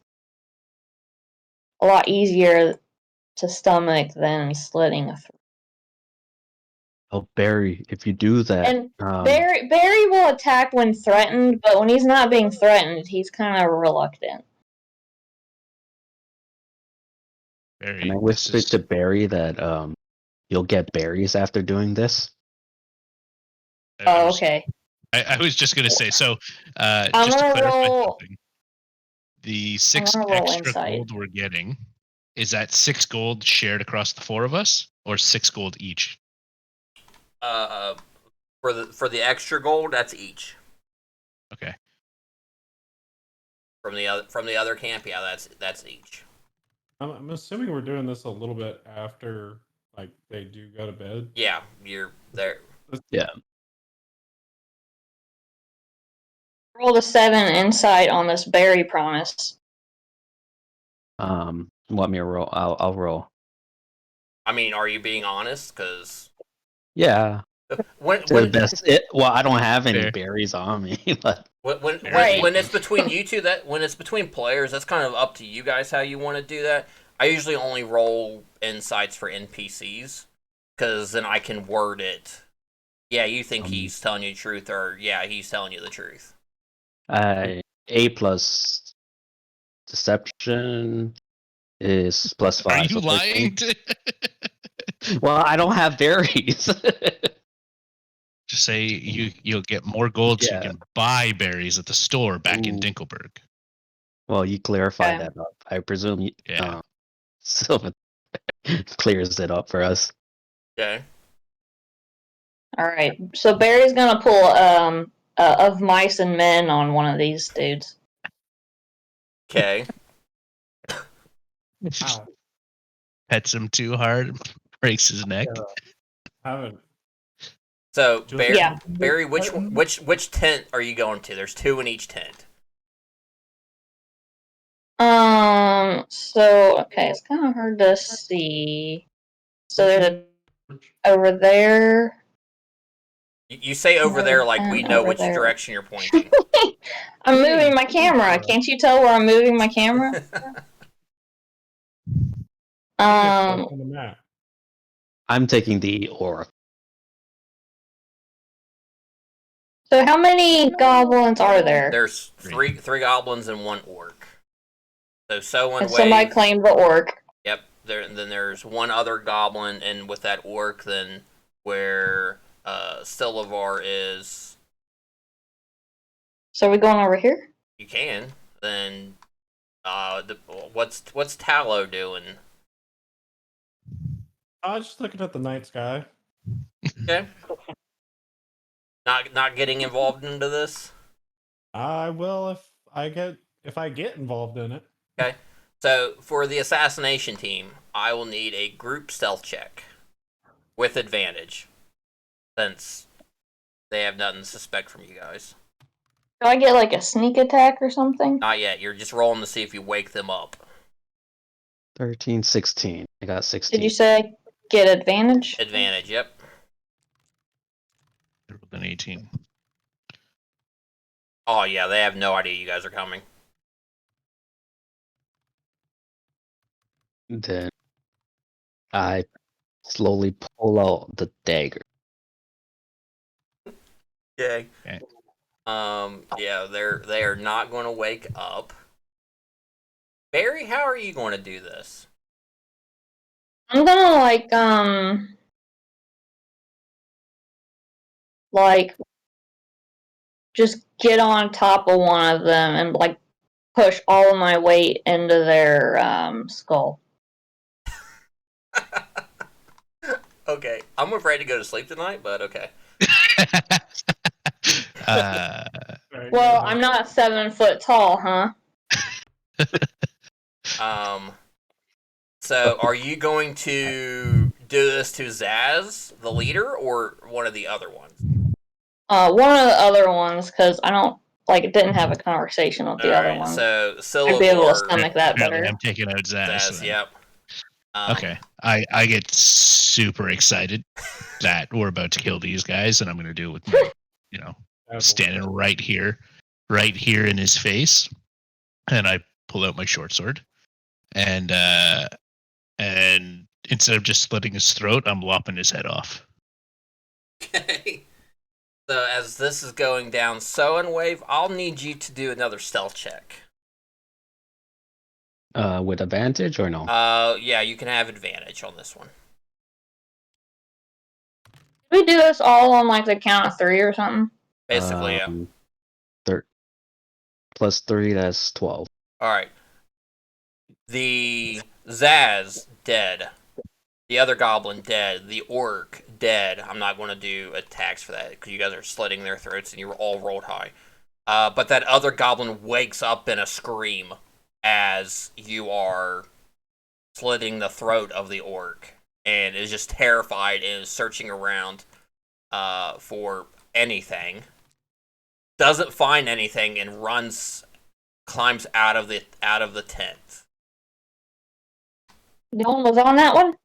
a lot easier to stomach than slitting a throat. Oh, Barry, if you do that, And Barry will attack when threatened, but when he's not being threatened, he's kind of reluctant. Very, can I whisper to Barry that you'll get berries after doing this? Oh, okay. I was just gonna say. So, I'm just to gonna clarify roll. something, the 6 gonna roll extra insight. gold we're getting, is that 6 gold shared across the 4 of us, or 6 gold each? For the extra gold, that's each. Okay. From the other camp, yeah, that's each. I'm assuming we're doing this a little bit after like they do go to bed. Yeah, you're there. Yeah. Rolled a 7 insight on this berry promise. Want me to roll? I'll roll. I mean, are you being honest? Because Yeah. when To the best. Well, I don't have any Fair. berries on me, but Right. when it's between you two, when it's between players, that's kind of up to you guys how you want to do that. I usually only roll insights for NPCs because then I can word it. Yeah, you think he's telling you the truth, or yeah, he's telling you the truth. A plus deception is plus 5. Are you so 13. lying? Well, I don't have berries. Just say you'll get more gold so you Yeah. can buy berries at the store back in Ooh. Dinkelberg. Well, you clarify Okay. that up. I presume you, Yeah. Sylvan clears it up for us. Okay. All right. So Barry's gonna pull of mice and men on one of these dudes. Okay. Ow. Pets him too hard, breaks his neck. Yeah. Haven't. So Just- Yeah. Barry, which tent are you going to? There's 2 in each tent. So okay, it's kind of hard to see. So there's over there. You say over there like we know Over which there. direction you're pointing. I'm moving my camera. Can't you tell where I'm moving my camera? On the map. I'm taking the aura. So how many goblins are there? There's three goblins and 1 orc. So And somebody claimed the orc. Yep. And then there's 1 other goblin, and with that orc, then where Stillavar is, So are we going over here? you can. Then what's Tallow doing? I was just looking at the night sky. Okay. Not getting involved into this. I will if I get involved in it. Okay. So for the assassination team, I will need a group stealth check with advantage, since they have nothing to suspect from you guys. Do I get like a sneak attack or something? Not yet. You're just rolling to see if you wake them up. 13, 16. I got 16. Did you say I get advantage? Advantage. Yep. An 18. Oh yeah, they have no idea you guys are coming. Then I slowly pull out the dagger. Okay. Okay. Yeah, they are not going to wake up. Barry, how are you going to do this? I'm gonna like just get on top of one of them and like push all of my weight into their skull. Okay, I'm afraid to go to sleep tonight, but okay. Well, I'm not 7 foot tall, huh? So are you going to do this to Zaz, the leader, or one of the other ones? One of the other ones, because I don't didn't have a conversation with the other one. So I'd be able to Silver stomach that Apparently better. I'm taking out Zaz. Zaz, then. yep. Okay. I get super excited that we're about to kill these guys, and I'm going to do it with my, standing right here in his face, and I pull out my short sword, and instead of just slitting his throat, I'm lopping his head off. Okay. So as this is going down, Wave, I'll need you to do another stealth check. With advantage or no? Yeah, you can have advantage on this one. Did we do this all on the count of 3 or something? Basically, yeah. Thir- plus 3, that's 12. All right. The Zaz dead. The other goblin dead. The orc dead. I'm not going to do attacks for that because you guys are slitting their throats and you were all rolled high. But that other goblin wakes up in a scream as you are slitting the throat of the orc and is just terrified and is searching around for anything. Doesn't find anything and climbs out of the tent. No one was on that one?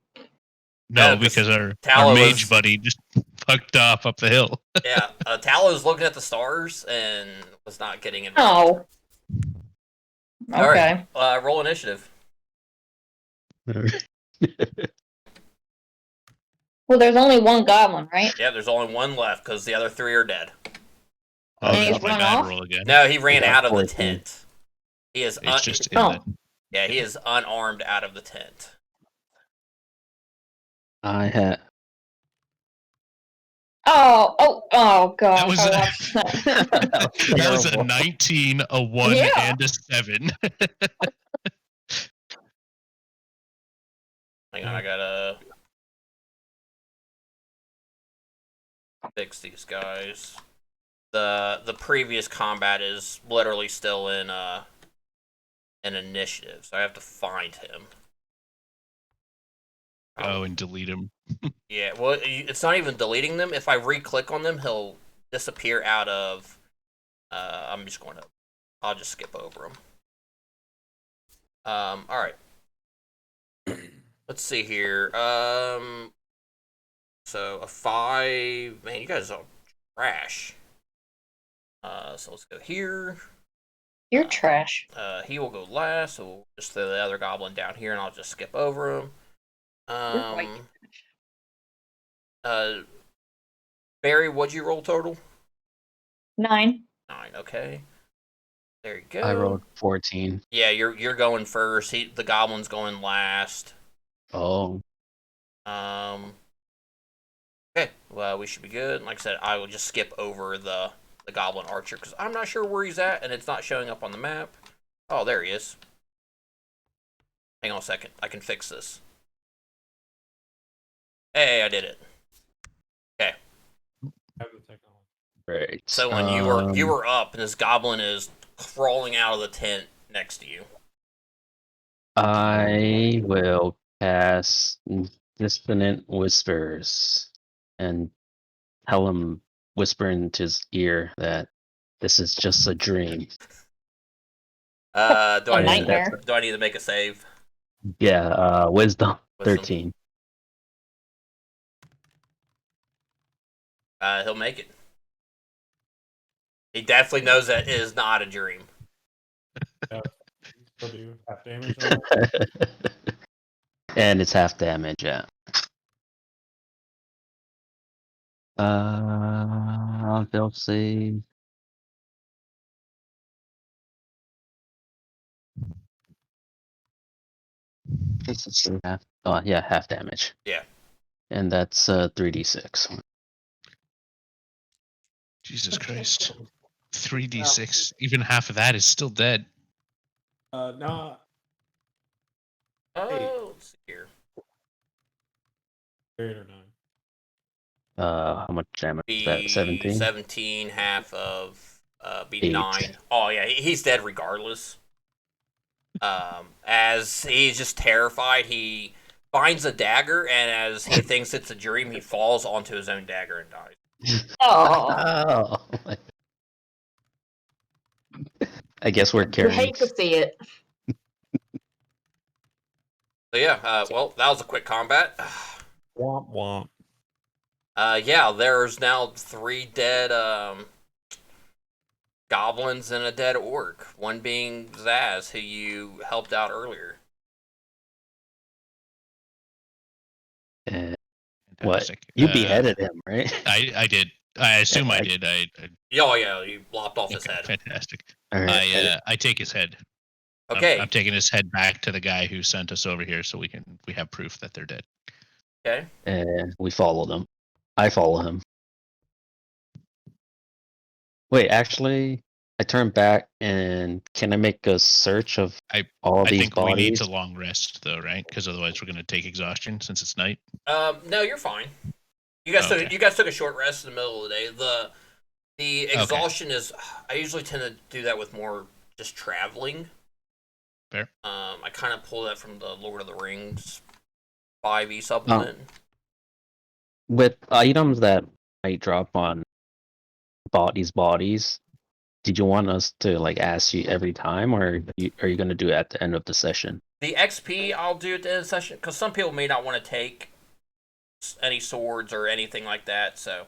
No, Yeah, because our Tallow mage was- buddy just fucked off up the hill. Yeah, Tallo's looking at the stars and was not getting involved. Oh. All Okay. right, roll initiative. Well, there's only one goblin, right? Yeah, there's only one left because the other 3 are dead. Oh, And that's he's my run bad off? roll again. No, he ran Yeah, out of the 14. tent. He is It's just in Oh. he is unarmed out of the tent. I had. Oh, gosh. That was I a- watched that. That was a Terrible. 19, a 1, Yeah. and a 7. Hang on, I gotta fix these guys. The previous combat is literally still in an initiative, so I have to find him. Go and delete him. Yeah, well, it's not even deleting them. If I re-click on them, he'll disappear out of. I'll just skip over him. All right. Let's see here. So a 5. Man, you guys are trash. So let's go here. You're trash. He will go last, so we'll just throw the other goblin down here, and I'll just skip over him. You're quite Barry, what'd you roll total? 9. 9. Okay. There you go. I rolled 14. Yeah, you're going first. The goblin's going last. Oh. Okay. Well, we should be good. Like I said, I will just skip over the goblin archer because I'm not sure where he's at, and it's not showing up on the map. Oh, there he is. Hang on a second. I can fix this. Hey, I did it. Okay. Have the technology. Great. So when you were up, and this goblin is crawling out of the tent next to you. I will cast Dissonant Whispers and tell him, whisper into his ear that this is just a dream. Do I nightmare. need to make a save? Yeah, wisdom Wisdom. 13. He'll make it. He definitely knows that it is not a dream. Still do half damage on it. And it's half damage, yeah. They'll see. This is half. Oh, yeah, half damage. Yeah. And that's 3d6. Jesus Christ. 3d6. Even half of that is still dead. No, Oh, let's see here. 8 or 9. How much damage is that? 17? 17, half of be 8. 9. Oh yeah, he's dead regardless. As he's just terrified, he finds a dagger, and as he thinks it's a dream, he falls onto his own dagger and dies. Oh. Oh. I guess we're You carrying. hate to see it. So yeah, well, that was a quick combat. Womp womp. Yeah, there's now 3 dead goblins and a dead orc. One being Zaz, who you helped out earlier. What? Fantastic. You beheaded him, right? I did. I assume I did. Oh yeah, you lopped off his Okay, head. fantastic. All right. I take his head. Okay. I'm taking his head back to the guy who sent us over here, so we have proof that they're dead. Okay. And we followed him. I follow him. Wait, actually, I turned back and can I make a search of all I these think we need bodies? to long rest though, right? Because otherwise we're gonna take exhaustion since it's night. No, you're fine. You guys Okay. took a short rest in the middle of the day. The Okay. exhaustion is. I usually tend to do that with more just traveling. Fair. I kind of pull that from the Lord of the Rings 5e supplement. With items that might drop on these bodies, did you want us to like ask you every time, or are you going to do it at the end of the session? The XP I'll do at the end of the session because some people may not want to take any swords or anything like that. So,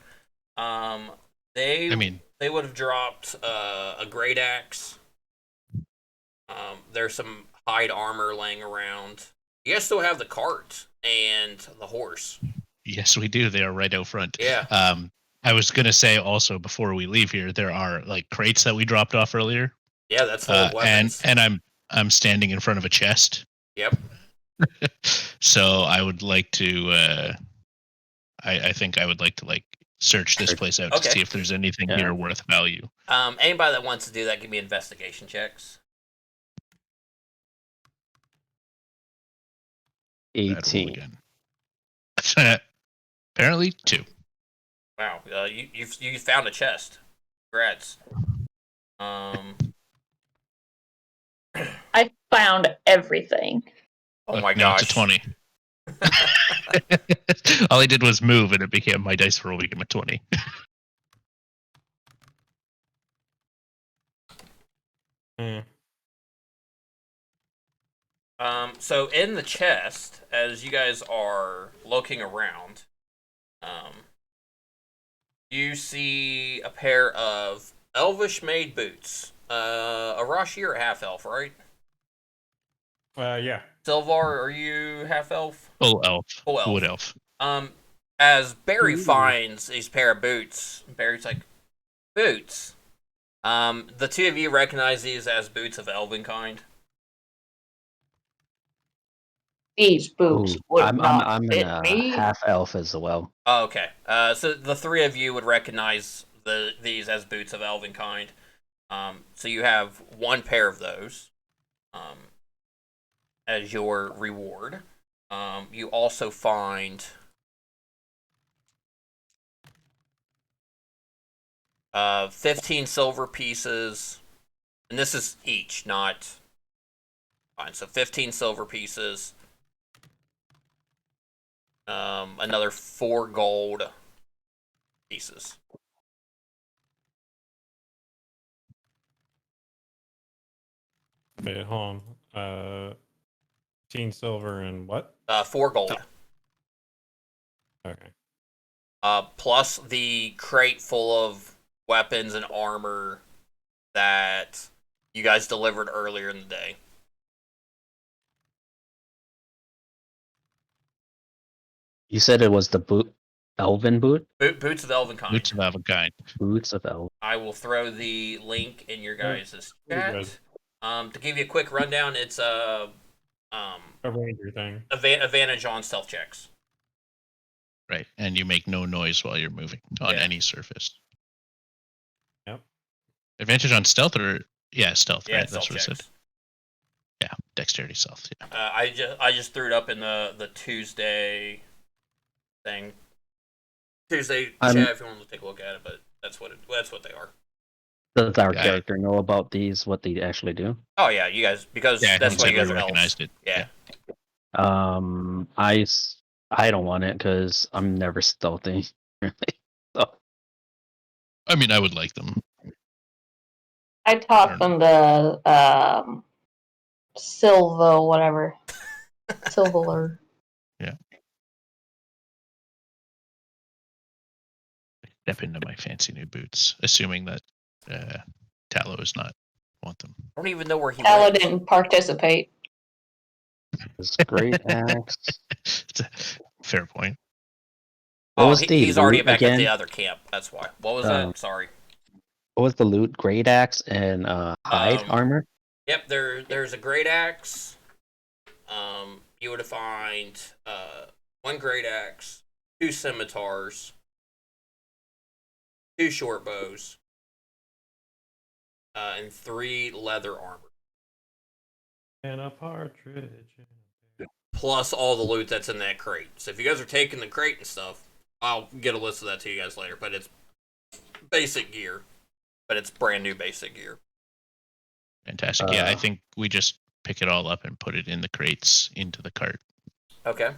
they would have dropped a great axe. There's some hide armor laying around. You guys still have the cart and the horse. Yes, we do. They are right out front. Yeah. I was gonna say also before we leave here, there are like crates that we dropped off earlier. Yeah, that's full of weapons. And I'm standing in front of a chest. Yep. So I would like to. I think I would like to like search this place out to see if there's anything here worth value. Anybody that wants to do that, give me investigation checks. 18. Apparently 2. Wow, you found a chest. Congrats. I found everything. Oh my now gosh. it's a 20. All I did was move, and it became my dice roll became a 20. So in the chest, as you guys are looking around, you see a pair of elvish-made boots. Arashi, you're a half-elf, right? Yeah. Silvar, are you half-elf? Full elf. Full elf. Wood elf. As Barry finds these pair of boots, Barry's like, boots? The two of you recognize these as boots of elven kind. These boots would not I'm fit in me. half elf as well. Oh, okay. So the three of you would recognize these as boots of elven kind. So you have one pair of those as your reward. You also find 15 silver pieces, and this is each, not fine. So 15 silver pieces. Another 4 gold pieces. Wait, hold on. 15 silver and what? 4 gold. Okay. Plus the crate full of weapons and armor that you guys delivered earlier in the day. You said it was the elven boot? Boots of elven kind. Boots of elven kind. Boots of elven. I will throw the link in your guys' Pretty chat. To give you a quick rundown, it's a ranger thing. Advantage on stealth checks. Right, and you make no noise while you're moving on any surface. Yep. Advantage on stealth or stealth. Yeah, right? stealth That's what checks. I said. Yeah, dexterity stealth. Yeah. I just threw it up in the Tuesday thing. Tuesday chat if you want to take a look at it, but that's what they are. Does our character know about these? What they actually do? Oh yeah, you guys because that's why you guys are recognized elves. it. Yeah. I don't want it because I'm never stealthy. Really. So. I mean, I would like them. I taught them the Silva, whatever. Silver. Yeah. Step into my fancy new boots, assuming that Tallow does not want them. I don't even know where he Tallow went. didn't participate. This great axe. It's a fair point. He's already back at the other camp. That's why. What was that? Sorry. What was the loot? Great axe and hide armor? Yep, there's a great axe. You would find 1 great axe, 2 scimitars, 2 short bows, and 3 leather armor. And a partridge. Plus all the loot that's in that crate. So if you guys are taking the crate and stuff, I'll get a list of that to you guys later. But it's basic gear. But it's brand new basic gear. Fantastic. Yeah, I think we just pick it all up and put it in the crates into the cart. Okay.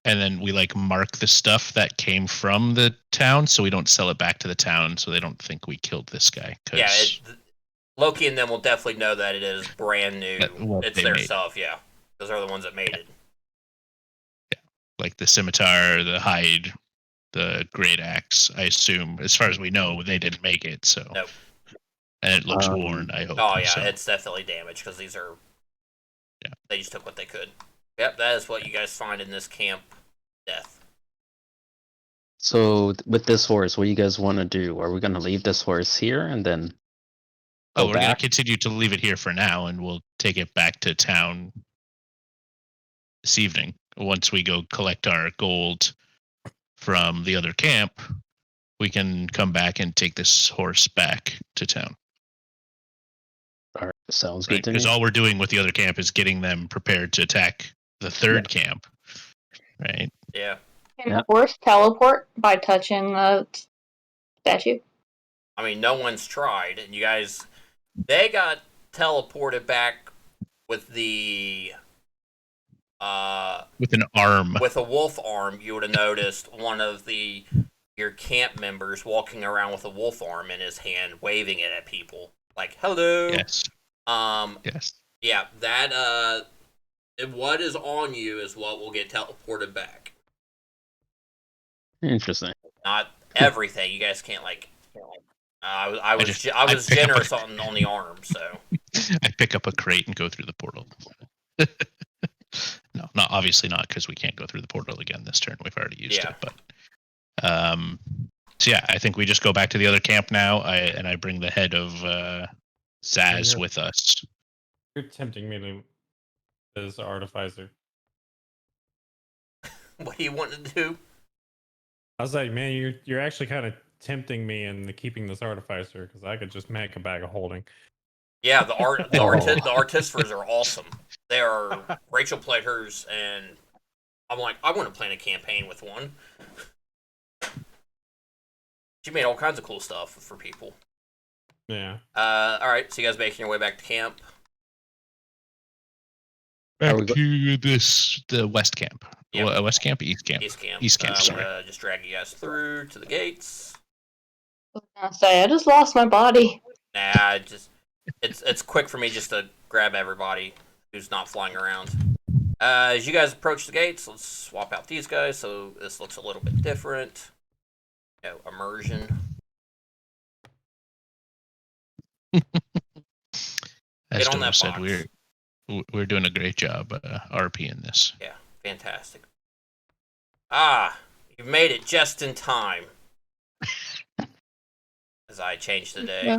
And then we mark the stuff that came from the town so we don't sell it back to the town so they don't think we killed this guy. Yeah, Loki and them will definitely know that it is brand new. It's their stuff, yeah. Those are the ones that made it. Yeah. Like the scimitar, the hide, the great axe, I assume. As far as we know, they didn't make it, so. Nope. And it looks worn, I hope. Oh, yeah, so. it's definitely damaged because these are. Yeah. They just took what they could. Yep, that is what you guys find in this camp. Death. So with this horse, what do you guys want to do? Are we going to leave this horse here and then we're going to continue to leave it here for now, and we'll take it back to town this evening. Once we go collect our gold from the other camp, we can come back and take this horse back to town. All right, sounds good to me. Because all we're doing with the other camp is getting them prepared to attack the third camp, right? Yeah. Can the horse teleport by touching the statue? I mean, no one's tried, and you guys, they got teleported back with the, with an arm. With a wolf arm. You would have noticed one of your camp members walking around with a wolf arm in his hand, waving it at people, like "Hello." Yes. Yes. Yeah. That what is on you is what will get teleported back. Interesting. Not everything. You guys can't I was generous on the arm, so. I pick up a crate and go through the portal. No, obviously not, because we can't go through the portal again this turn. We've already used it, but so yeah, I think we just go back to the other camp now. I bring the head of Zaz with us. You're tempting me to as artificer. What do you want to do? I was like, man, you're actually kind of tempting me into keeping this artificer because I could just make a bag of holding. Yeah, the artificers are awesome. They are. Rachel played hers, and I'm like, I want to plan a campaign with one. She made all kinds of cool stuff for people. Yeah. All right, so you guys making your way back to camp? Back to the West Camp. Yep. West Camp, East Camp. East Camp. Sorry. I'm gonna just drag you guys through to the gates. I was gonna say, I just lost my body. Nah, it's quick for me just to grab everybody who's not flying around. As you guys approach the gates, let's swap out these guys so this looks a little bit different. Immersion. As Doma said, we're doing a great job RP in this. Yeah, fantastic. You've made it just in time. As I changed the day.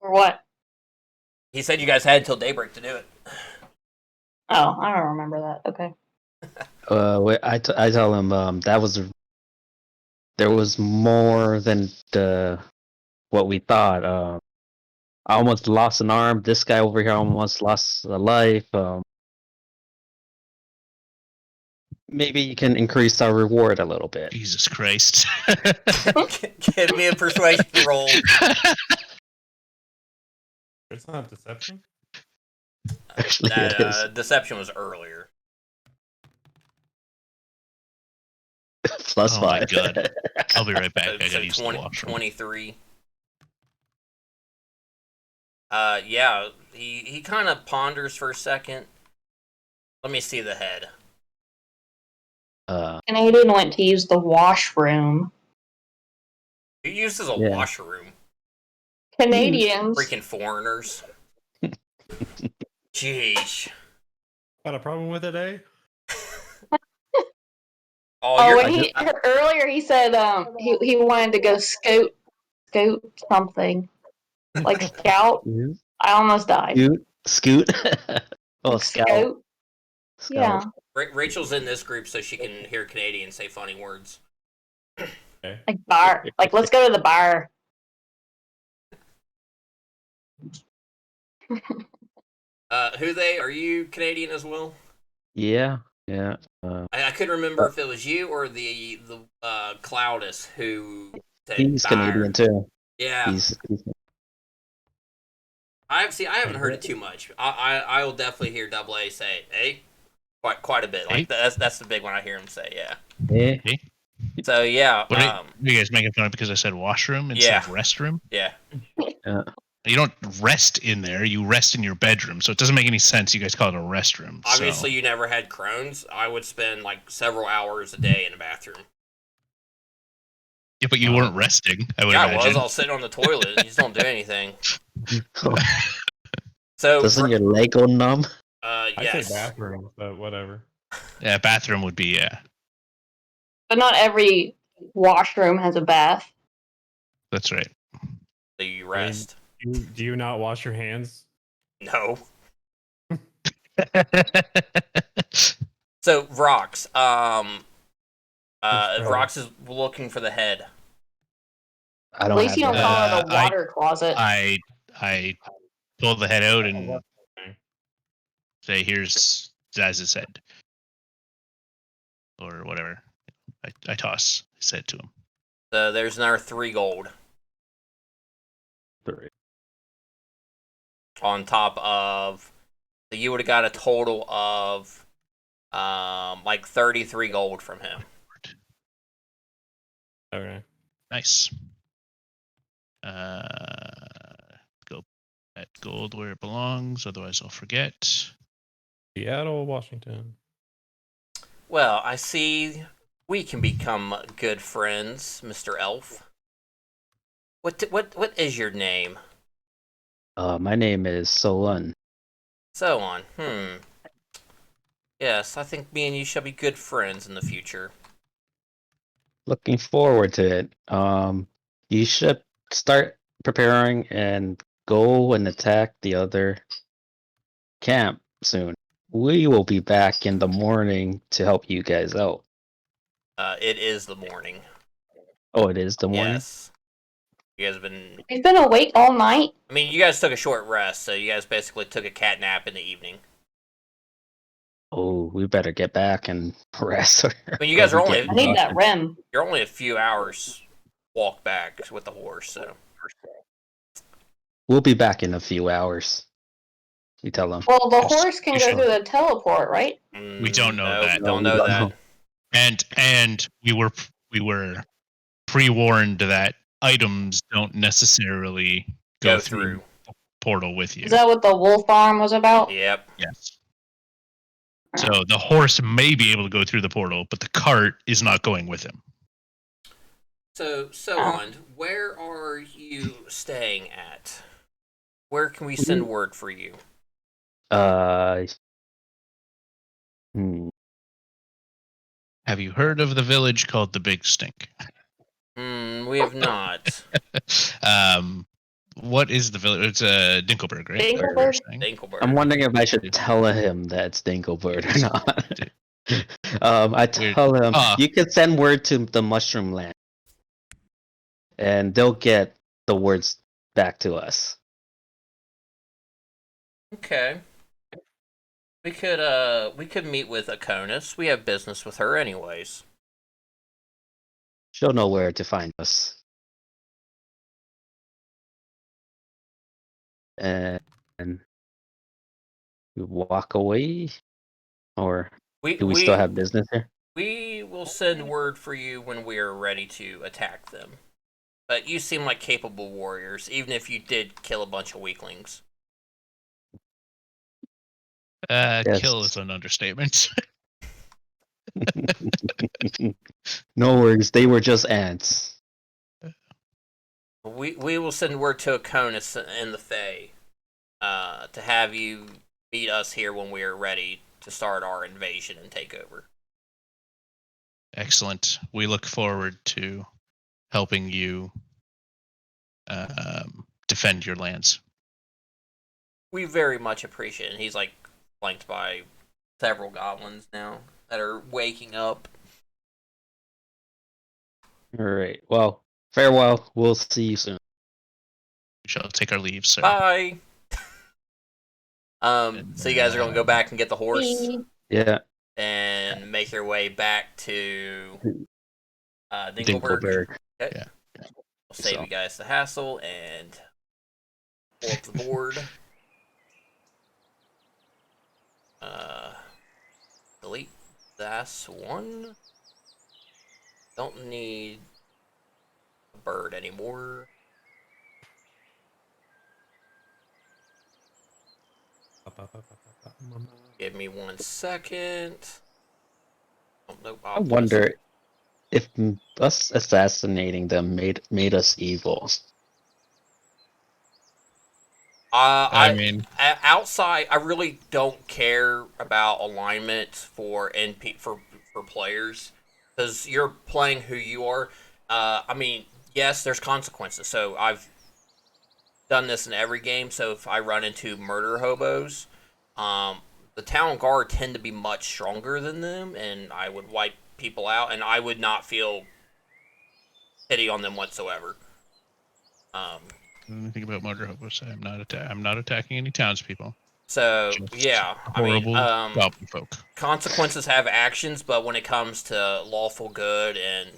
For what? He said you guys had until daybreak to do it. Oh, I don't remember that. Okay. I tell him there was more than what we thought. I almost lost an arm. This guy over here almost lost a life. Maybe you can increase our reward a little bit. Jesus Christ. Give me a persuasion roll. It's not deception? Actually, deception was earlier. +5. My God. I'll be right back. I gotta use the washroom. 23. Yeah, he kind of ponders for a second. Let me see the head. Canadian went to use the washroom. Who uses a washroom? Canadians. Freaking foreigners. Jeez. Got a problem with it, eh? Earlier he said he wanted to go scout something. Like scout. I almost died. Scoot? Oh, scout. Yeah. Rachel's in this group so she can hear Canadians say funny words. Like bar. Like, let's go to the bar. Who they? Are you Canadian as well? Yeah, I couldn't remember if it was you or the Cloudus who said he's Byron. Canadian too. Yeah, He's I haven't heard it too much. I will definitely hear Double A say, "Hey," quite a bit. Hey. Like that's the big one I hear him say. Yeah. yeah. Hey. So yeah, What are you guys making fun of because I said washroom instead Yeah. of restroom? yeah. You don't rest in there. You rest in your bedroom. So it doesn't make any sense. You guys call it a restroom. Obviously, So. you never had Crohn's. I would spend like several hours a day in the bathroom. Yeah, but you weren't resting. I would Yeah, I imagine. was. I'll sit on the toilet. You just don't do anything. So, Doesn't your leg go numb? I yes. say bathroom, but whatever. Yeah, bathroom would be But not every washroom has a bath. That's right. So you rest. Do you not wash your hands? No. So Vrox, Vrox is looking for the head. I At don't least have you don't that. call it a water closet. I pull the head out and say, "Here's as it said," or whatever. I toss his head to him. So there's another 3 gold 3. on top of. So you would have got a total of like 33 gold from him. Okay. Nice. Go at gold where it belongs. Otherwise, I'll forget. Seattle, Washington. Well, I see we can become good friends, Mr. Elf. What is your name? My name is Solon. So on. Yes, I think me and you shall be good friends in the future. Looking forward to it. You should start preparing and go and attack the other camp soon. We will be back in the morning to help you guys out. It is the morning. Oh, it is the morning? Yes. You guys have been. He's been awake all night. I mean, you guys took a short rest, so you guys basically took a cat nap in the evening. Oh, we better get back and rest. I mean, you guys are only. I need that REM. You're only a few hours walk back with the horse, so. We'll be back in a few hours. You tell them. Well, the Yes, horse can you go shall. through the teleport, right? We don't know that. We don't No, we know don't that. know. And we were pre-warned that items don't necessarily go through the portal with you. Is that what the wolf arm was about? Yep. Yes. So the horse may be able to go through the portal, but the cart is not going with him. So on. Where are you staying at? Where can we send word for you? Have you heard of the village called the Big Stink? We have not. What is the village? It's Dinkelberg, right? Dinkelberg? Dinkelberg. I'm wondering if I should tell him that it's Dinkelbird or not. I tell him you can send word to the Mushroom Land, and they'll get the words back to us. Okay. We could meet with Akonis. We have business with her anyways. She'll know where to find us. And we walk away, or do we still have business here? We will send word for you when we are ready to attack them. But you seem like capable warriors, even if you did kill a bunch of weaklings. Yes. Kill is an understatement. No worries, they were just ants. We will send word to Akonis and the Fae to have you meet us here when we are ready to start our invasion and take over. Excellent. We look forward to helping you defend your lands. We very much appreciate it. And he's like flanked by several goblins now that are waking up. All right. Well, farewell. We'll see you soon. We shall take our leave, sir. Bye. So you guys are gonna go back and get the horse Yeah. and make your way back to Dingleberg. Dingleberg. Okay. Yeah. I'll save you guys the hassle and pull up the board. Delete this one. Don't need a bird anymore. Give me 1 second. Oh, no, I wonder if us assassinating them made us evil. I mean, outside, I really don't care about alignment for for players because you're playing who you are. I mean, yes, there's consequences. So I've done this in every game. So if I run into murder hobos, the town guard tend to be much stronger than them, and I would wipe people out, and I would not feel pity on them whatsoever. anything about murder hobos. I'm not attacking any townspeople. So Just yeah, horrible goblin folk. Consequences have actions, but when it comes to lawful good and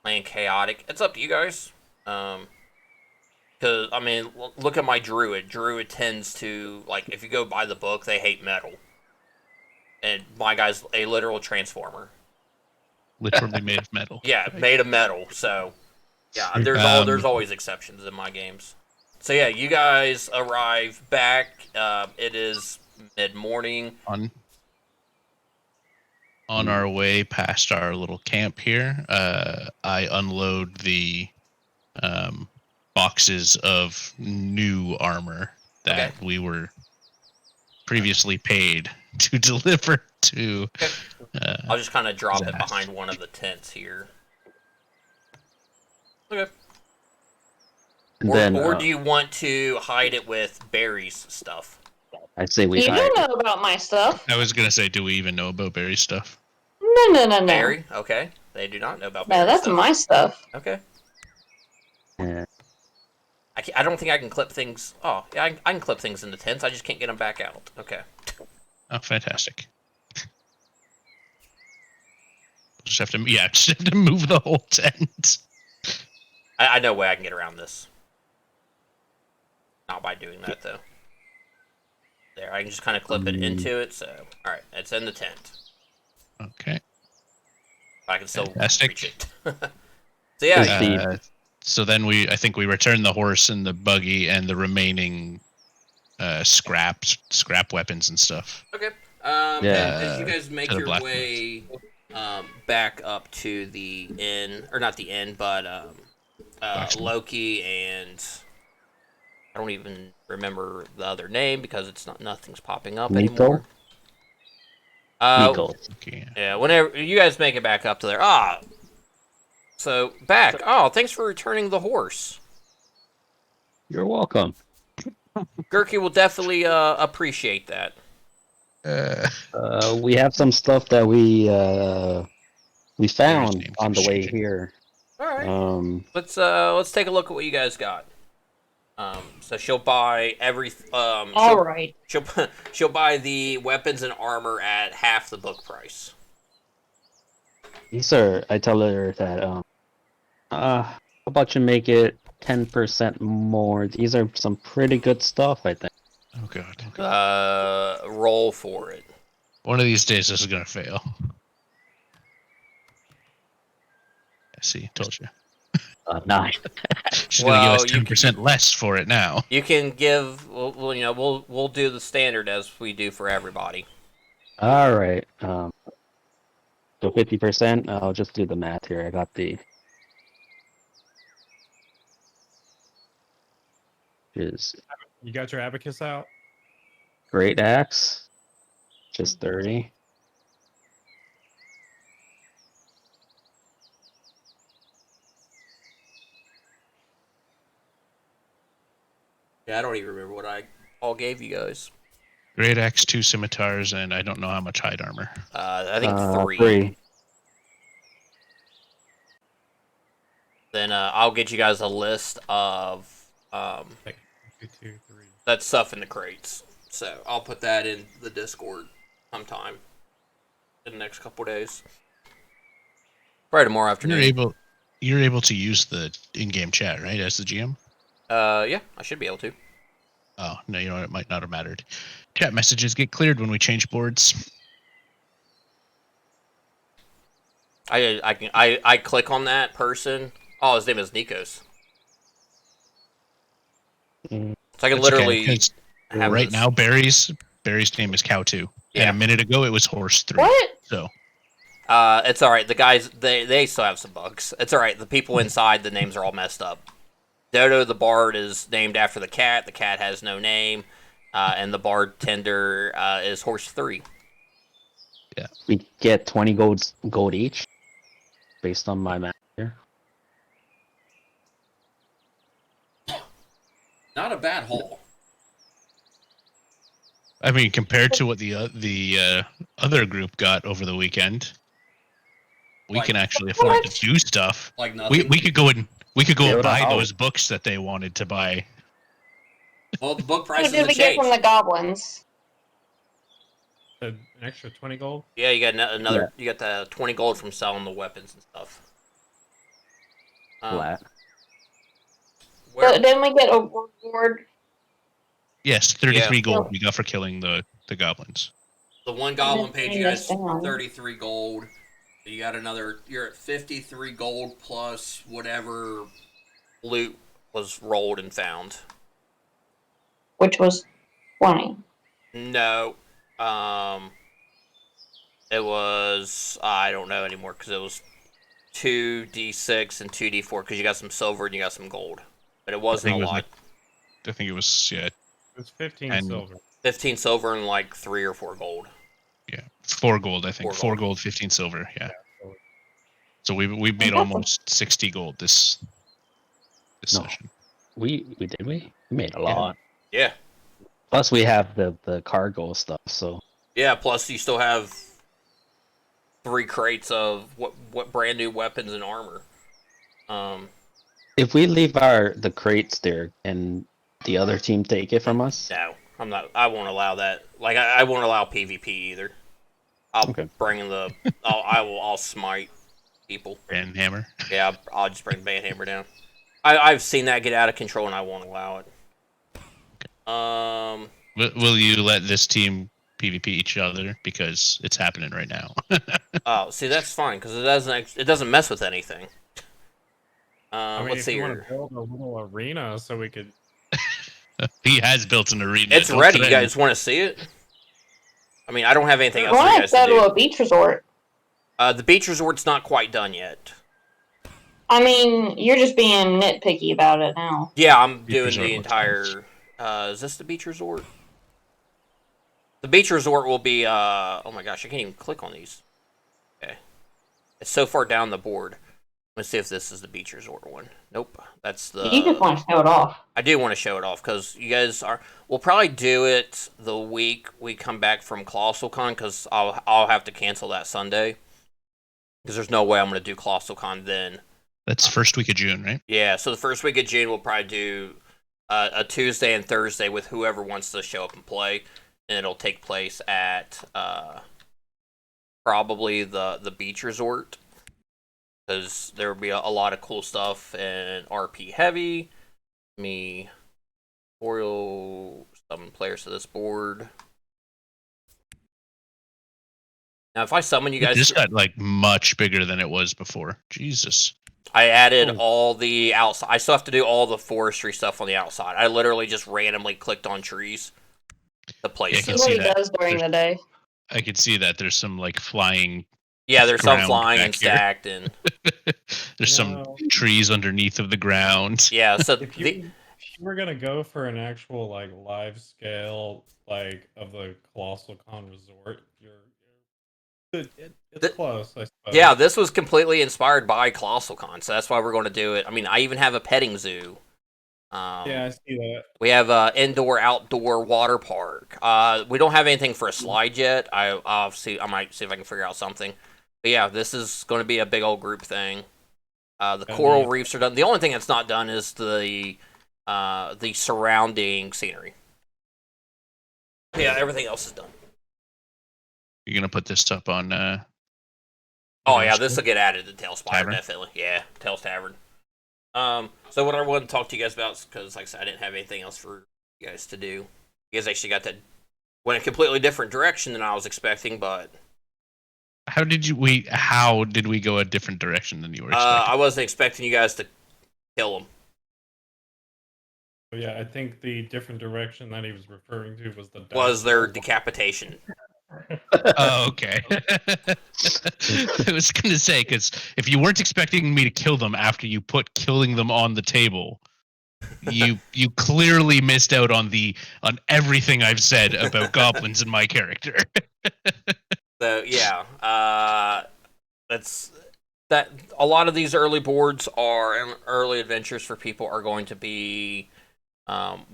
playing chaotic, it's up to you guys. Because I mean, look at my druid. Druid tends to like if you go by the book, they hate metal, and my guy's a literal transformer. Literally made of metal. Yeah, made of metal. So yeah, there's always exceptions in my games. So yeah, you guys arrive back. It is mid-morning. On our way past our little camp here, I unload the boxes of new armor that we were previously paid to deliver to. I'll just kind of drop it Zast. behind one of the tents here. Okay. Or do you want to hide it with Barry's stuff? I'd say we You hide. don't know about my stuff. I was gonna say, do we even know about Barry's stuff? No. Barry? Okay. They do not know about No, Barry's that's stuff. my stuff. Okay. Yeah. I don't think I can clip things. Oh, yeah, I can clip things into tents. I just can't get them back out. Okay. Oh, fantastic. Just have to move the whole tent. I know a way I can get around this. Not by doing that, though. There, I can just kind of clip it into it, so... Alright, it's in the tent. Okay. I can still Fantastic. reach it. So yeah, So then I think we return the horse and the buggy and the remaining scrap weapons and stuff. okay. Yeah. As you guys make To the your black way back up to the inn, or not the inn, but Loki and... I don't even remember the other name because nothing's popping up anymore. Nico. Okay. Yeah, whenever you guys make it back up to there. So back. Oh, thanks for returning the horse. You're welcome. Gurky will definitely appreciate that. We have some stuff that we found name on the keeps way changing. here. All right. Let's take a look at what you guys got. So she'll buy All right. She'll buy the weapons and armor at half the book price. These are. I tell her that. How about you make it 10% more? These are some pretty good stuff, I think. Oh god. Roll for it. One of these days this is gonna fail. See, told you. 9. She's gonna give us 10% less for it now. You can give. We'll do the standard as we do for everybody. All right. So 50%. I'll just do the math here. I got the. Is You got your abacus out? Great Axe. Just 30. Yeah, I don't even remember what I all gave you guys. Great axe, 2 scimitars, and I don't know how much hide armor. I think 3. 3. Then I'll get you guys a list of Like 2, 2, 3. that stuff in the crates. So I'll put that in the Discord sometime in the next couple days. Probably tomorrow afternoon. You're able to use the in-game chat, right, as the GM? Yeah, I should be able to. Oh, no, you know what? It might not have mattered. Chat messages get cleared when we change boards. I click on that person. Oh, his name is Nikos. Mm. So I can That's literally okay, 'cause have right this. now, Barry's name is Cow 2. Yeah. And a minute ago, it was Horse 3. What? So, It's all right. The guys, they still have some bugs. It's all right. The people inside, the names are all messed up. Dodo the Bard is named after the cat. The cat has no name, and the bartender is Horse 3. We get 20 gold each, based on my math here. Not a bad haul. I mean, compared to what the other group got over the weekend, we Like- can actually afford to do stuff. Like nothing. We could go and Build a buy house. those books that they wanted to buy. Well, the book What prices did have we get from changed. the goblins? An extra 20 gold. Yeah, you got another. You got the 20 gold from selling the weapons and stuff. Flat. Where, But didn't we get a reward? Yes, 33 Yeah. gold we got for killing the goblins. the one goblin paid you guys Writing this down. 33 gold. You got another. You're at 53 gold plus whatever loot was rolled and found. Which was 20. No, it was I don't know anymore because it was 2d6 and 2d4 because you got some silver and you got some gold, but it wasn't a it was lot. I think it was It was 15 And- silver. 15 silver and like 3 or 4 gold. 4 gold. I think 4 4 gold, 15 silver. Yeah. So So we made almost 60 gold this No. session. We made a lot. Yeah, Plus we have the cargo stuff, so yeah. Plus you still have 3 crates of what brand new weapons and armor. if we leave the crates there and the other team take it from us, No, I'm not. I won't allow that. Like I won't allow PvP either. I'll Okay. bring the. I'll smite people. And hammer. Yeah, I'll just bring Banhammer down. I've seen that get out of control, and I won't allow it. Will you let this team PvP each other because it's happening right now? Oh, see, that's fine because it doesn't mess with anything. I mean, Let's if see you here. want to build a little arena so we could. He has built an arena. It's Don't ready. You threaten. guys want to see it? I mean, I don't have anything I else for you want guys to go to to a beach resort. do. The beach resort's not quite done yet. I mean, you're just being nitpicky about it now. Yeah, I'm Beach doing resort the looks entire. Is this the beach resort? The beach resort will be. Oh my gosh, I can't even click on these. Okay, it's so far down the board. Let's see if this is the beach resort one. Nope, that's the. You just want to show it off. I do want to show it off because you guys are. We'll probably do it the week we come back from ColossalCon because I'll have to cancel that Sunday because there's no way I'm going to do ColossalCon then. That's first week of June, right? Yeah, so the first week of June we'll probably do a Tuesday and Thursday with whoever wants to show up and play, and it'll take place at probably the beach resort because there will be a lot of cool stuff and RP heavy. Me, tutorial, summon players to this board. Now, if I summon you It guys, just got like much bigger than it was before. Jesus. I added Oh. all the outside. I still have to do all the forestry stuff on the outside. I literally just randomly clicked on trees to place Yeah, I See can them. what see he that. does during the day. I could see that there's some like flying. Yeah, there's some ground flying back and here. stacked, and There's some No. trees underneath of the ground. yeah. So If you were gonna go for an actual like live scale like of the Colossal Con Resort, it's close, I suppose. yeah, this was completely inspired by ColossalCon, so that's why we're going to do it. I mean, I even have a petting zoo. Yeah, I see that. We have a indoor outdoor water park. We don't have anything for a slide yet. I'll see. I might see if I can figure out something. But yeah, this is going to be a big old group thing. The coral reefs are done. The only thing that's not done is the surrounding scenery. Yeah, everything else is done. You're gonna put this up on. Oh yeah, this will get added to Talespire, Tavern? definitely. Yeah, Tales Tavern. So what I wanted to talk to you guys about, because like I said, I didn't have anything else for you guys to do. You guys actually got that went a completely different direction than I was expecting, but How did we go a different direction than you were expecting? I wasn't expecting you guys to kill them. But yeah, I think the different direction that he was referring to was the Was their downfall. decapitation? Oh, okay. I was gonna say, because if you weren't expecting me to kill them after you put killing them on the table, you clearly missed out on everything I've said about goblins and my character. So yeah, that's that. A lot of these early boards are and early adventures for people are going to be.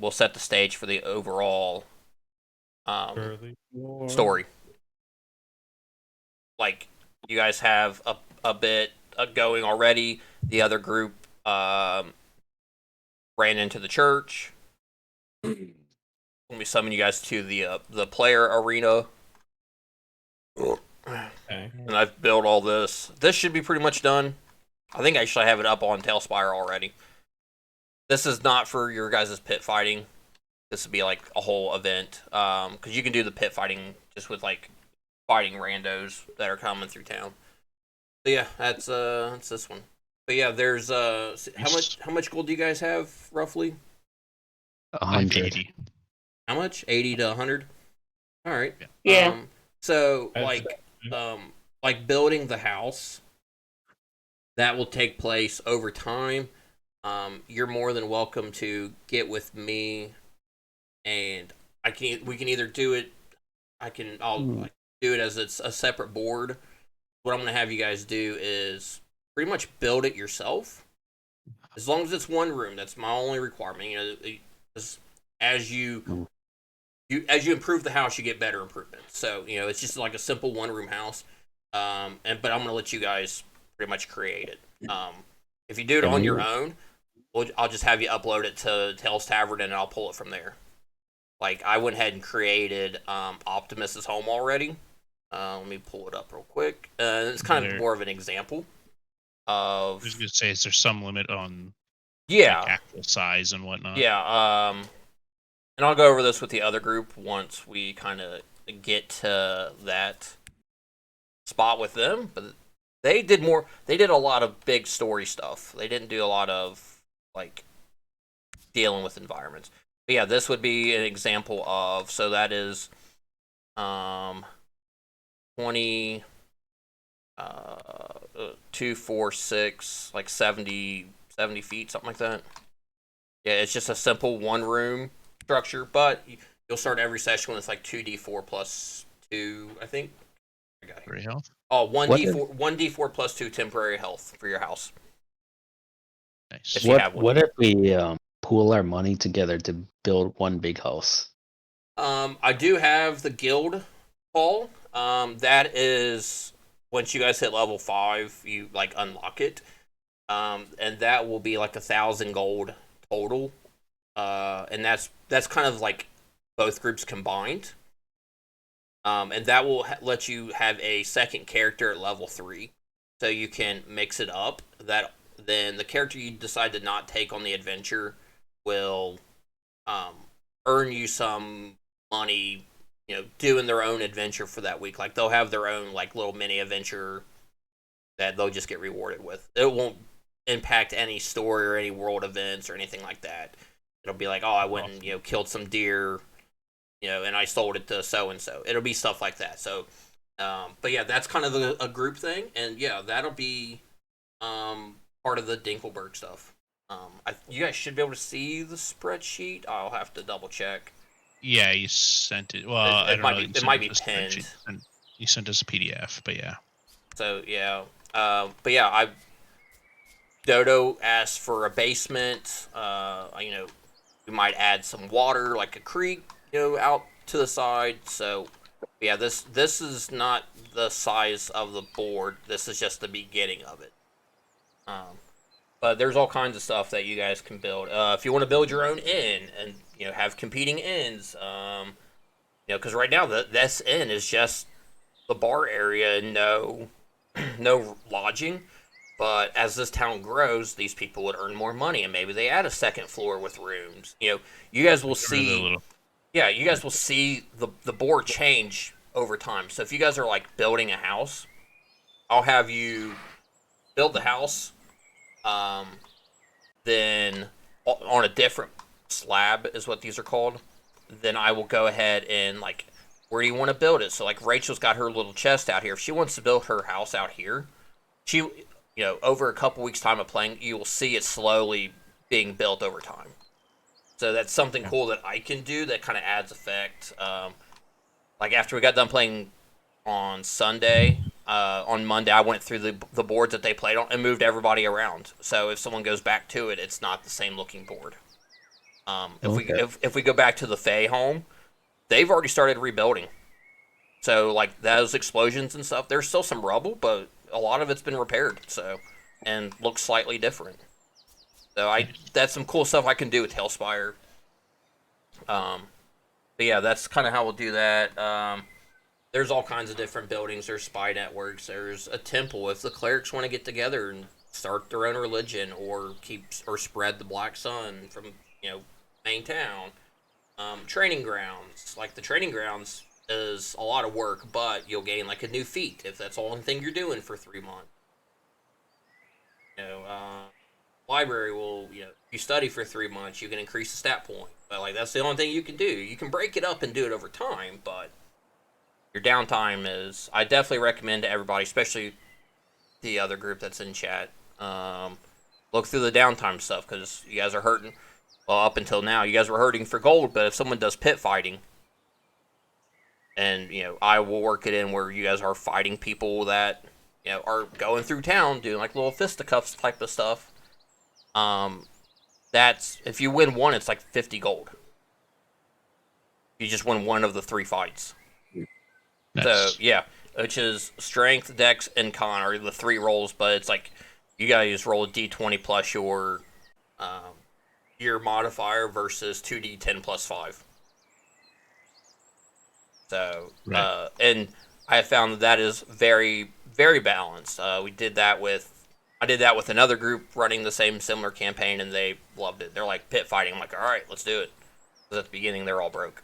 Will set the stage for the overall Early war. story. Like you guys have a bit going already. The other group ran into the church. Let me summon you guys to the player arena. Okay. And I've built all this. This should be pretty much done. I think actually I have it up on Talespire already. This is not for your guys' pit fighting. This would be like a whole event. Because you can do the pit fighting just with like fighting randos that are coming through town. So yeah, that's this one. But yeah, there's how much gold do you guys have roughly? 100. 80. How much? 80 to 100. All right. Yeah. So That's like building the house that will take place over time. You're more than welcome to get with me, and we can either do it. I'll like, do it as it's a separate board. What I'm gonna have you guys do is pretty much build it yourself. As long as it's one room, that's my only requirement. You know, as you improve the house, you get better improvements. So you know, it's just like a simple one room house. But I'm gonna let you guys pretty much create it. If you do it on your own, I'll just have you upload it to Tales Tavern and I'll pull it from there. Like I went ahead and created Optimus's home already. Let me pull it up real quick. It's kind of more of an example of. I was gonna say, is there some limit on Yeah, like, actual size and whatnot? yeah. And I'll go over this with the other group once we kind of get to that spot with them. But they did more. They did a lot of big story stuff. They didn't do a lot of like dealing with environments. But yeah, this would be an example of. So that is 20 2 4 6 like 70 feet, something like that. Yeah, it's just a simple one room structure, but you'll start every session with like 2d4 plus 2, I think. I got Very health. Oh, 1d4 plus 2 temporary health for your house. Nice. If you have one. What if we pool our money together to build one big house? I do have the guild hall. That is once you guys hit level 5, you like unlock it. And that will be like 1,000 gold total. And that's kind of like both groups combined. And that will let you have a second character at level 3, so you can mix it up. That then the character you decide to not take on the adventure will earn you some money, you know, doing their own adventure for that week. Like they'll have their own like little mini adventure that they'll just get rewarded with. It won't impact any story or any world events or anything like that. It'll be like, oh, I went and killed some deer, and I sold it to so and so. It'll be stuff like that. So, but yeah, that's kind of a group thing, and yeah, that'll be part of the Dinkelberg stuff. You guys should be able to see the spreadsheet. I'll have to double check. Yeah, you sent it. Well, I don't know. It might be pinned. You sent us a PDF, but yeah. So yeah, but yeah, Dodo asked for a basement. We might add some water, like a creek, out to the side. So yeah, this is not the size of the board. This is just the beginning of it. But there's all kinds of stuff that you guys can build. If you want to build your own inn and have competing inns, because right now this inn is just the bar area, and no lodging. But as this town grows, these people would earn more money, and maybe they add a second floor with rooms. You guys will Get rid of the see. little- Yeah, you guys will see the board change over time. So if you guys are like building a house, I'll have you build the house, then on a different slab is what these are called. Then I will go ahead and like, where do you want to build it? So like Rachel's got her little chest out here. If she wants to build her house out here, she, over a couple weeks time of playing, you will see it slowly being built over time. So that's something cool that I can do that kind of adds effect. Like after we got done playing on Sunday, on Monday, I went through the boards that they played on and moved everybody around. So if someone goes back to it, it's not the same looking board. If we go back to the Fae home, they've already started rebuilding. So like those explosions and stuff, there's still some rubble, but a lot of it's been repaired. So and looks slightly different. So that's some cool stuff I can do with Talespire. But yeah, that's kind of how we'll do that. There's all kinds of different buildings. There's spy networks. There's a temple. If the clerics want to get together and start their own religion or spread the Black Sun from main town. Training grounds. Like the training grounds is a lot of work, but you'll gain like a new feat if that's the only thing you're doing for 3 months. Library will, if you study for 3 months, you can increase the stat point. But like that's the only thing you can do. You can break it up and do it over time, but your downtime is. I definitely recommend to everybody, especially the other group that's in chat. Look through the downtime stuff because you guys are hurting. Well, up until now, you guys were hurting for gold, but if someone does pit fighting, and I will work it in where you guys are fighting people that are going through town doing like little fisticuffs type of stuff. That's if you win one, it's like 50 gold. You just win one of the 3 fights. Nice. So yeah, which is strength, dex, and con are the 3 rolls, but it's like you gotta roll a d20 plus your modifier versus 2d10 plus 5. So Right. and I have found that is very, very balanced. I did that with another group running the similar campaign, and they loved it. They're like pit fighting. I'm like, all right, let's do it. Because at the beginning, they're all broke.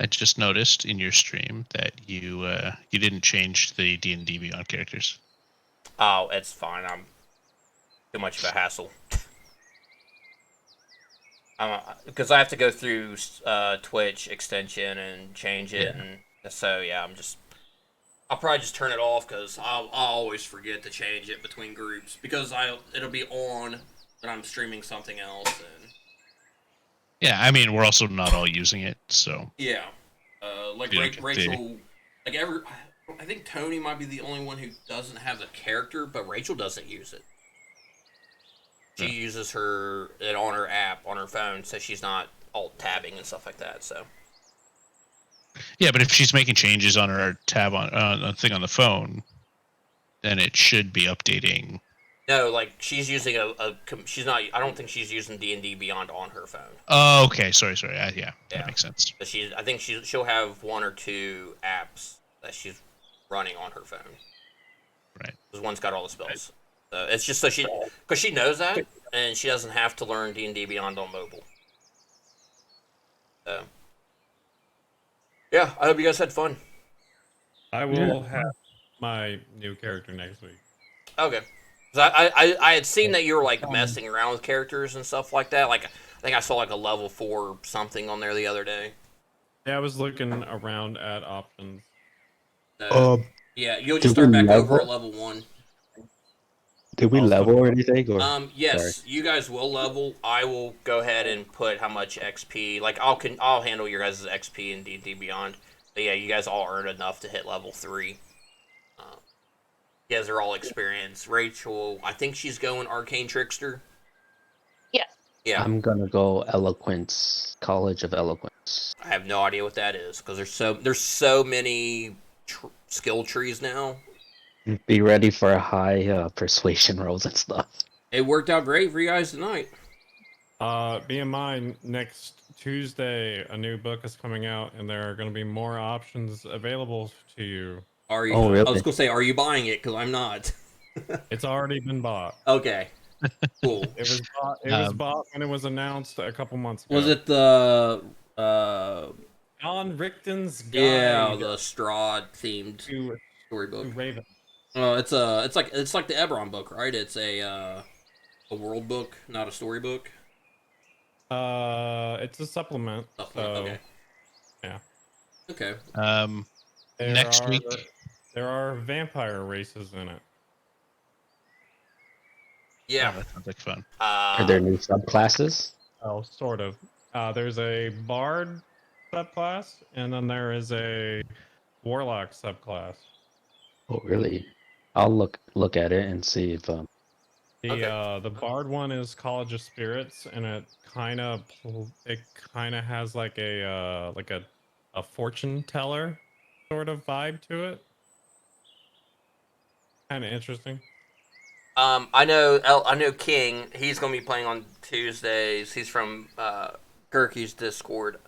I just noticed in your stream that you didn't change the D&D Beyond characters. Oh, it's fine. I'm too much of a hassle. Because I have to go through Twitch extension and change it, and so yeah, I'll probably just turn it off because I'll always forget to change it between groups because it'll be on and I'm streaming something else. And Yeah, I mean, we're also not all using it, so yeah, like You don't get Rachel, like I think Tony might be the only one who doesn't have the character, but Rachel doesn't use it. She uses it on her app on her phone, so she's not alt tabbing and stuff like that. So yeah. But if she's making changes on her tab on a thing on the phone, then it should be updating. no, like she's using she's not. I don't think she's using D&D Beyond on her phone. Oh, okay. Sorry. Yeah, that makes sense. But I think she'll have 1 or 2 apps that she's running on her phone. Right. Because one's got all the spells. So it's just because she knows that, and she doesn't have to learn D&D Beyond on mobile. So yeah, I hope you guys had fun. I will have my new character next week. Okay. 'Cause I had seen that you were like messing around with characters and stuff like that. Like I think I saw like a level 4 something on there the other day. Yeah, I was looking around at options. So, yeah, you'll just did we start back over level? at level 1. Did we Also- level or anything? Or Yes, you guys will level. I will go ahead and put how much XP. Like I'll handle your guys' XP in D&D Beyond. But yeah, you guys all earned enough to hit level 3. You guys are all experienced. Rachel, I think she's going Arcane Trickster. Yes. Yeah, I'm gonna go Eloquence, College of Eloquence. I have no idea what that is because there's so many skill trees now. Be ready for high persuasion rolls and stuff. It worked out great for you guys tonight. Be in mind, next Tuesday, a new book is coming out, and there are going to be more options available to you. Are you? Oh, I was really? gonna say, are you buying it? Because I'm not. It's already been bought. Okay. Cool. It was bought. It was bought when it was announced a couple months ago. Was it the John Richton's yeah, guide the Strahd themed to storybook? Raven? It's like the Eberron book, right? It's a world book, not a storybook. It's a supplement. Supplement, So okay. yeah. Okay. Next week. There are vampire races in it. Yeah. Oh, that sounds like fun. Are there new subclasses? Oh, sort of. There's a bard subclass, and then there is a warlock subclass. Oh, really? I'll look at it and see if The bard one is College of Spirits, and it kind of has like a fortune teller sort of vibe to it. Kind of interesting. I know King. He's gonna be playing on Tuesdays. He's from Gerkie's Discord.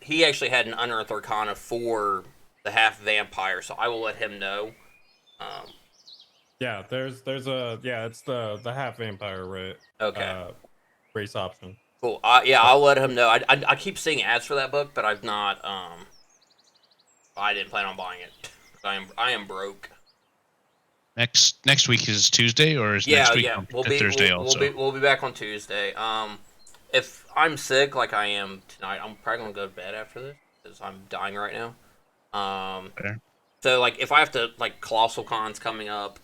He actually had an Unearthed Arcana for the half vampire, so I will let him know. Yeah, there's it's the half vampire Okay. race option. Cool. Yeah, I'll let him know. I keep seeing ads for that book, but I've not. I didn't plan on buying it. I am broke. Next week is Tuesday, or is next week on Thursday also? We'll be back on Tuesday. If I'm sick like I am tonight, I'm probably gonna go to bed after this because I'm dying right now. Fair. So like if I have to like Colossal Con's coming up,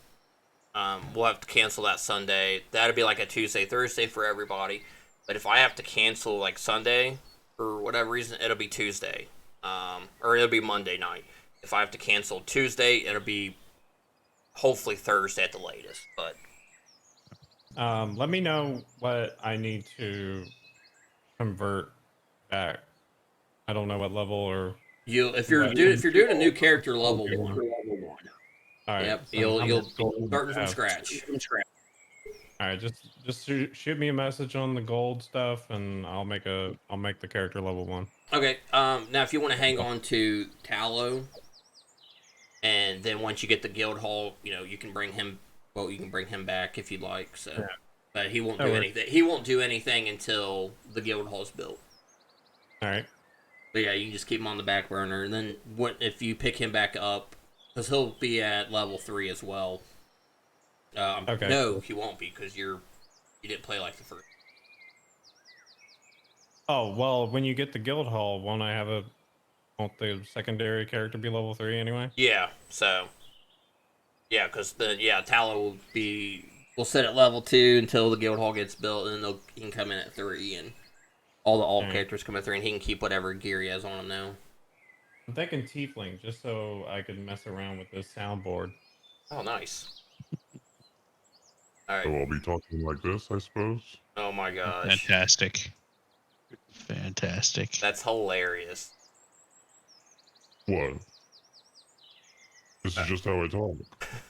we'll have to cancel that Sunday. That'd be like a Tuesday Thursday for everybody. But if I have to cancel like Sunday for whatever reason, it'll be Tuesday, or it'll be Monday night. If I have to cancel Tuesday, it'll be hopefully Thursday at the latest. But let me know what I need to convert back. I don't know what level or if you're doing a new character, level 1. all right. Yep, so you'll I'm starting from scratch. All right, just shoot me a message on the gold stuff, and I'll make the character level 1. Okay. Now if you want to hang on to Tallow, and then once you get the guild hall, you can bring him. Well, you can bring him back if you'd like. So, Yeah. but he won't do anything. He won't do anything until the guild hall's built. All right. But yeah, you can just keep him on the back burner, and then if you pick him back up, because he'll be at level 3 as well. Okay. No, he won't be because you didn't play like the first. Oh well, when you get the guild hall, won't the secondary character be level 3 anyway? Yeah. So. Yeah, because Tallow will sit at level 2 until the guild hall gets built, and then he can come in at 3, and all the alt characters come at 3, and he can keep whatever gear he has on him now. I'm thinking tiefling, just so I could mess around with this soundboard. Oh, nice. All right. So I'll be talking like this, I suppose. Oh my gosh. Fantastic. That's hilarious. What? This is just how I talk.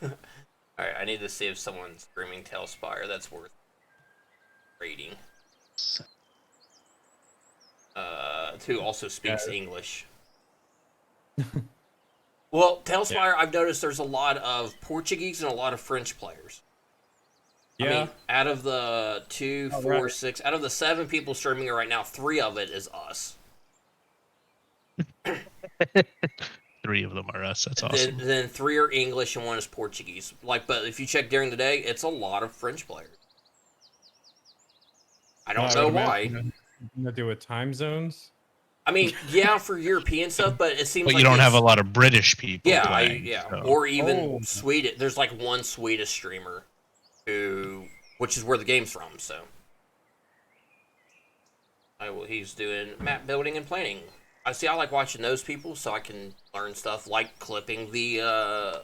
Alright, I need to see if someone's streaming Talespire. That's worth rating. Who also speaks English. Well, Talespire, I've noticed there's a lot of Portuguese and a lot of French players. Yeah. I mean, out of the 2, 4, 6, out of the 7 people streaming it right now, 3 of it is us. 3 of them are us. That's awesome. Then 3 are English and 1 is Portuguese. But if you check during the day, it's a lot of French players. I don't know why. Nothing to do with time zones. I mean, yeah, for European stuff, but it seems But like you don't have a lot of British people. Yeah, playing, so. or even Swedish. There's like one Swedish streamer which is where the game's from. So, he's doing map building and planning. I like watching those people, so I can learn stuff like clipping the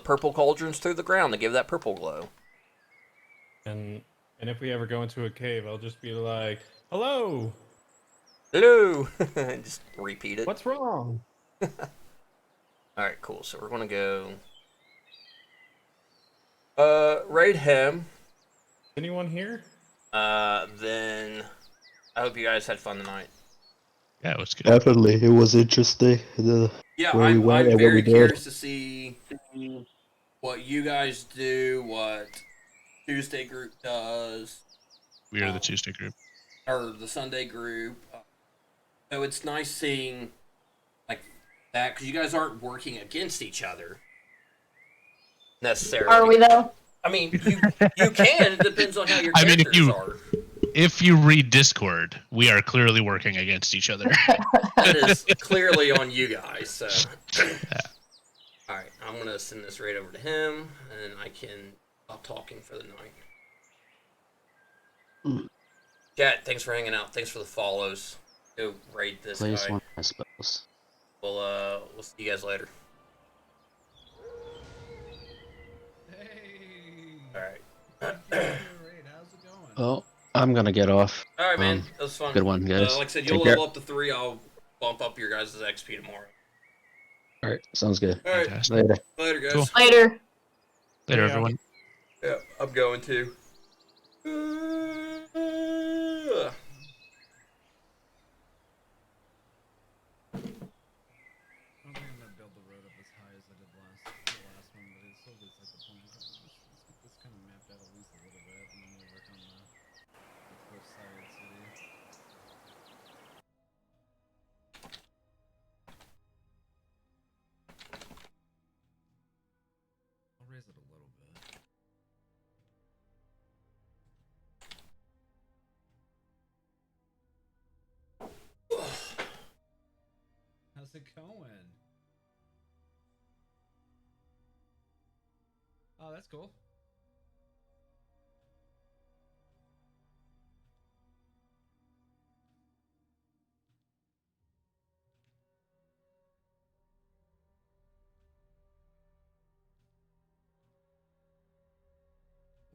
purple cauldrons through the ground to give that purple glow. And if we ever go into a cave, I'll just be like, "Hello, hello," and just repeat it. What's wrong? All right, cool. So we're gonna go raid him. Anyone here? Then I hope you guys had fun tonight. Yeah, it was good. Definitely, it was interesting. Yeah, Where we I'm went and what we very did. curious to see what you guys do, what Tuesday group does, We are the Tuesday group. or the Sunday group. So it's nice seeing like that because you guys aren't working against each other necessarily. Are we though? I mean, you can. It depends on how your I mean, characters are. if you read Discord, we are clearly working against each other. That is clearly on you guys. So, all right, I'm gonna send this right over to him, and I can stop talking for the night. Chat, thanks for hanging out. Thanks for the follows. Go raid this Place guy. one, I suppose. We'll see you guys later. Hey. All right. How's it going? Oh, I'm gonna get off. All right, man. That was fun. Good one, guys. Like I said, Take you'll care. level up to 3. I'll bump up your guys' XP tomorrow. All right, sounds good. All right. Fantastic. Later. Later, guys. Cool. Later. Later, Yeah. everyone. Yeah, I'm going to. I don't think I'm gonna build the road up as high as I did the last one, but it still looks like the point. Let's get this kind of mapped out at least a little bit, and then we'll work on the cliffside city. I'll raise it a little bit. How's it going? Oh, that's cool.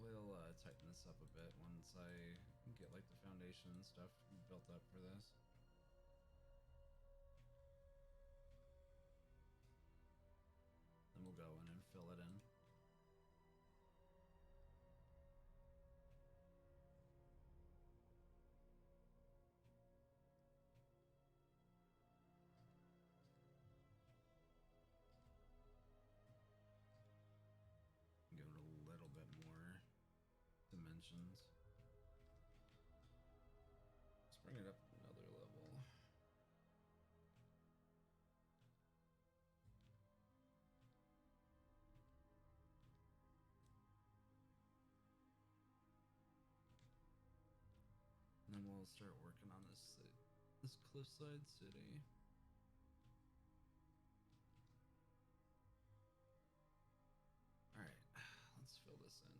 We'll tighten this up a bit once I get like the foundation and stuff built up for this. Then we'll go in and fill it in. Go to a little bit more dimensions. Let's bring it up another level. And then we'll start working on this cliffside city. All right, let's fill this in.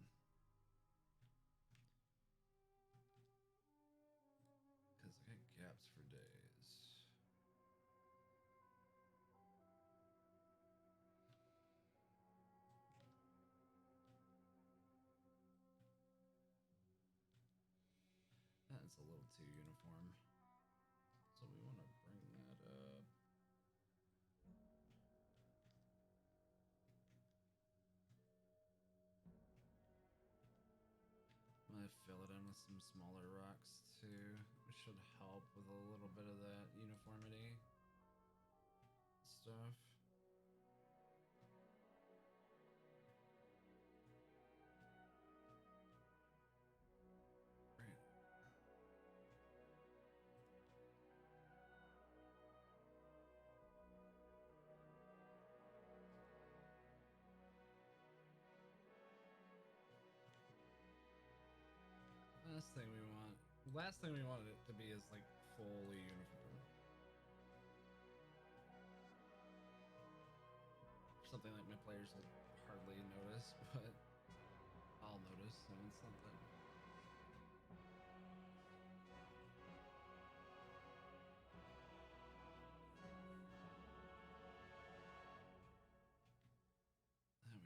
Because I got gaps for days. That's a little too uniform. So we want to bring that up. I'm gonna fill it in with some smaller rocks too. It should help with a little bit of that uniformity stuff. Right. Last thing we wanted it to be is like fully uniform. Something like my players will hardly notice, but I'll notice when it's something. How we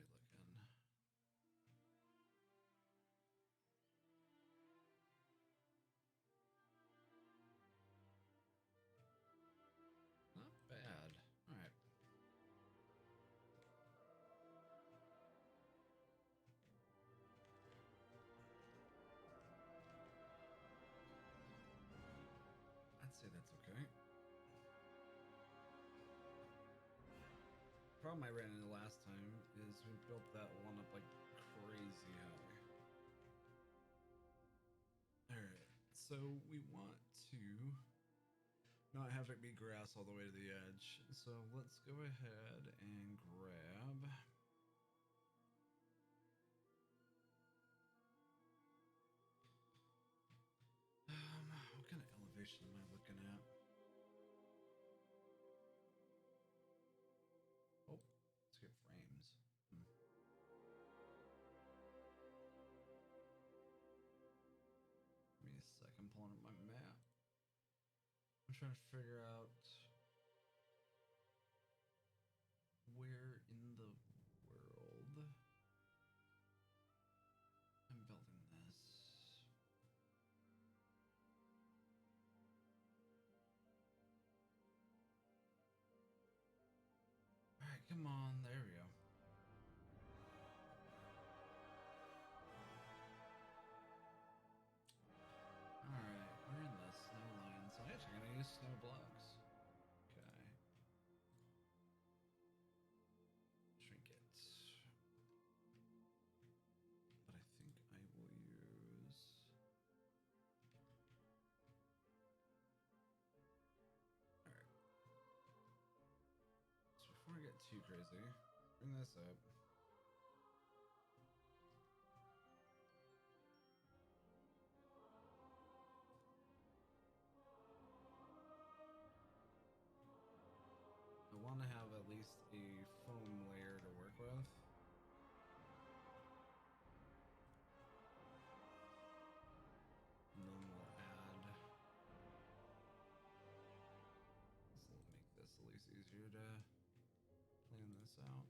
looking? Not bad. All right. problem I ran into last time is we built that one up like crazy high. Alright, so we want to not have it be grass all the way to the edge. So let's go ahead and grab... what kind of elevation am I looking at? Oh, let's get frames. Give me a second, pulling up my map. I'm trying to figure out where in the world I'm building this. Alright, come on, there we go. Alright, we're in the snow line, so I'm actually gonna use snow blocks. Okay. Shrink it. But I think I will use... Alright. So before I get too crazy, bring this up. I want to have at least a foam layer to work with. And then we'll add... This will make this at least easier to plan this out.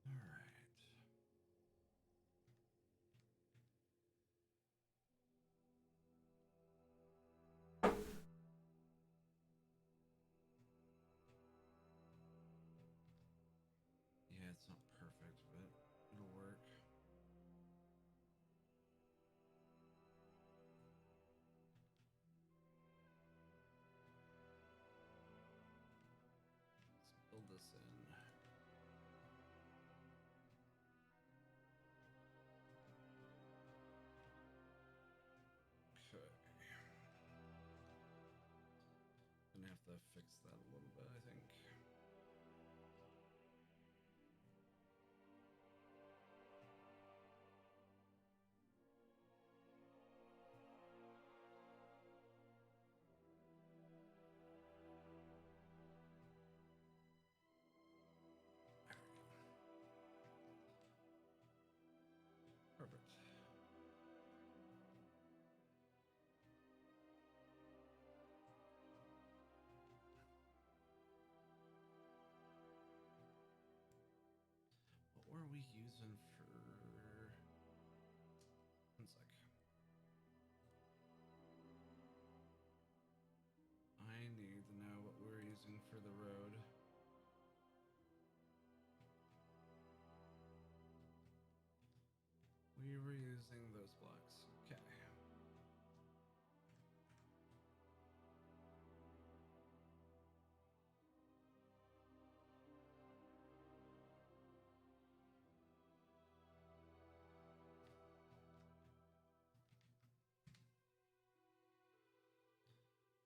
Alright. Yeah, it's not perfect, but it'll work. Let's build this in. Okay. Gonna have to fix that a little bit, I think. Perfect. What were we using for... One sec. I need to know what we're using for the road. We were using those blocks. Okay.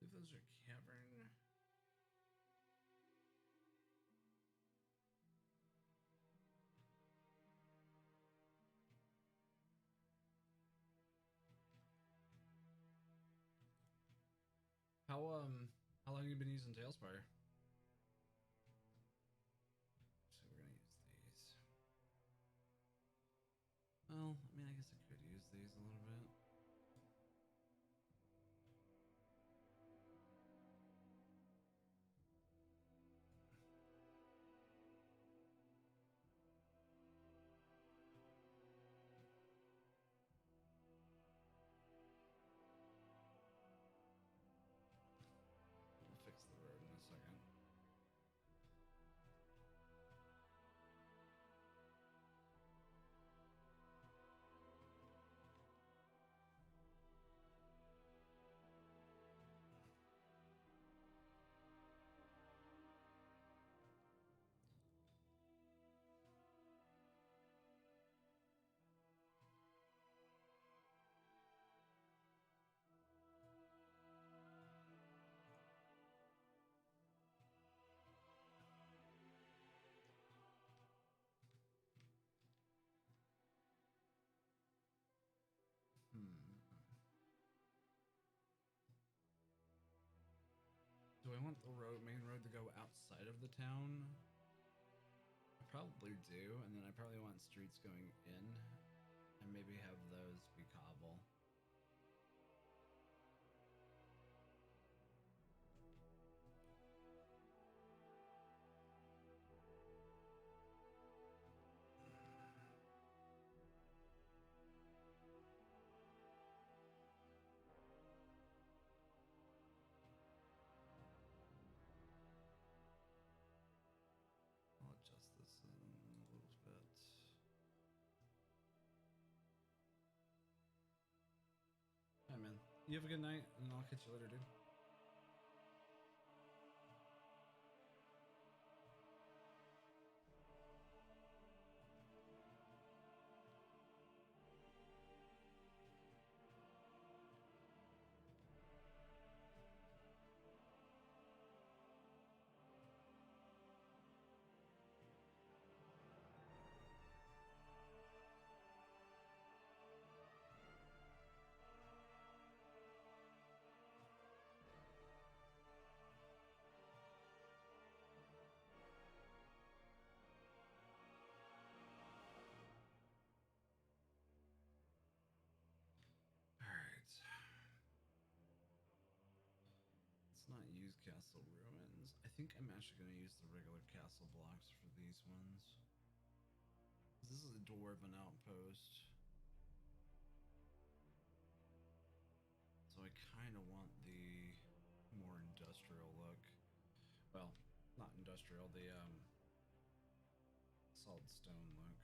I believe those are cavern. How long have you been using Talespire? So we're gonna use these. Well, I mean, I guess I could use these a little bit. We'll fix the road in a second. want the main road to go outside of the town. I probably do, and then I probably want streets going in, and maybe have those be cobble. I'll adjust this in a little bit. Alright, man. You have a good night, and I'll catch you later, dude. Alright. Let's not use castle ruins. I think I'm actually going to use the regular castle blocks for these ones. This is a dwarven outpost. So I kind of want the more industrial look. Well, not industrial, the solid stone look.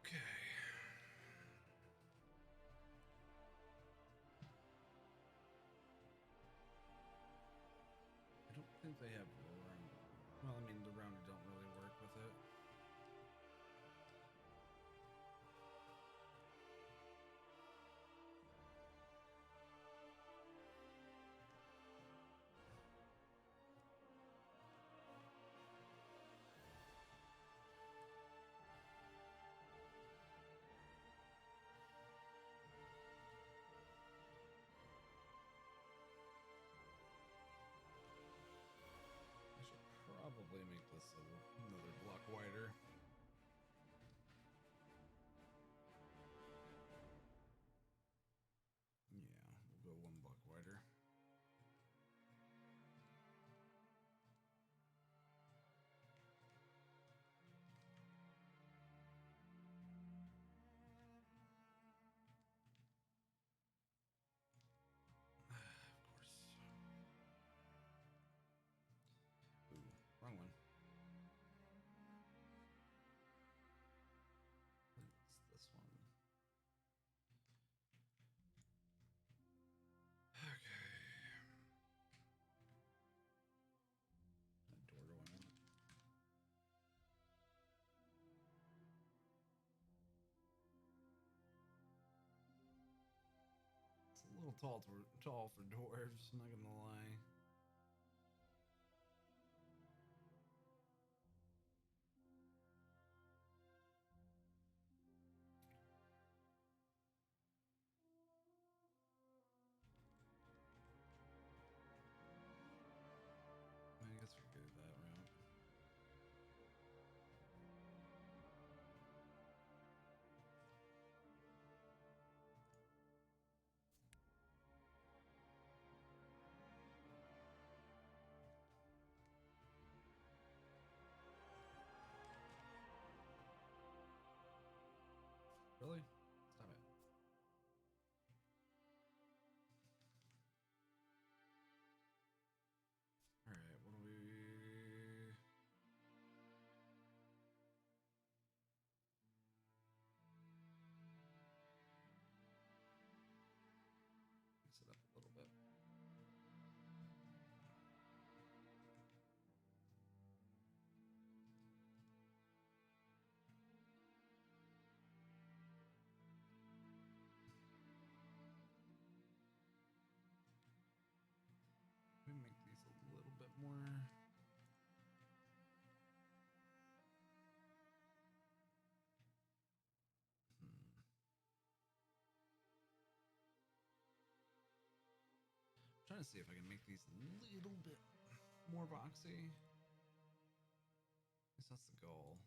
Okay. I don't think they have roaring. Well, I mean, the rounder don't really work with it. I should probably make this another block wider. Yeah, we'll go one block wider. Of course. Ooh, wrong one. It's this one. Okay. That door going in. It's a little tall for dwarves, I'm not gonna lie. I guess we'll go that route. trying to see if I can make these a little bit more boxy. I guess that's the goal.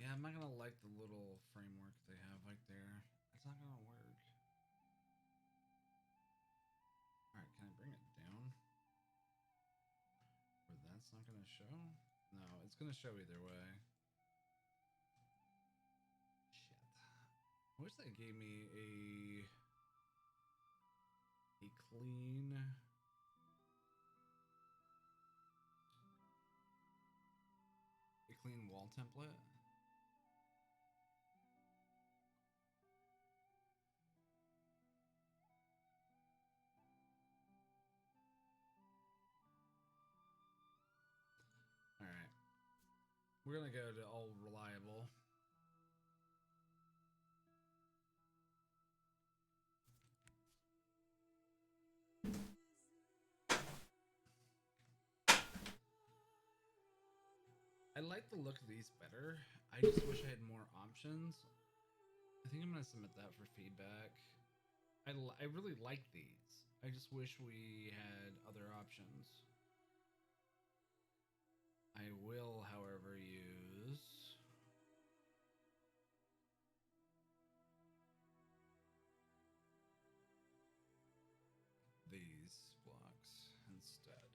Yeah, I'm not gonna like the little framework they have right there. It's not gonna work. Alright, can I bring it down? Or that's not gonna show? No, it's gonna show either way. Shit. I wish they gave me a clean wall template. All right, we're gonna go to all reliable. I like the look of these better. I just wish I had more options. I think I'm gonna submit that for feedback. I really like these. I just wish we had other options. I will, however, use these blocks instead.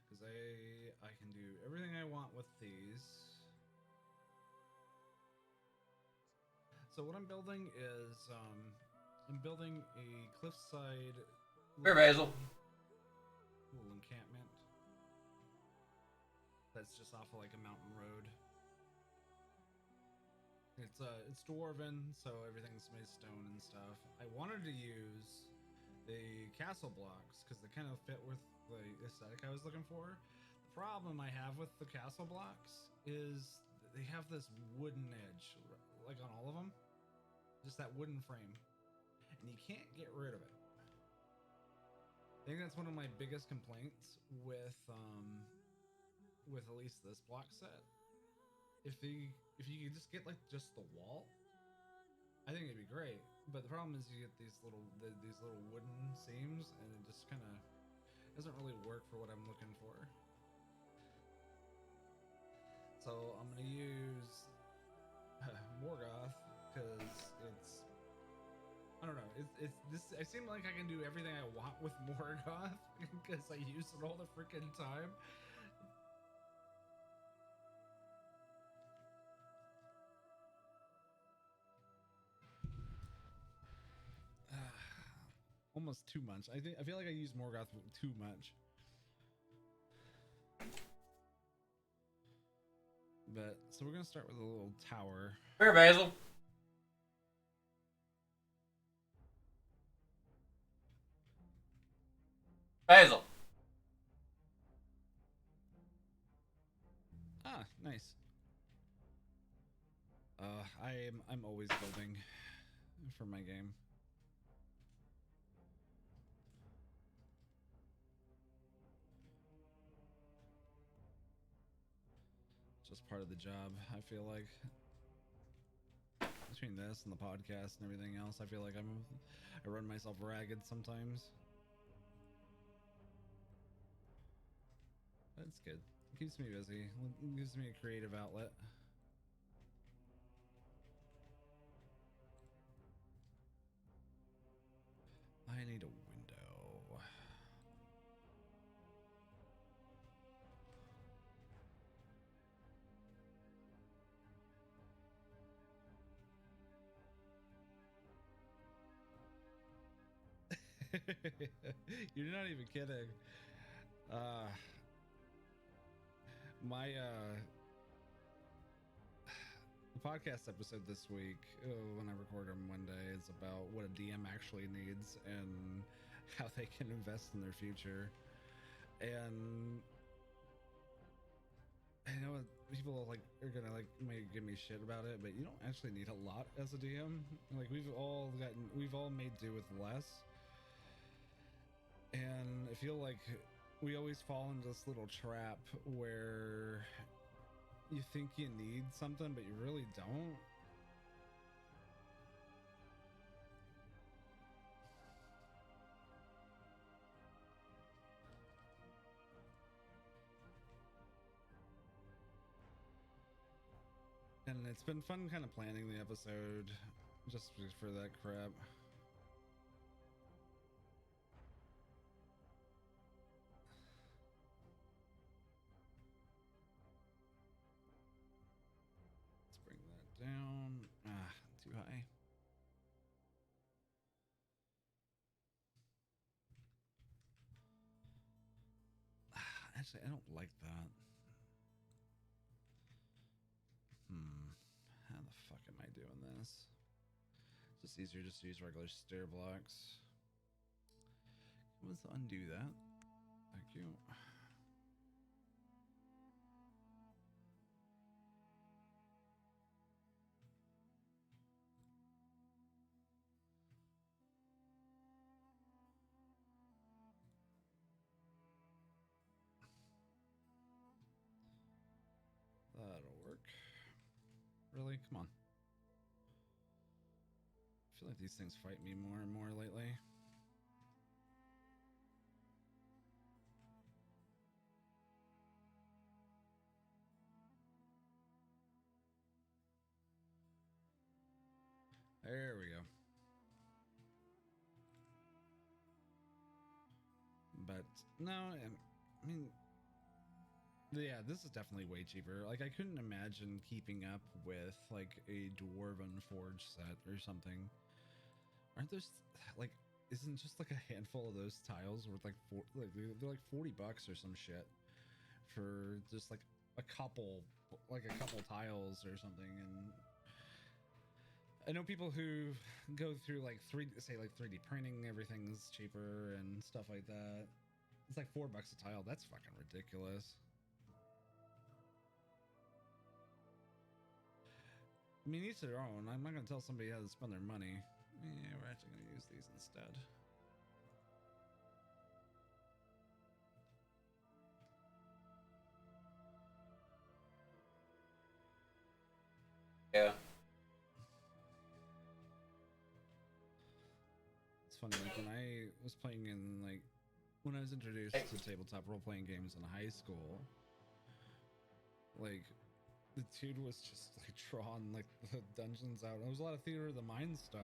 Because I can do everything I want with these. So what I'm building is I'm building a cliffside Here, Basil. little encampment that's just off of like a mountain road. It's dwarven, so everything's made of stone and stuff. I wanted to use the castle blocks because they kind of fit with the aesthetic I was looking for. The problem I have with the castle blocks is they have this wooden edge, like on all of them, just that wooden frame, and you can't get rid of it. I think that's one of my biggest complaints with at least this block set. If you could just get like just the wall, I think it'd be great. But the problem is you get these little wooden seams, and it just kind of doesn't really work for what I'm looking for. So I'm gonna use Morgoth because it's, I don't know, it's this. I seem like I can do everything I want with Morgoth because I use it all the freaking time. Almost too much. I feel like I use Morgoth too much. But so we're gonna start with a little tower. Here, Basil. Basil. Ah, nice. I'm always building for my game. Just part of the job, I feel like. Between this and the podcast and everything else, I feel like I run myself ragged sometimes. That's good. It keeps me busy. It gives me a creative outlet. I need a window. You're not even kidding. My the podcast episode this week, when I record on Monday, is about what a DM actually needs and how they can invest in their future. And I know people are gonna may give me shit about it, but you don't actually need a lot as a DM. Like we've all made do with less. And I feel like we always fall into this little trap where you think you need something, but you really don't. And it's been fun kind of planning the episode just for that crap. Let's bring that down. Ah, too high. Actually, I don't like that. How the fuck am I doing this? It's just easier just to use regular stair blocks. Let's undo that. Thank you. That'll work. Really? Come on. I feel like these things fight me more and more lately. There we go. But no, I mean, yeah, this is definitely way cheaper. Like, I couldn't imagine keeping up with like a Dwarven Forge set or something. Aren't those like? Isn't just like a handful of those tiles worth like they're like $40 or some shit for just like a couple tiles or something? And I know people who go through like 3D printing, everything's cheaper and stuff like that. It's like $4 a tile. That's fucking ridiculous. I mean, each their own. I'm not gonna tell somebody how to spend their money. Yeah, we're actually gonna use these instead. Yeah. It's funny, like when I was playing in when I was introduced to tabletop role-playing games in high school, like the dude was just like drawing like the dungeons out. There was a lot of theater of the mind stuff.